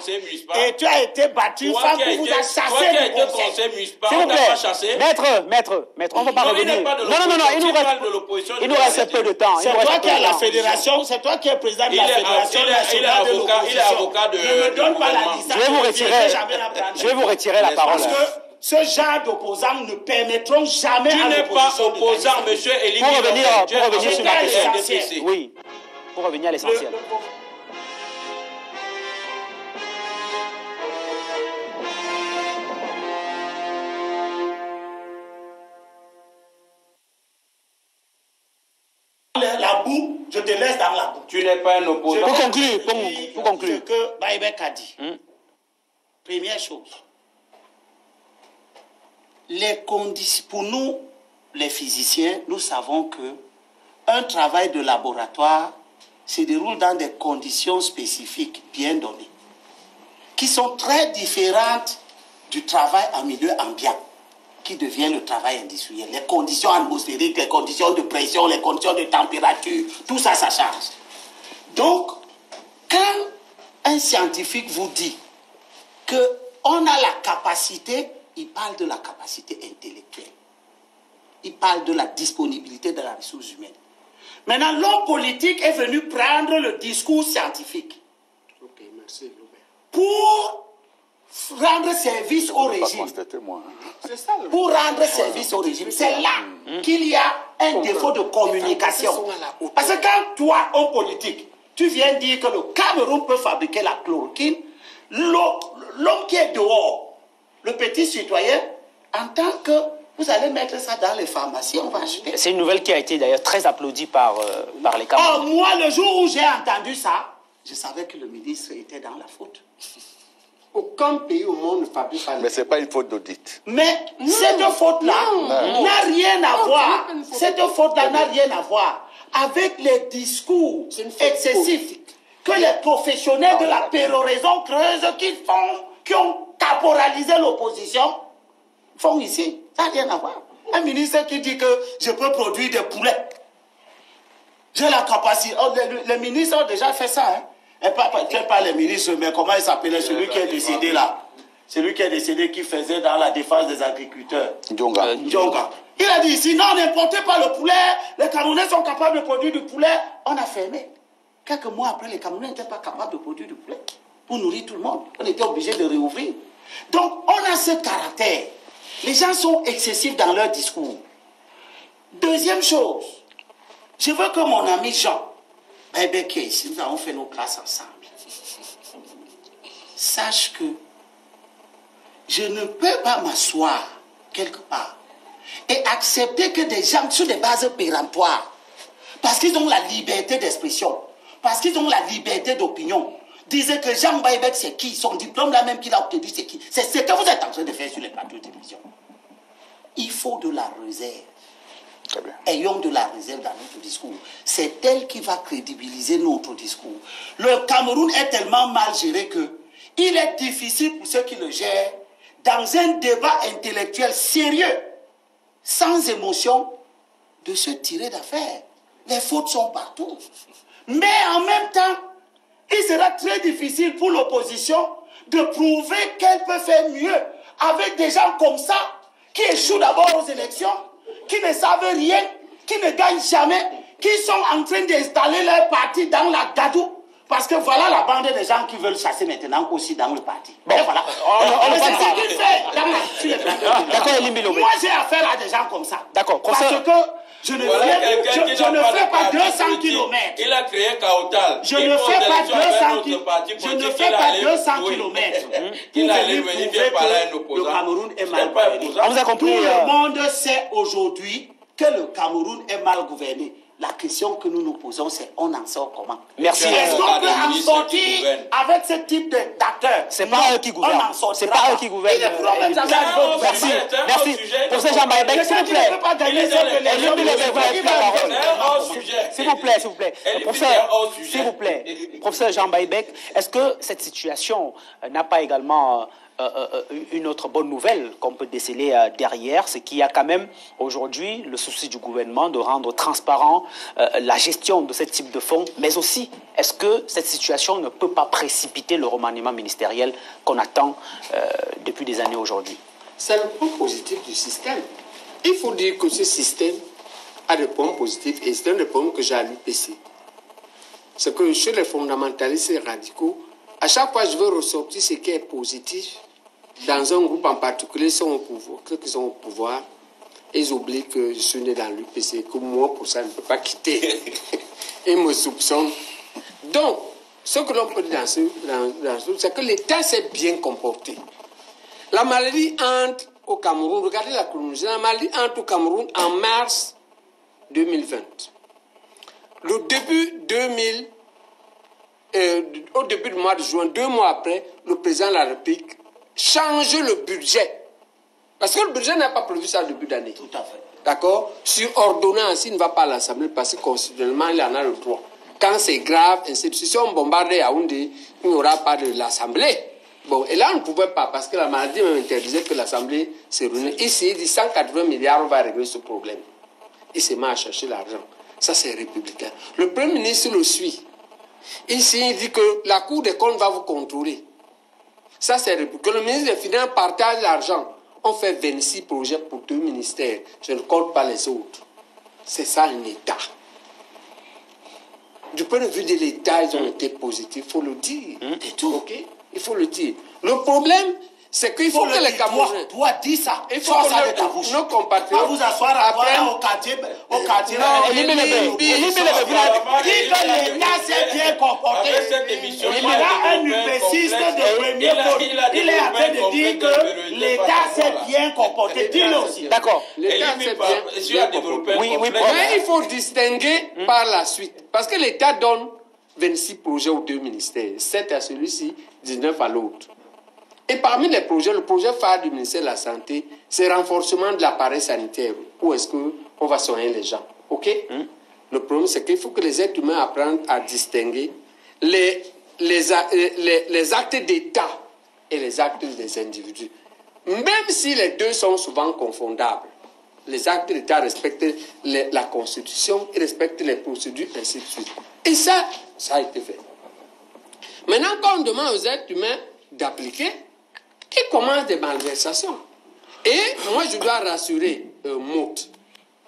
Et tu as été battu. Franck vous a chassé du conseil municipal. S'il vous plaît. Maître, on ne va pas revenir. Non, il nous reste peu de temps. C'est toi qui es la fédération, c'est toi qui es président de la fédération nationale de l'opposition. Ne me donne pas la licence. Je vais vous retirer la parole. Parce que ce genre d'opposants ne permettront jamais à l'opposition. Tu n'es pas opposant, monsieur Elie. Pour revenir sur la question. Oui, pour revenir à l'essentiel. La boue, je te laisse dans la boue. Tu n'es pas un opposant. Pour conclure. Ce que Baïbek a dit. Première chose. Les conditions, pour nous, les physiciens, nous savons que un travail de laboratoire se déroule dans des conditions spécifiques bien données, qui sont très différentes du travail en milieu ambiant, qui devient le travail industriel. Les conditions atmosphériques, les conditions de pression, les conditions de température, tout ça, ça change. Donc, quand un scientifique vous dit qu'on a la capacité, il parle de la capacité intellectuelle. Il parle de la disponibilité de la ressource humaine. Maintenant, l'homme politique est venu prendre le discours scientifique pour rendre service au régime. Pour rendre service au régime. C'est là qu'il y a un défaut de communication. Parce que quand toi, homme politique, tu viens dire que le Cameroun peut fabriquer la chloroquine, l'homme qui est dehors, le petit citoyen, en tant que vous allez mettre ça dans les pharmacies, on va acheter. C'est une nouvelle qui a été d'ailleurs très applaudie par les Camerounais. Moi, le jour où j'ai entendu ça, je savais que le ministre était dans la faute. Aucun pays au monde ne fabrique pas. Mais ce n'est pas une faute d'audit. Mais cette faute-là n'a rien à voir. Cette faute-là n'a rien à voir avec les discours excessifs que les professionnels de la péroraison creuse qui ont caporalisé l'opposition font ici. Ça n'a rien à voir. Un ministre qui dit que je peux produire des poulets. J'ai la capacité. Oh, les ministres ont déjà fait ça. Hein. Et pas les ministres, mais comment il s'appelait celui qui est décédé là? celui qui est décédé, qui faisait dans la défense des agriculteurs. Djonga. Djonga. Il a dit, sinon n'importez pas le poulet, les Camerounais sont capables de produire du poulet. On a fermé. Quelques mois après, les Camerounais n'étaient pas capables de produire du poulet pour nourrir tout le monde. On était obligé de réouvrir. Donc, on a ce caractère. Les gens sont excessifs dans leur discours. Deuxième chose, je veux que mon ami Jean, qui est ici, nous avons fait nos classes ensemble, sache que je ne peux pas m'asseoir quelque part et accepter que des gens sur des bases péremptoires, parce qu'ils ont la liberté d'expression, parce qu'ils ont la liberté d'opinion, disaient que Jean Baïbek c'est qui, son diplôme là même qu'il a obtenu c'est qui. C'est ce que vous êtes en train de faire sur les plateaux de télévision. Il faut de la réserve. Ayons de la réserve dans notre discours. C'est elle qui va crédibiliser notre discours. Le Cameroun est tellement mal géré que il est difficile pour ceux qui le gèrent, dans un débat intellectuel sérieux, sans émotion, de se tirer d'affaire. Les fautes sont partout. Mais en même temps, il sera très difficile pour l'opposition de prouver qu'elle peut faire mieux avec des gens comme ça, qui échouent d'abord aux élections, qui ne savent rien, qui ne gagnent jamais, qui sont en train d'installer leur parti dans la gadou. Parce que voilà la bande des gens qui veulent chasser maintenant aussi dans le parti. Bon, et voilà. C'est ce qu'il fait. D'accord, moi j'ai affaire à des gens comme ça. D'accord. Parce que je ne fais pas 200 km. Il a créé Kaotal. Je ne fais pas 200 km. Il a venir bien parler à un opposant. Le Cameroun est mal gouverné. On vous a compris. Tout le monde sait aujourd'hui que le Cameroun est mal gouverné. La question que nous nous posons, c'est on en sort comment? Merci. Est-ce qu'on peut en sortir avec ce type d'acteurs? C'est pas eux qui gouvernent. C'est pas eux qui gouvernent. Merci. Merci. Professeur Jean Baïbek, s'il vous plaît. S'il vous plaît, s'il vous plaît. Professeur, s'il vous plaît. Professeur Jean Baïbek, est-ce que cette situation n'a pas également une autre bonne nouvelle qu'on peut déceler derrière, c'est qu'il y a quand même aujourd'hui le souci du gouvernement de rendre transparent la gestion de ce type de fonds, mais aussi, est-ce que cette situation ne peut pas précipiter le remaniement ministériel qu'on attend depuis des années aujourd'hui? C'est le point positif du système. Il faut dire que ce système a des points positifs et c'est un des points que j'ai à l'UPC. C'est que chez les fondamentalistes et radicaux, à chaque fois je veux ressortir ce qui est positif. Dans un groupe en particulier, ceux qui sont au pouvoir, ils oublient que je suis né dans l'UPC, que moi, pour ça, je ne peux pas quitter. Ils me soupçonnent. Donc, ce que l'on peut dire dans ce, c'est que l'État s'est bien comporté. La maladie entre au Cameroun, regardez la chronologie, la maladie entre au Cameroun en mars 2020. Au début du mois de juin, 2 mois après, le président de la République change le budget. Parce que le budget n'a pas prévu ça au début d'année. Tout à fait. D'accord? Sur ordonnance, il ne va pas à l'Assemblée parce que constitutionnellement, il en a le droit. Quand c'est grave, si on bombarde Yaoundé, il n'y aura pas de l'Assemblée. Bon, et là, on ne pouvait pas parce que la maladie même interdisait que l'Assemblée se réunisse. Ici, il dit 180 milliards, on va régler ce problème. Il se met à chercher l'argent. Ça, c'est républicain. Le Premier ministre le suit. Ici, il dit que la Cour des comptes va vous contrôler. Ça, c'est que le ministre des Finances partage l'argent. On fait 26 projets pour 2 ministères. Je ne compte pas les autres. C'est ça un État. Du point de vue de l'État, ils ont été positifs. Il faut le dire. C'est tout. OK? Il faut le dire. Le problème, c'est qu'il faut que les Camerounais... Toi, dis ça. Il faut que nos compatriotes... Pas vous asseoir à voir au quartier. Non, dis que l'État s'est bien comporté. Il y a un UPCiste de premier vol. Il est en train de dire que l'État s'est bien comporté. Dis-le aussi. D'accord. L'État s'est bien comporté. Oui, mais il faut distinguer par la suite. Parce que l'État donne 26 projets aux 2 ministères. 7 à celui-ci, 19 à l'autre. Et parmi les projets, le projet phare du ministère de la Santé, c'est le renforcement de l'appareil sanitaire. Où est-ce qu'on va soigner les gens? OK? Le problème, c'est qu'il faut que les êtres humains apprennent à distinguer les actes d'État et les actes des individus. Même si les deux sont souvent confondables. Les actes d'État respectent la Constitution et respectent les procédures, ainsi de suite. Et ça a été fait. Maintenant, quand on demande aux êtres humains d'appliquer, qui commence des malversations. Et moi, je dois rassurer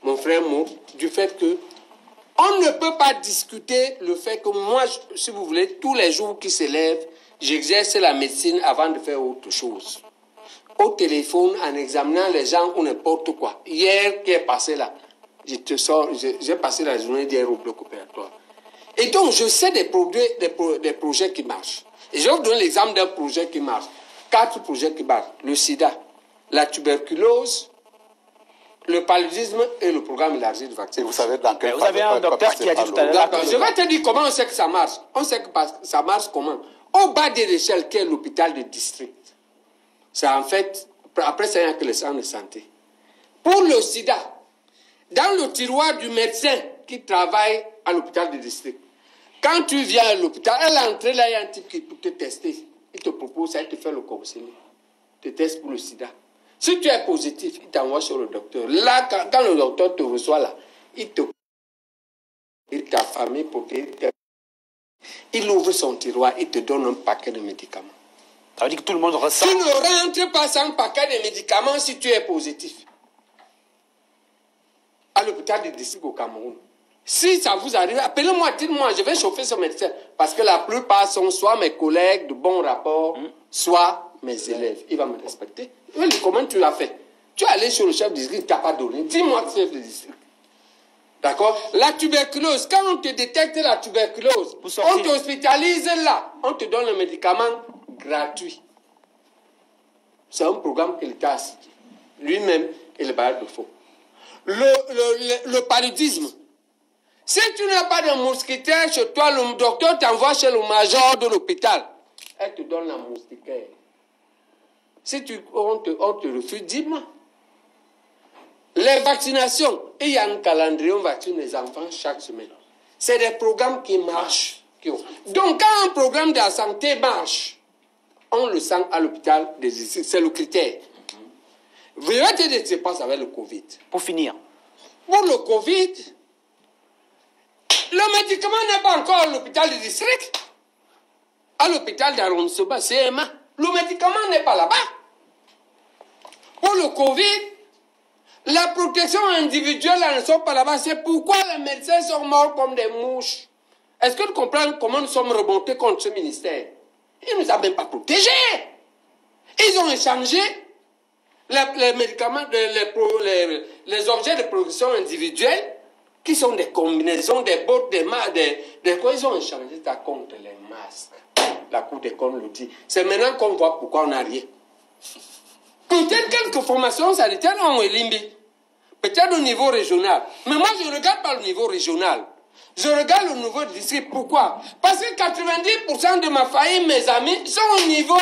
mon frère Maud, du fait que on ne peut pas discuter le fait que moi, si vous voulez, tous les jours qui se lèvent, j'exerce la médecine avant de faire autre chose. Au téléphone, en examinant les gens ou n'importe quoi. Hier, qui est passé là, j'ai passé la journée d'hier au bloc opératoire. Et donc, je sais des projets qui marchent. Et je vais vous donner l'exemple d'un projet qui marche. 4 projets qui marchent. Le sida, la tuberculose, le paludisme et le programme élargi de vaccination. Et vous savez dans quel Vous avez un docteur qui a dit tout à l'heure. D'accord, je vais te dire comment on sait que ça marche. On sait que ça marche comment. Au bas de l'échelle, qui est l'hôpital de district. C'est en fait, après ça, il n'y a que le centre de santé. Pour le sida, dans le tiroir du médecin qui travaille à l'hôpital de district, quand tu viens à l'hôpital, à l'entrée, là, il y a un type qui peut te tester. Il te propose ça, il te fait le conseiller. Il te teste pour le sida. Si tu es positif, il t'envoie sur le docteur. Là, quand le docteur te reçoit là, il ta famille pour il ouvre son tiroir, il te donne un paquet de médicaments. Ça veut dire que tout le monde ressent. Tu ne rentres pas sans paquet de médicaments si tu es positif. À l'hôpital de district au Cameroun. Si ça vous arrive, appelez-moi, dites-moi, je vais chauffer ce médecin. Parce que la plupart sont soit mes collègues de bons rapports, soit mes élèves. Il va me respecter. Il va dire, comment tu l'as fait? Tu es allé sur le chef de district, il ne t'a pas donné. Dis-moi, chef de district. D'accord? La tuberculose, quand on te détecte la tuberculose, on t'hospitalise là, on te donne le médicament gratuit. C'est un programme que l'État a signé. Lui-même et le bailleur de fonds. Le paludisme. Si tu n'as pas de moustiquaire chez toi, le docteur t'envoie chez le major de l'hôpital. Elle te donne la moustiquaire. Si on te refuse, dis-moi. Les vaccinations, il y a un calendrier, on vaccine les enfants chaque semaine. C'est des programmes qui marchent. Donc, quand un programme de la santé marche, on le sent à l'hôpital des districts. C'est le critère. Vous voyez ce qui se passe avec le Covid. Pour finir. Pour le Covid, le médicament n'est pas encore à l'hôpital du district. À l'hôpital d'arrondissement, CMA. Le médicament n'est pas là-bas. Pour le Covid, la protection individuelle ne sont pas là-bas. C'est pourquoi les médecins sont morts comme des mouches. Est-ce que vous comprenez comment nous sommes remontés contre ce ministère? Il ne nous a même pas protégés. Ils ont échangé les médicaments, les objets de protection individuelle, qui sont des combinaisons, des bottes, des masques, des quoi. Ils ont échangé ça contre les masques. La Cour des comptes le dit. C'est maintenant qu'on voit pourquoi on n'a rien. Peut-être quelques formations sanitaires ont éliminé. Peut-être au niveau régional. Mais moi, je ne regarde pas le niveau régional. Je regarde le niveau du district. Pourquoi? Parce que 90% de ma famille, mes amis, sont au niveau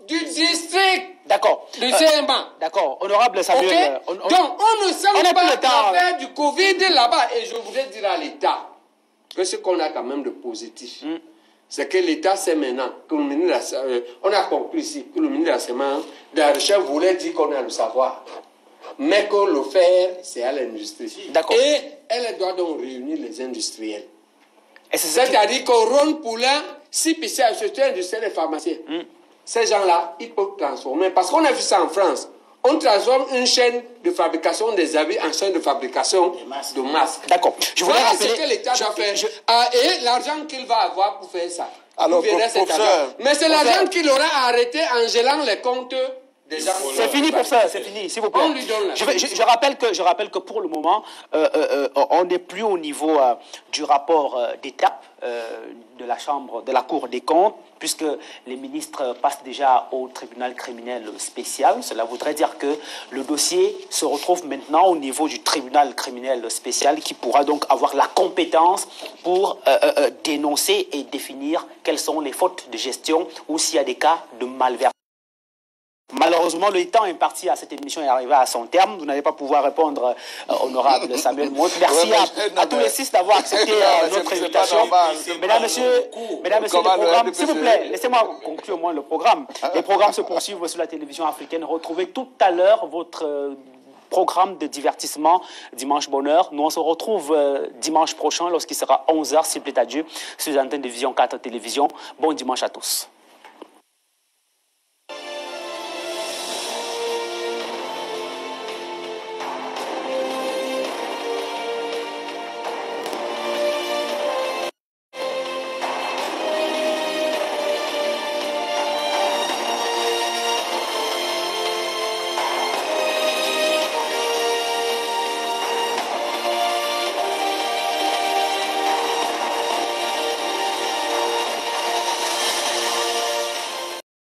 du district. D'accord. Du CMA. D'accord. Honorable Samuel. Okay? Donc, on ne sent pas l'affaire du Covid là-bas. Et je voudrais dire à l'État que ce qu'on a quand même de positif, c'est que l'État sait maintenant que le ministre on a compris ici que le ministre de la Recherche voulait dire qu'on a le savoir. Mais que le faire, c'est à l'industrie. D'accord. Et elle doit donc réunir les industriels. C'est-à-dire qu'au Ron Poulain, si c'est un secteur industriel et pharmacien, ces gens-là, ils peuvent transformer. Parce qu'on a vu ça en France. On transforme une chaîne de fabrication des habits en chaîne de fabrication de masques. D'accord. Je voudrais rappeler ce que l'État doit faire. Et l'argent qu'il va avoir pour faire ça. Alors, mais c'est l'argent qu'il aura arrêté en gelant les comptes. C'est fini pour ça, c'est fini, s'il vous plaît. On lui donne la je rappelle que pour le moment, on n'est plus au niveau du rapport d'étape de la Chambre, de la Cour des comptes, puisque les ministres passent déjà au tribunal criminel spécial. Cela voudrait dire que le dossier se retrouve maintenant au niveau du tribunal criminel spécial qui pourra donc avoir la compétence pour dénoncer et définir quelles sont les fautes de gestion ou s'il y a des cas de malversation. Malheureusement, le temps imparti à cette émission est arrivé à son terme. Vous n'allez pas pouvoir répondre, honorable Samuel Maud. Merci à tous les 6 d'avoir accepté notre invitation. Mesdames, messieurs, le programme, s'il vous plaît, laissez-moi conclure au moins le programme. Les programmes se poursuivent sur la télévision africaine. Retrouvez tout à l'heure votre programme de divertissement Dimanche Bonheur. Nous, on se retrouve dimanche prochain lorsqu'il sera 11h, s'il plaît à Dieu, sur l'antenne de Vision 4 Télévision. Bon dimanche à tous.